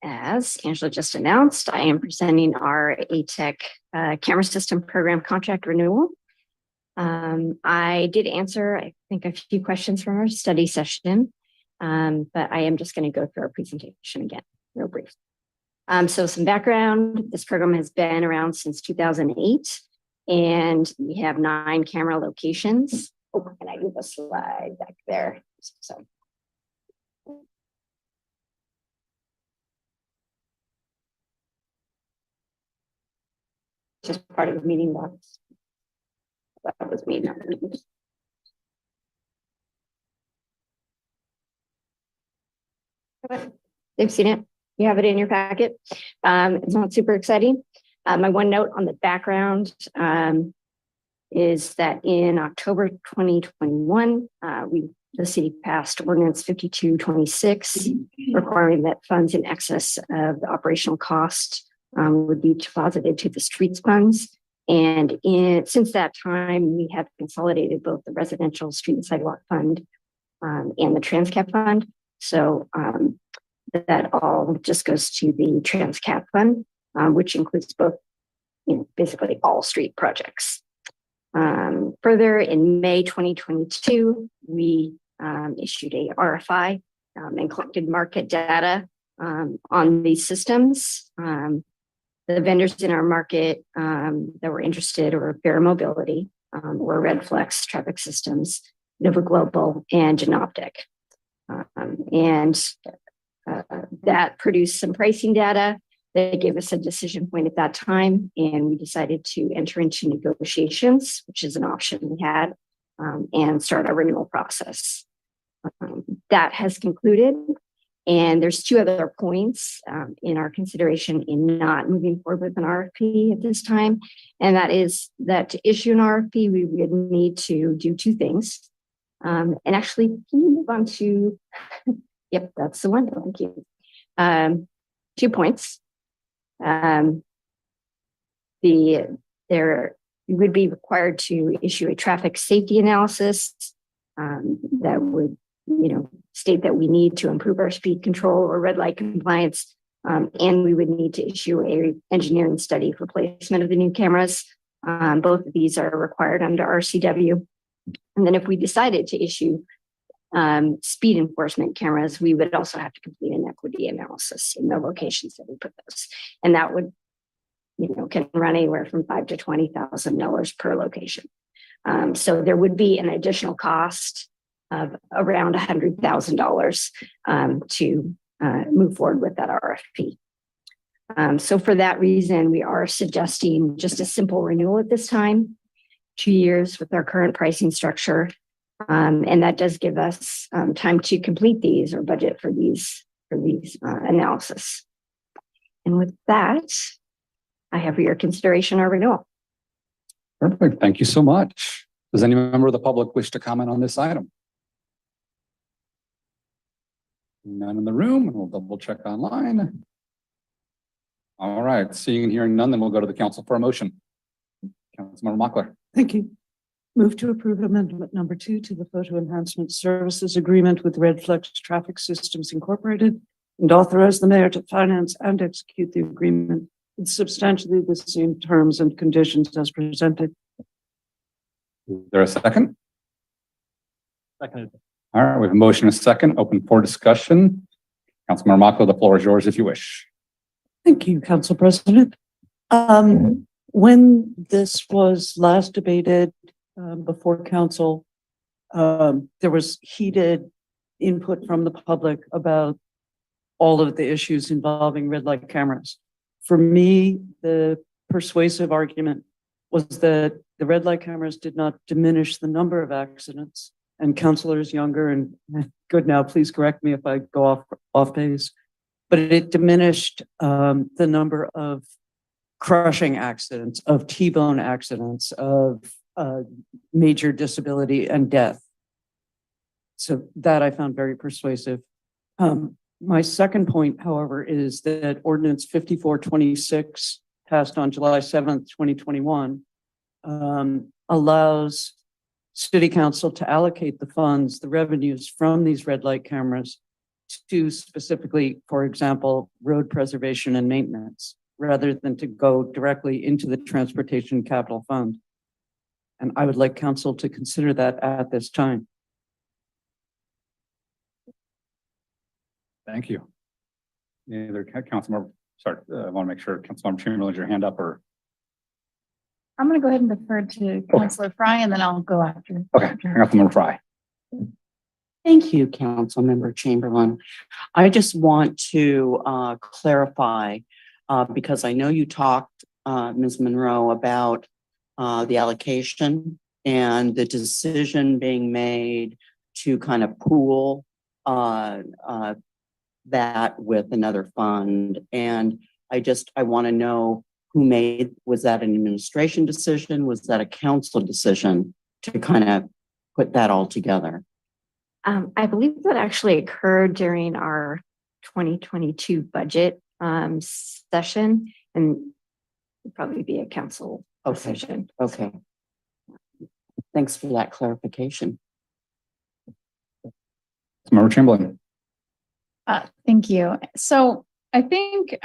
As Angela just announced, I am presenting our ATEC camera system program contract renewal. I did answer, I think, a few questions from our study session, but I am just going to go through our presentation again, real brief. So some background, this program has been around since 2008, and we have 9 camera locations. Oh, can I move a slide back there? So. Just part of the meeting box. That was me. Not me. They've seen it. You have it in your packet. It's not super exciting. My one note on the background is that in October 2021, the city passed ordinance 5226, requiring that funds in excess of the operational cost would be deposited to the streets funds. And since that time, we have consolidated both the residential street and sidewalk fund and the Transcap fund. So that all just goes to the Transcap fund, which includes both, basically all street projects. Further, in May 2022, we issued a RFI and collected market data on these systems. The vendors in our market that were interested were Fair Mobility, or Red Flex Traffic Systems, Nova Global, and Genoptic. That produced some pricing data. They gave us a decision point at that time, and we decided to enter into negotiations, which is an option we had, and start our renewal process. That has concluded, and there's 2 other points in our consideration in not moving forward with an RFP at this time, and that is that to issue an RFP, we would need to do 2 things. And actually, can you move on to, yep, that's the one, thank you. 2 points. We would be required to issue a traffic safety analysis that would, state that we need to improve our speed control or red light compliance, and we would need to issue a engineering study for placement of the new cameras. Both of these are required under RCW. And then if we decided to issue speed enforcement cameras, we would also have to complete an equity analysis in the locations that we put those. And that would, can run anywhere from $5,000 to $20,000 per location. So there would be an additional cost of around $100,000 to move forward with that RFP. So for that reason, we are suggesting just a simple renewal at this time, 2 years with our current pricing structure. And that does give us time to complete these or budget for these analysis. And with that, I have for your consideration our renewal. Perfect. Thank you so much. Does any member of the public wish to comment on this item? None in the room, and we'll double check online. All right, seeing and hearing none, then we'll go to the council for a motion. Councilmember Mochler. Thank you. Move to approve amendment number 2 to the photo enhancement services agreement with Red Flex Traffic Systems Incorporated and authorize the mayor to finance and execute the agreement with substantially the same terms and conditions as presented. Is there a second? Seconded. All right, we have a motion and a second, open for discussion. Councilmember Mochler, the floor is yours if you wish. Thank you, Council President. When this was last debated before council, there was heated input from the public about all of the issues involving red light cameras. For me, the persuasive argument was that the red light cameras did not diminish the number of accidents. And councilors younger and good now, please correct me if I go off base, but it diminished the number of crushing accidents, of T-bone accidents, of major disability and death. So that I found very persuasive. My second point, however, is that Ordinance 5426 passed on July 7th, 2021, allows City Council to allocate the funds, the revenues from these red light cameras to specifically, for example, road preservation and maintenance, rather than to go directly into the Transportation Capital Fund. And I would like council to consider that at this time. Thank you. Either Councilmember, sorry, I want to make sure Councilmember Chamberlain has your hand up or. I'm going to go ahead and defer to Councilor Fry and then I'll go after. Okay, Councilmember Fry. Thank you, Councilmember Chamberlain. I just want to clarify, because I know you talked, Ms. Monroe, about the allocation and the decision being made to kind of pool that with another fund. And I want to know who was that an administration decision? Was that a council decision to kind of put that all together? I believe that actually occurred during our 2022 budget session, and it'd probably be a council decision. Okay. Thanks for that clarification. Councilmember Chamberlain. Thank you. So I think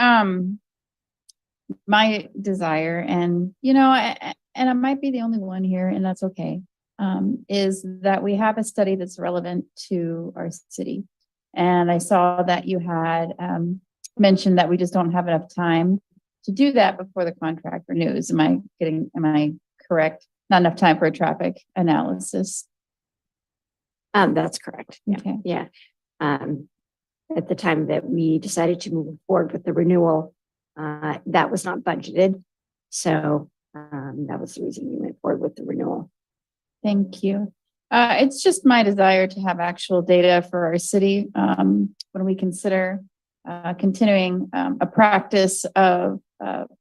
my desire, and and I might be the only one here, and that's okay, is that we have a study that's relevant to our city. And I saw that you had mentioned that we just don't have enough time to do that before the contract renews. Am I correct? Not enough time for a traffic analysis. That's correct. Yeah. Okay. Yeah. At the time that we decided to move forward with the renewal, that was not budgeted. So that was the reason we went forward with the renewal. Thank you. It's just my desire to have actual data for our city when we consider continuing a practice of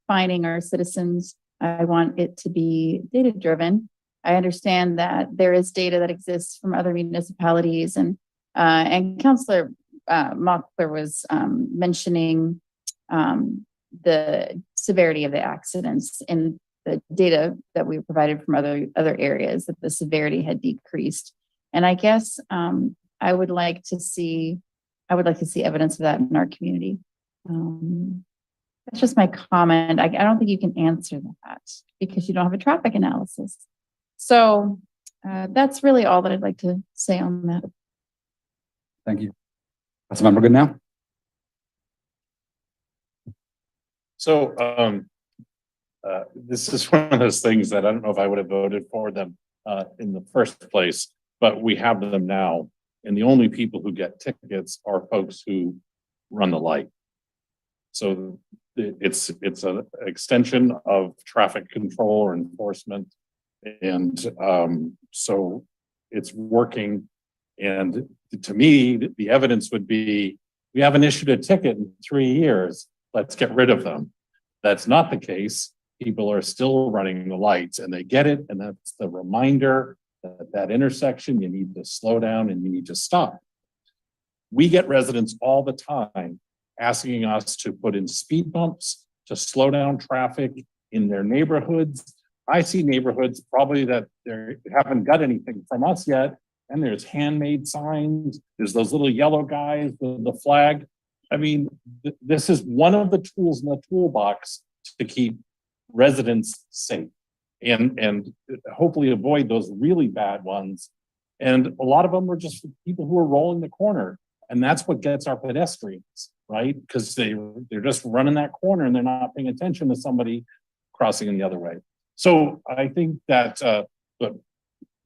finding our citizens. I want it to be data driven. I understand that there is data that exists from other municipalities, and Councilor Mochler was mentioning the severity of the accidents in the data that we provided from other areas, that the severity had decreased. And I guess I would like to see evidence of that in our community. That's just my comment. I don't think you can answer that because you don't have a traffic analysis. So that's really all that I'd like to say on that. Thank you. Councilmember Good now. So this is one of those things that I don't know if I would have voted for them in the first place, but we have them now. And the only people who get tickets are folks who run the light. So it's an extension of traffic control or enforcement. And so it's working. And to me, the evidence would be, we haven't issued a ticket in 3 years. Let's get rid of them. That's not the case. People are still running the lights and they get it. And that's the reminder that that intersection, you need to slow down and you need to stop. We get residents all the time asking us to put in speed bumps to slow down traffic in their neighborhoods. I see neighborhoods probably that they haven't got anything from us yet. And there's handmade signs. There's those little yellow guys with the flag. I mean, this is one of the tools in the toolbox to keep residents safe and hopefully avoid those really bad ones. And a lot of them are just people who are rolling the corner. And that's what gets our pedestrians, right? Because they're just running that corner and they're not paying attention to somebody crossing in the other way. So I think that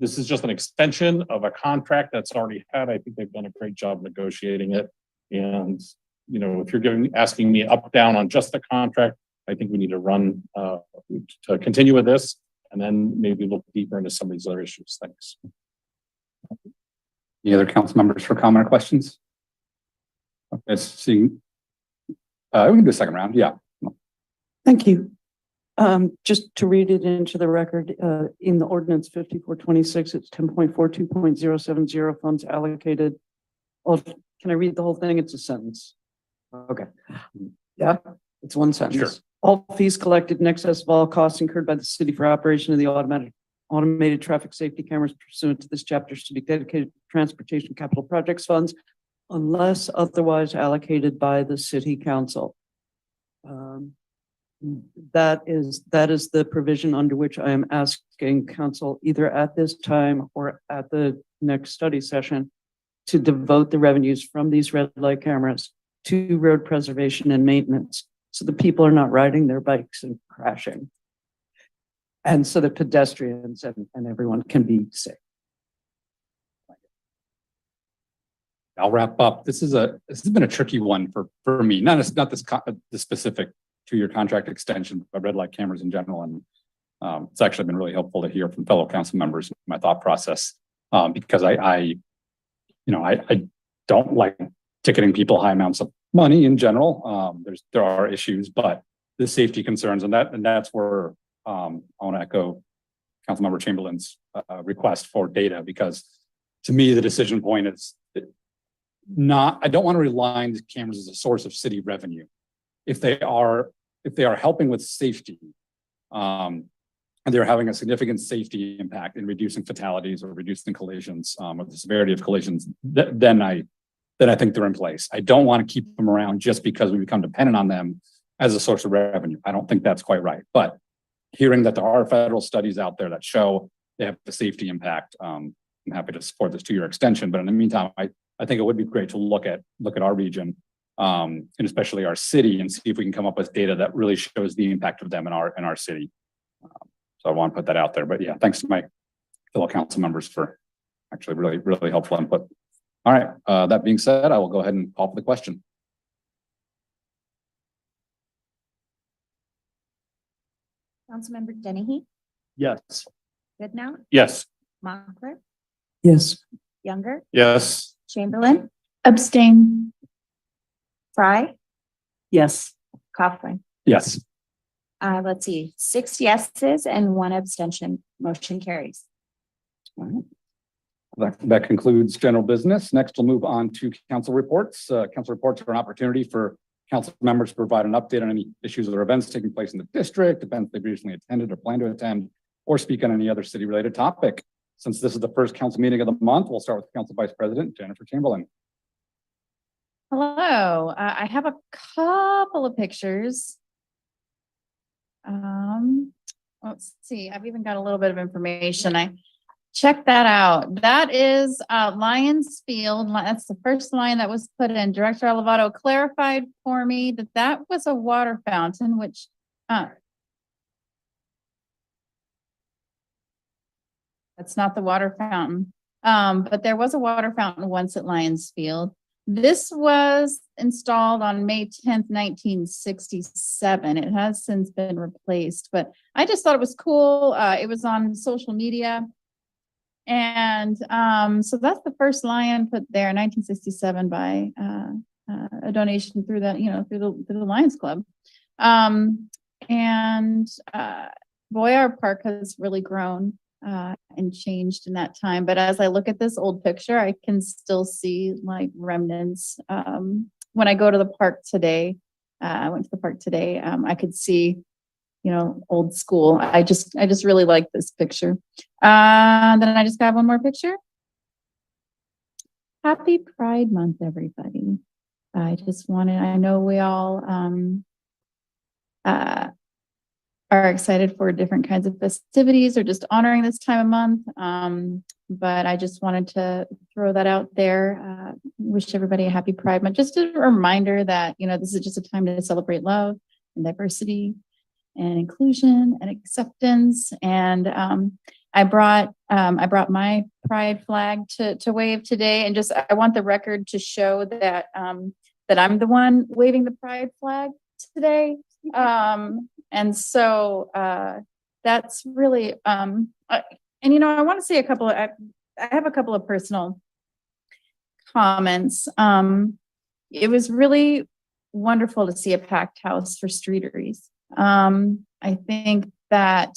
this is just an extension of a contract that's already had. I think they've done a great job negotiating it. And, you know, if you're asking me up, down on just the contract, I think we need to run to continue with this and then maybe look deeper into some of these other issues. Thanks. Any other council members for comment or questions? Okay, seeing, we can do a second round. Yeah. Thank you. Just to read it into the record, in the ordinance 5426, it's 10.42.070 funds allocated. Oh, can I read the whole thing? It's a sentence. Okay. Yeah, it's one sentence. Sure. All fees collected in excess of all costs incurred by the city for operation of the automated traffic safety cameras pursuant to this chapter should be dedicated to transportation capital projects funds unless otherwise allocated by the city council. That is the provision under which I am asking council either at this time or at the next study session to devote the revenues from these red light cameras to road preservation and maintenance. So the people are not riding their bikes and crashing. And so the pedestrians and everyone can be safe. I'll wrap up. This has been a tricky one for me. Not this specific 2-year contract extension, but red light cameras in general. And it's actually been really helpful to hear from fellow council members my thought process because I don't like ticketing people high amounts of money in general. There are issues, but the safety concerns and that's where I want to echo Councilmember Chamberlain's request for data because to me the decision point is I don't want to rely on these cameras as a source of city revenue. If they are helping with safety, and they're having a significant safety impact in reducing fatalities or reducing collisions, or the severity of collisions, then I think they're in place. I don't want to keep them around just because we become dependent on them as a source of revenue. I don't think that's quite right. But hearing that there are federal studies out there that show they have the safety impact, I'm happy to support this 2-year extension. But in the meantime, I think it would be great to look at our region. And especially our city and see if we can come up with data that really shows the impact of them in our city. So I want to put that out there, but yeah, thanks to my fellow council members for actually really, really helpful input. All right. That being said, I will go ahead and call for the question. Councilmember Dennehy, Yes. Goodnow, Yes. Mochler, Yes. Younger, Yes. Chamberlain, Abstain. Fry, Yes. Coughlin. Yes. Let's see, 6 yeses and 1 abstention. Motion carries. All right. That concludes general business. Next, we'll move on to council reports. Council reports are an opportunity for council members to provide an update on any issues or events taking place in the district, events they've recently attended or plan to attend, or speak on any other city-related topic. Since this is the first council meeting of the month, we'll start with Council Vice President Jennifer Chamberlain. Hello, I have a couple of pictures. Let's see, I've even got a little bit of information. Check that out. That is Lions Field. That's the first line that was put in. Director Elevato clarified for me that that was a water fountain, which that's not the water fountain. But there was a water fountain once at Lions Field. This was installed on May 10th, 1967. It has since been replaced, but I just thought it was cool. It was on social media. And so that's the first lion put there in 1967 by a donation through the, through the Lions Club. And boy, our park has really grown and changed in that time. But as I look at this old picture, I can still see like remnants. When I go to the park today, I went to the park today, I could see, old school. I just really like this picture. Then I just got one more picture. Happy Pride Month, everybody. I know we all are excited for different kinds of festivities or just honoring this time of month. But I just wanted to throw that out there. Wish everybody a happy Pride Month. Just a reminder that, this is just a time to celebrate love and diversity and inclusion and acceptance. And I brought my pride flag to wave today. And I want the record to show that that I'm the one waving the pride flag today. And so that's really, I want to say I have a couple of personal comments. It was really wonderful to see a packed house for Streeteries. I think that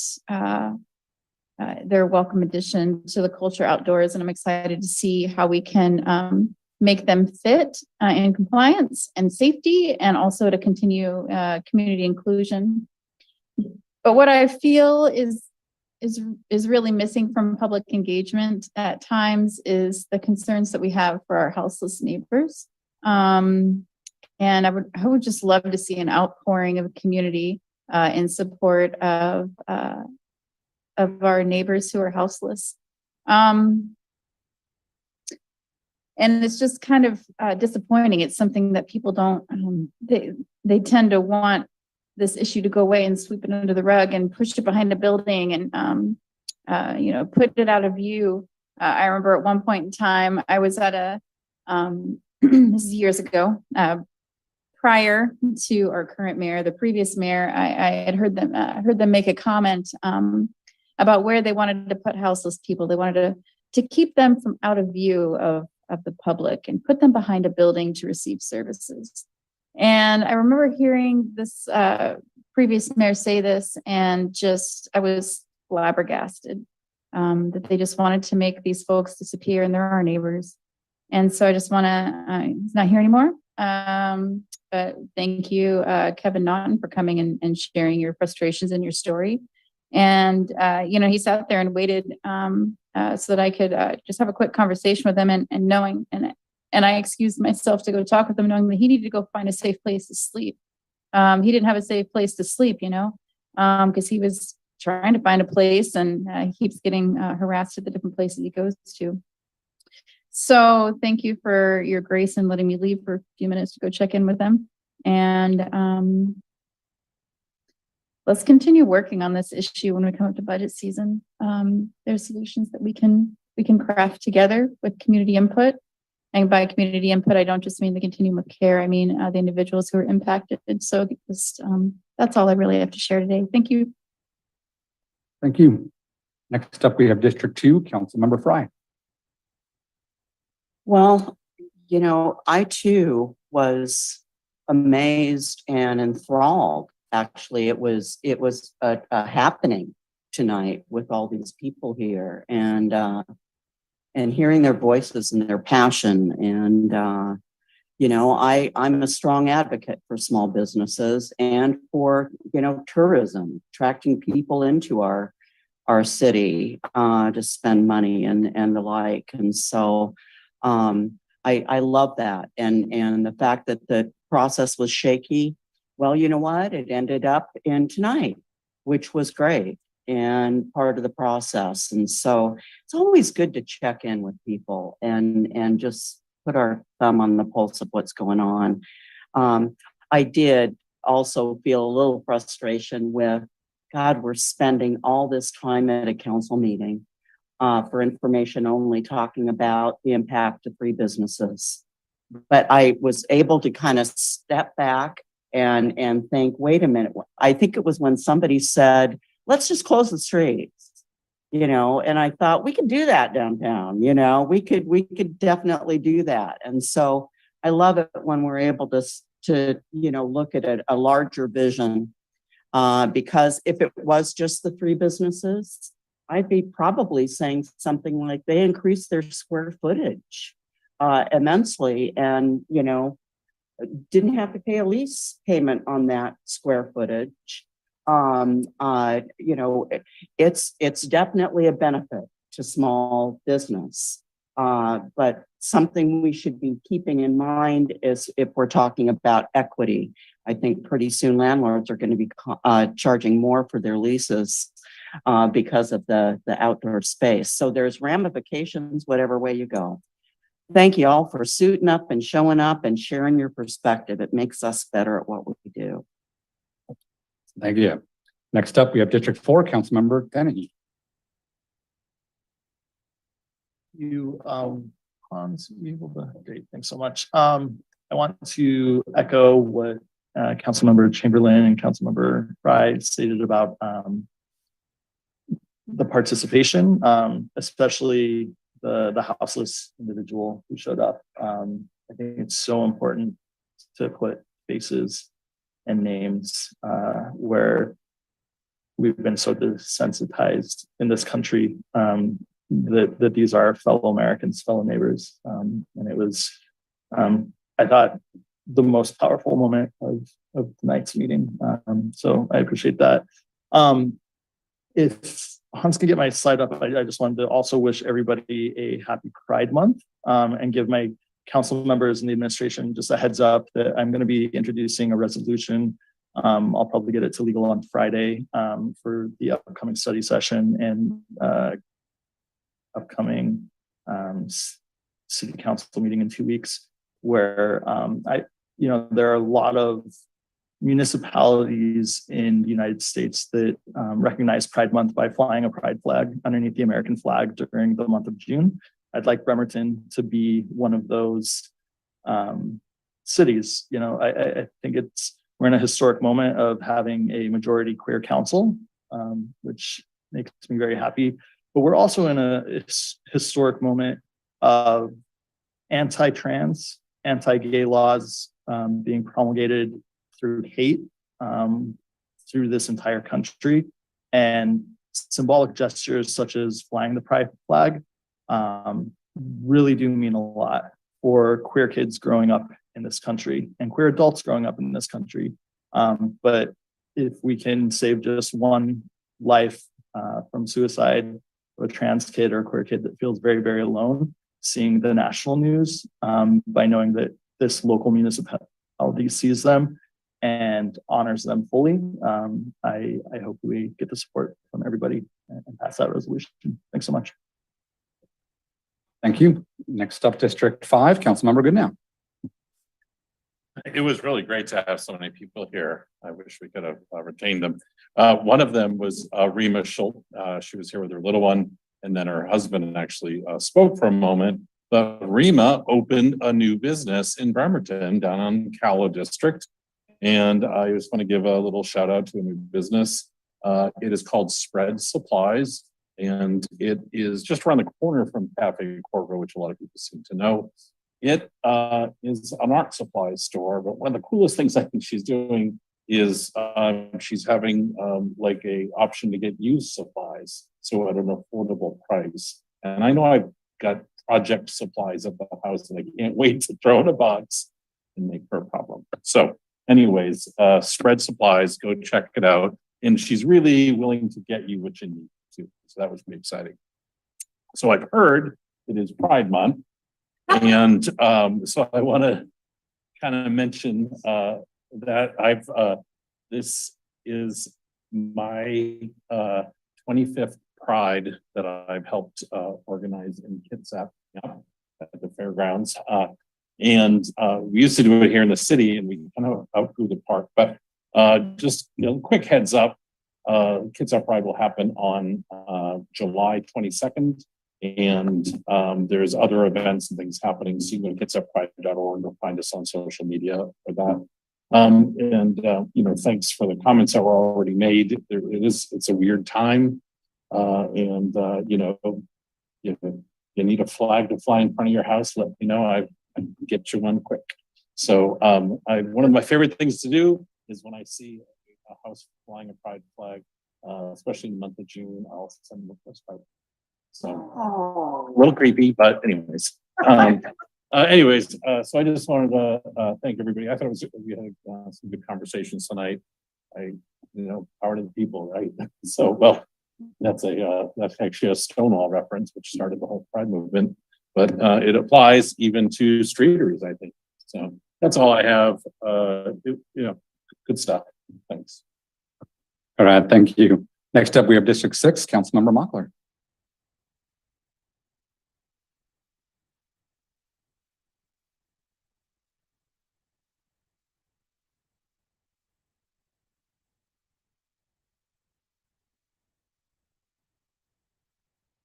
they're a welcome addition to the culture outdoors, and I'm excited to see how we can make them fit in compliance and safety, and also to continue community inclusion. But what I feel is really missing from public engagement at times is the concerns that we have for our houseless neighbors. And I would just love to see an outpouring of community in support of our neighbors who are houseless. And it's just kind of disappointing. It's something that people don't, they tend to want this issue to go away and sweep it under the rug and push it behind a building and, put it out of view. I remember at one point in time, I was at this is years ago, prior to our current mayor, the previous mayor, I had heard them make a comment about where they wanted to put houseless people. They wanted to keep them from out of view of the public and put them behind a building to receive services. And I remember hearing this previous mayor say this, and I was flabbergasted that they just wanted to make these folks disappear, and they're our neighbors. And so I just want to, he's not here anymore. But thank you, Kevin Naughton, for coming and sharing your frustrations and your story. And, he sat there and waited so that I could just have a quick conversation with him and I excused myself to go talk with him, knowing that he needed to go find a safe place to sleep. He didn't have a safe place to sleep, because he was trying to find a place, and he keeps getting harassed at the different places he goes to. So thank you for your grace and letting me leave for a few minutes to go check in with them. And let's continue working on this issue when we come up to budget season. There's solutions that we can craft together with community input. And by community input, I don't just mean the continuum of care. I mean the individuals who are impacted. So that's all I really have to share today. Thank you. Thank you. Next up, we have District 2, Councilmember Fry. Well, I too was amazed and enthralled. Actually, it was a happening tonight with all these people here, and hearing their voices and their passion. And I'm a strong advocate for small businesses and for tourism, attracting people into our city to spend money and the like. And so I love that. And the fact that the process was shaky, well, you know what? It ended up in tonight, which was great and part of the process. And so it's always good to check in with people and just put our thumb on the pulse of what's going on. I did also feel a little frustration with, God, we're spending all this time at a council meeting for information only, talking about the impact of free businesses. But I was able to kind of step back and think, wait a minute. I think it was when somebody said, let's just close the streets. And I thought we could do that downtown, we could definitely do that. And so I love it when we're able to look at a larger vision. Because if it was just the three businesses, I'd be probably saying something like they increased their square footage immensely and, didn't have to pay a lease payment on that square footage. It's definitely a benefit to small business. But something we should be keeping in mind is if we're talking about equity, I think pretty soon landlords are going to be charging more for their leases because of the outdoor space. So there's ramifications whatever way you go. Thank you all for suiting up and showing up and sharing your perspective. It makes us better at what we do. Thank you. Next up, we have District 4, Councilmember Kennedy. Great, thanks so much. I want to echo what Councilmember Chamberlain and Councilmember Fry stated about the participation, especially the houseless individual who showed up. I think it's so important to put faces and names where we've been so desensitized in this country that these are fellow Americans, fellow neighbors. And it was, I thought, the most powerful moment of tonight's meeting. So I appreciate that. If Hans can get my slide up, I just wanted to also wish everybody a happy Pride Month and give my council members and the administration just a heads up that I'm going to be introducing a resolution. I'll probably get it to legal on Friday for the upcoming study session and upcoming city council meeting in 2 weeks, where there are a lot of municipalities in the United States that recognize Pride Month by flying a pride flag underneath the American flag during the month of June. I'd like Bremerton to be one of those cities. I think we're in a historic moment of having a majority queer council, which makes me very happy. But we're also in a historic moment of anti-trans, anti-gay laws being promulgated through hate through this entire country, and symbolic gestures such as flying the pride flag really do mean a lot for queer kids growing up in this country and queer adults growing up in this country. But if we can save just one life from suicide, of a trans kid or a queer kid that feels very, very alone, seeing the national news by knowing that this local municipality sees them and honors them fully, I hope we get the support from everybody and pass that resolution. Thanks so much. Thank you. Next up, District 5, Councilmember Goodnow. It was really great to have so many people here. I wish we could have retained them. One of them was Rima Schultz. She was here with her little one, and then her husband actually spoke for a moment. But Rima opened a new business in Bremerton down on Callow District. And I just want to give a little shout out to a new business. It is called Spread Supplies, and it is just around the corner from Cafe Corvo, which a lot of people seem to know. It is an art supply store, but one of the coolest things I think she's doing is she's having like a option to get used supplies, so at an affordable price. And I know I've got project supplies at the house and I can't wait to throw in a box and make her a problem. So anyways, Spread Supplies, go check it out. And she's really willing to get you what you need to. So that was pretty exciting. So I've heard it is Pride Month. And so I want to kind of mention that this is my 25th Pride that I've helped organize in Kitsap at the fairgrounds. And we used to do it here in the city, and we kind of outgrew the park. But just quick heads up, Kitsap Pride will happen on July 22nd. And there's other events and things happening. So you can go to kitsappride.org or find us on social media for that. Thanks for the comments that were already made. It's a weird time. You need a flag to fly in front of your house, let me know, I can get you one quick. So, one of my favorite things to do is when I see a house flying a pride flag, especially in the month of June, I'll send them a postcard. So, a little creepy, but anyways. So I just wanted to thank everybody. I thought we had some good conversations tonight. Power to the people, right? So, well, that's actually a Stonewall reference, which started the whole Pride movement, but it applies even to streeters, I think. So that's all I have. Good stuff. Thanks. All right, thank you. Next up, we have District 6, Councilmember Mockler.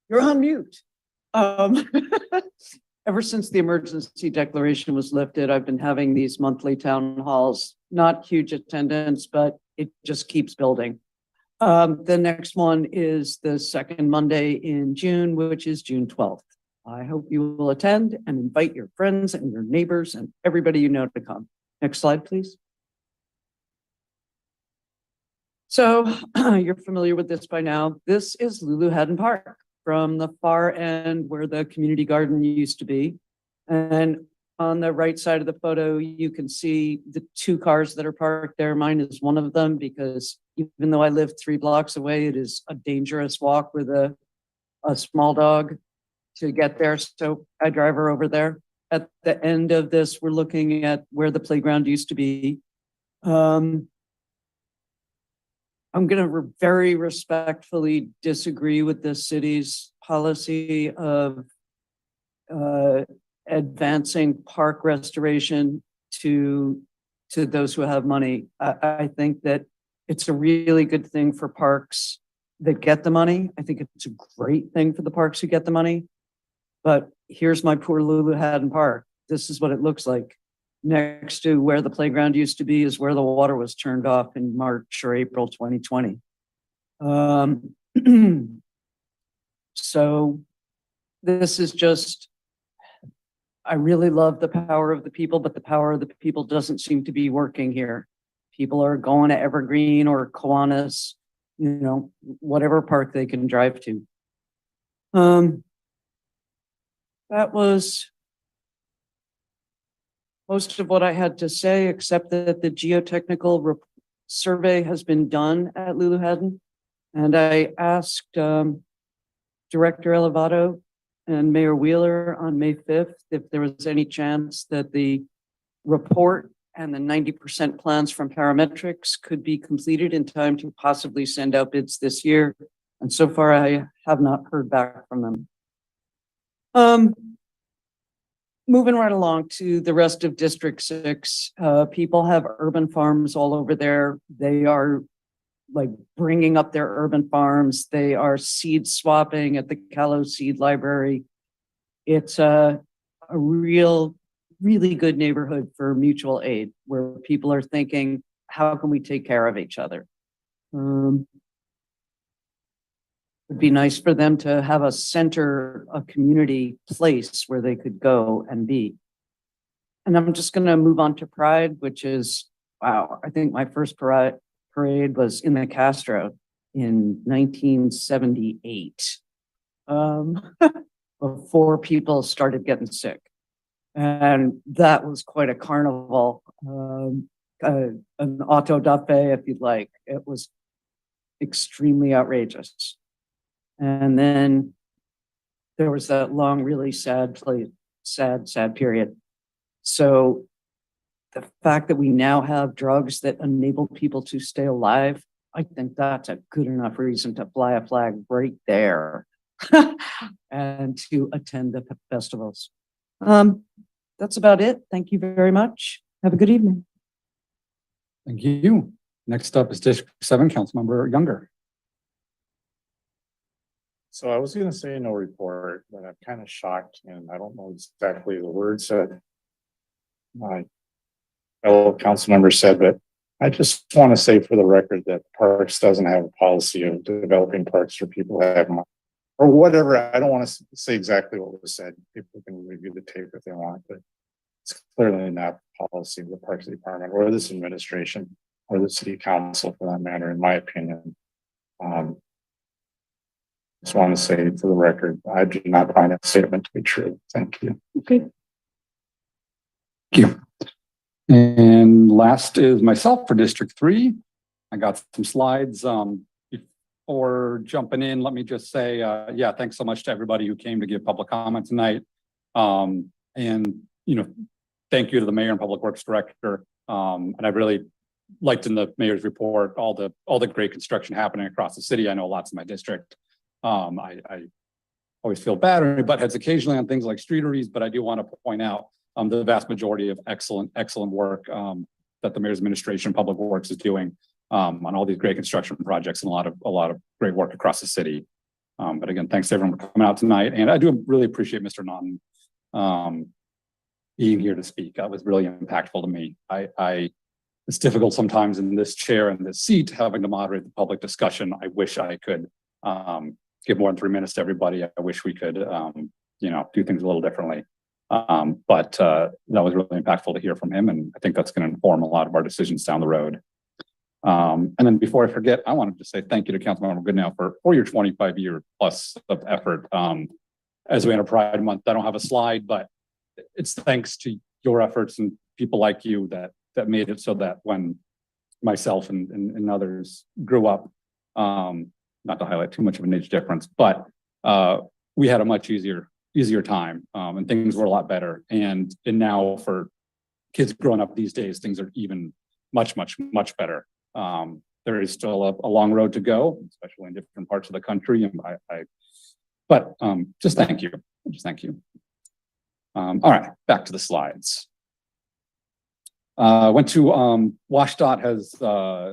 You're on mute. Ever since the emergency declaration was lifted, I've been having these monthly town halls, not huge attendance, but it just keeps building. The next one is the second Monday in June, which is June 12th. I hope you will attend and invite your friends and your neighbors and everybody you know to come. Next slide, please. So you're familiar with this by now. This is Lulu Haddon Park from the far end where the community garden used to be. And on the right side of the photo, you can see the two cars that are parked there. Mine is one of them because even though I live 3 blocks away, it is a dangerous walk with a small dog to get there. So I drive her over there. At the end of this, we're looking at where the playground used to be. I'm going to very respectfully disagree with the city's policy of advancing park restoration to those who have money. I think that it's a really good thing for parks that get the money. I think it's a great thing for the parks who get the money. But here's my poor Lulu Haddon Park. This is what it looks like. Next to where the playground used to be is where the water was turned off in March or April 2020. So this is just, I really love the power of the people, but the power of the people doesn't seem to be working here. People are going to Evergreen or Kiwanis, whatever park they can drive to. That was most of what I had to say, except that the geotechnical survey has been done at Lulu Haddon. And I asked Director Elevato and Mayor Wheeler on May 5th if there was any chance that the report and the 90% plans from parametrics could be completed in time to possibly send out bids this year. And so far, I have not heard back from them. Moving right along to the rest of District 6, people have urban farms all over there. They are like bringing up their urban farms. They are seed swapping at the Callow Seed Library. It's a really good neighborhood for mutual aid where people are thinking, how can we take care of each other? It'd be nice for them to have a center, a community place where they could go and be. And I'm just going to move on to Pride, which is, wow, I think my first parade was in the Castro in 1978. Before people started getting sick. And that was quite a carnival, an auto da fe, if you'd like. It was extremely outrageous. And then there was that long, really sad period. So the fact that we now have drugs that enable people to stay alive, I think that's a good enough reason to fly a flag right there and to attend the festivals. That's about it. Thank you very much. Have a good evening. Thank you. Next up is District 7, Councilmember Younger. So I was going to say no report, but I'm kind of shocked, and I don't know exactly the words that my fellow council member said, but I just want to say for the record that Parks doesn't have a policy of developing parks for people who have money or whatever. I don't want to say exactly what was said. People can review the tape if they want, but it's clearly not the policy of the Parks Department or this administration or the City Council for that matter, in my opinion. Just want to say for the record, I do not find that statement to be true. Thank you. Okay. Thank you. And last is myself for District 3. I got some slides. Before jumping in, let me just say, yeah, thanks so much to everybody who came to give public comment tonight. And, you know, thank you to the Mayor and Public Works Director. And I really liked in the Mayor's report, all the great construction happening across the city. I know lots in my district. I always feel bad or butt heads occasionally on things like streeteries, but I do want to point out the vast majority of excellent work that the Mayor's administration, Public Works is doing on all these great construction projects and a lot of great work across the city. But again, thanks to everyone for coming out tonight. And I do really appreciate Mr. Naughton being here to speak. That was really impactful to me. It's difficult sometimes in this chair and this seat having to moderate the public discussion. I wish I could give more than 3 minutes to everybody. I wish we could, you know, do things a little differently. But that was really impactful to hear from him. And I think that's going to inform a lot of our decisions down the road. And then before I forget, I wanted to say thank you to Councilmember Goodnow for your 25-year plus of effort. As we enter Pride Month, I don't have a slide, but it's thanks to your efforts and people like you that made it so that when myself and others grew up, not to highlight too much of an age difference, but we had a much easier time and things were a lot better. And now for kids growing up these days, things are even much better. There is still a long road to go, especially in different parts of the country. And but just thank you. Just thank you. All right, back to the slides. Went to WashDOT has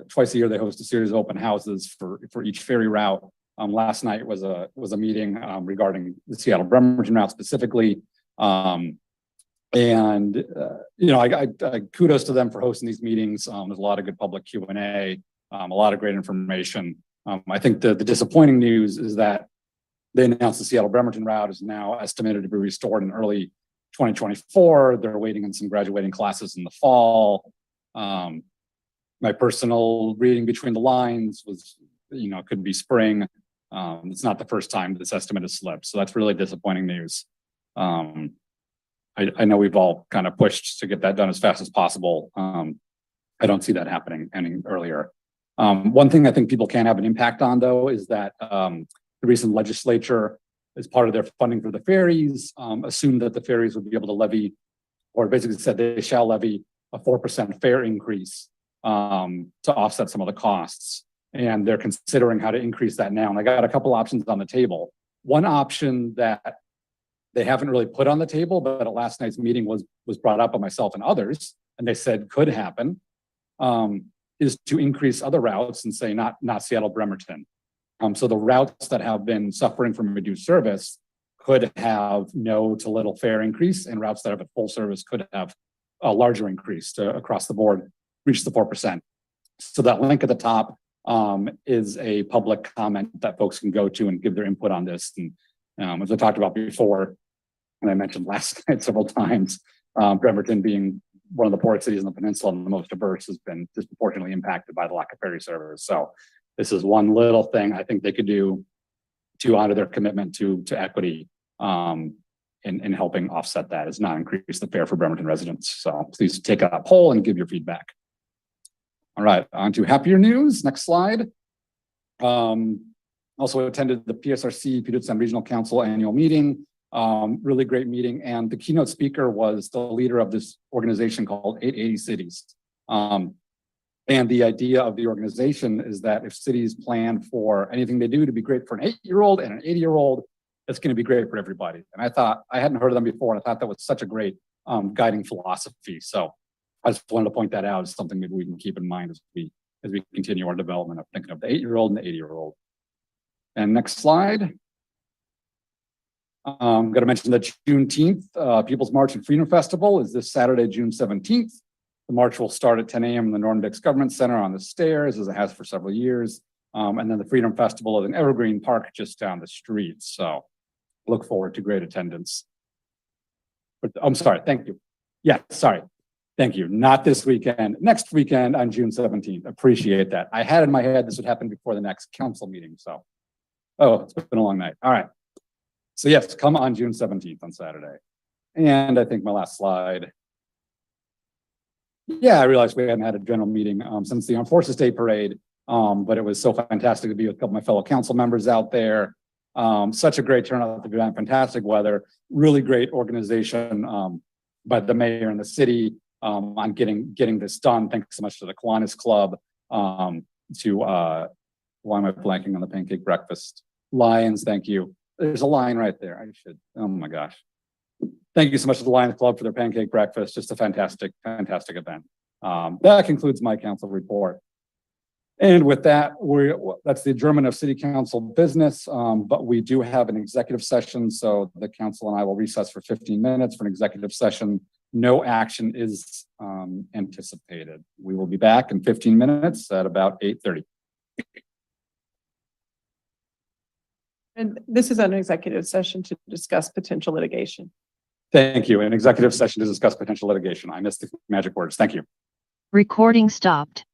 twice a year they host a series of open houses for each ferry route. Last night was a meeting regarding the Seattle Bremerton route specifically. And you know, I kudos to them for hosting these meetings. There's a lot of good public Q&A, a lot of great information. I think the disappointing news is that they announced the Seattle Bremerton route is now estimated to be restored in early 2024. They're waiting on some graduating classes in the fall. My personal reading between the lines was, you know, it could be spring. It's not the first time this estimate has slipped. So that's really disappointing news. I know we've all kind of pushed to get that done as fast as possible. I don't see that happening any earlier. One thing I think people can have an impact on though, is that the recent legislature, as part of their funding for the ferries, assumed that the ferries would be able to levy, or basically said they shall levy a 4% fare increase to offset some of the costs. And they're considering how to increase that now. And I got a couple options on the table. One option that they haven't really put on the table, but at last night's meeting was brought up by myself and others, and they said could happen, is to increase other routes and say not Seattle Bremerton. So the routes that have been suffering from reduced service could have no to little fare increase, and routes that have a full service could have a larger increase to across the board, reach the 4%. So that link at the top is a public comment that folks can go to and give their input on this. And as I talked about before, and I mentioned last night several times, Bremerton being one of the poorest cities in the peninsula and the most diverse has been disproportionately impacted by the lack of ferry service. So this is one little thing I think they could do to honor their commitment to equity in helping offset that, is not increase the fare for Bremerton residents. So please take a poll and give your feedback. All right, on to happier news. Next slide. Also attended the PSRC, Puget Sound Regional Council annual meeting. Really great meeting. And the keynote speaker was the leader of this organization called 880 Cities. And the idea of the organization is that if cities plan for anything they do to be great for an 8-year-old and an 80-year-old, it's going to be great for everybody. And I thought, I hadn't heard of them before, and I thought that was such a great guiding philosophy. So I just wanted to point that out as something that we can keep in mind as we continue our development of thinking of the 8-year-old and the 80-year-old. And next slide. I'm going to mention that Juneteenth, People's March and Freedom Festival is this Saturday, June 17th. The march will start at 10 a.m. in the Norm Dix Government Center on the stairs, as it has for several years. And then the Freedom Festival is in Evergreen Park just down the street. So look forward to great attendance. But I'm sorry, thank you. Yeah, sorry. Thank you. Not this weekend, next weekend on June 17th. Appreciate that. I had in my head this would happen before the next council meeting. So, oh, it's been a long night. All right. So yes, come on June 17th on Saturday. And I think my last slide. Yeah, I realized we hadn't had a general meeting since the Armed Forces Day Parade, but it was so fantastic to be with a couple of my fellow council members out there. Such a great turnout at the event, fantastic weather, really great organization by the mayor and the city on getting this done. Thanks so much to the Kiwanis Club, why am I blanking on the pancake breakfast? Lions, thank you. There's a line right there. I should, oh my gosh. Thank you so much to the Lions Club for their pancake breakfast. Just a fantastic, fantastic event. That concludes my council report. And with that, that's the adjournment of City Council business, but we do have an executive session. So the council and I will recess for 15 minutes for an executive session. No action is anticipated. We will be back in 15 minutes at about 8:30. And this is an executive session to discuss potential litigation. Thank you. An executive session to discuss potential litigation. I missed the magic words. Thank you. Recording stopped.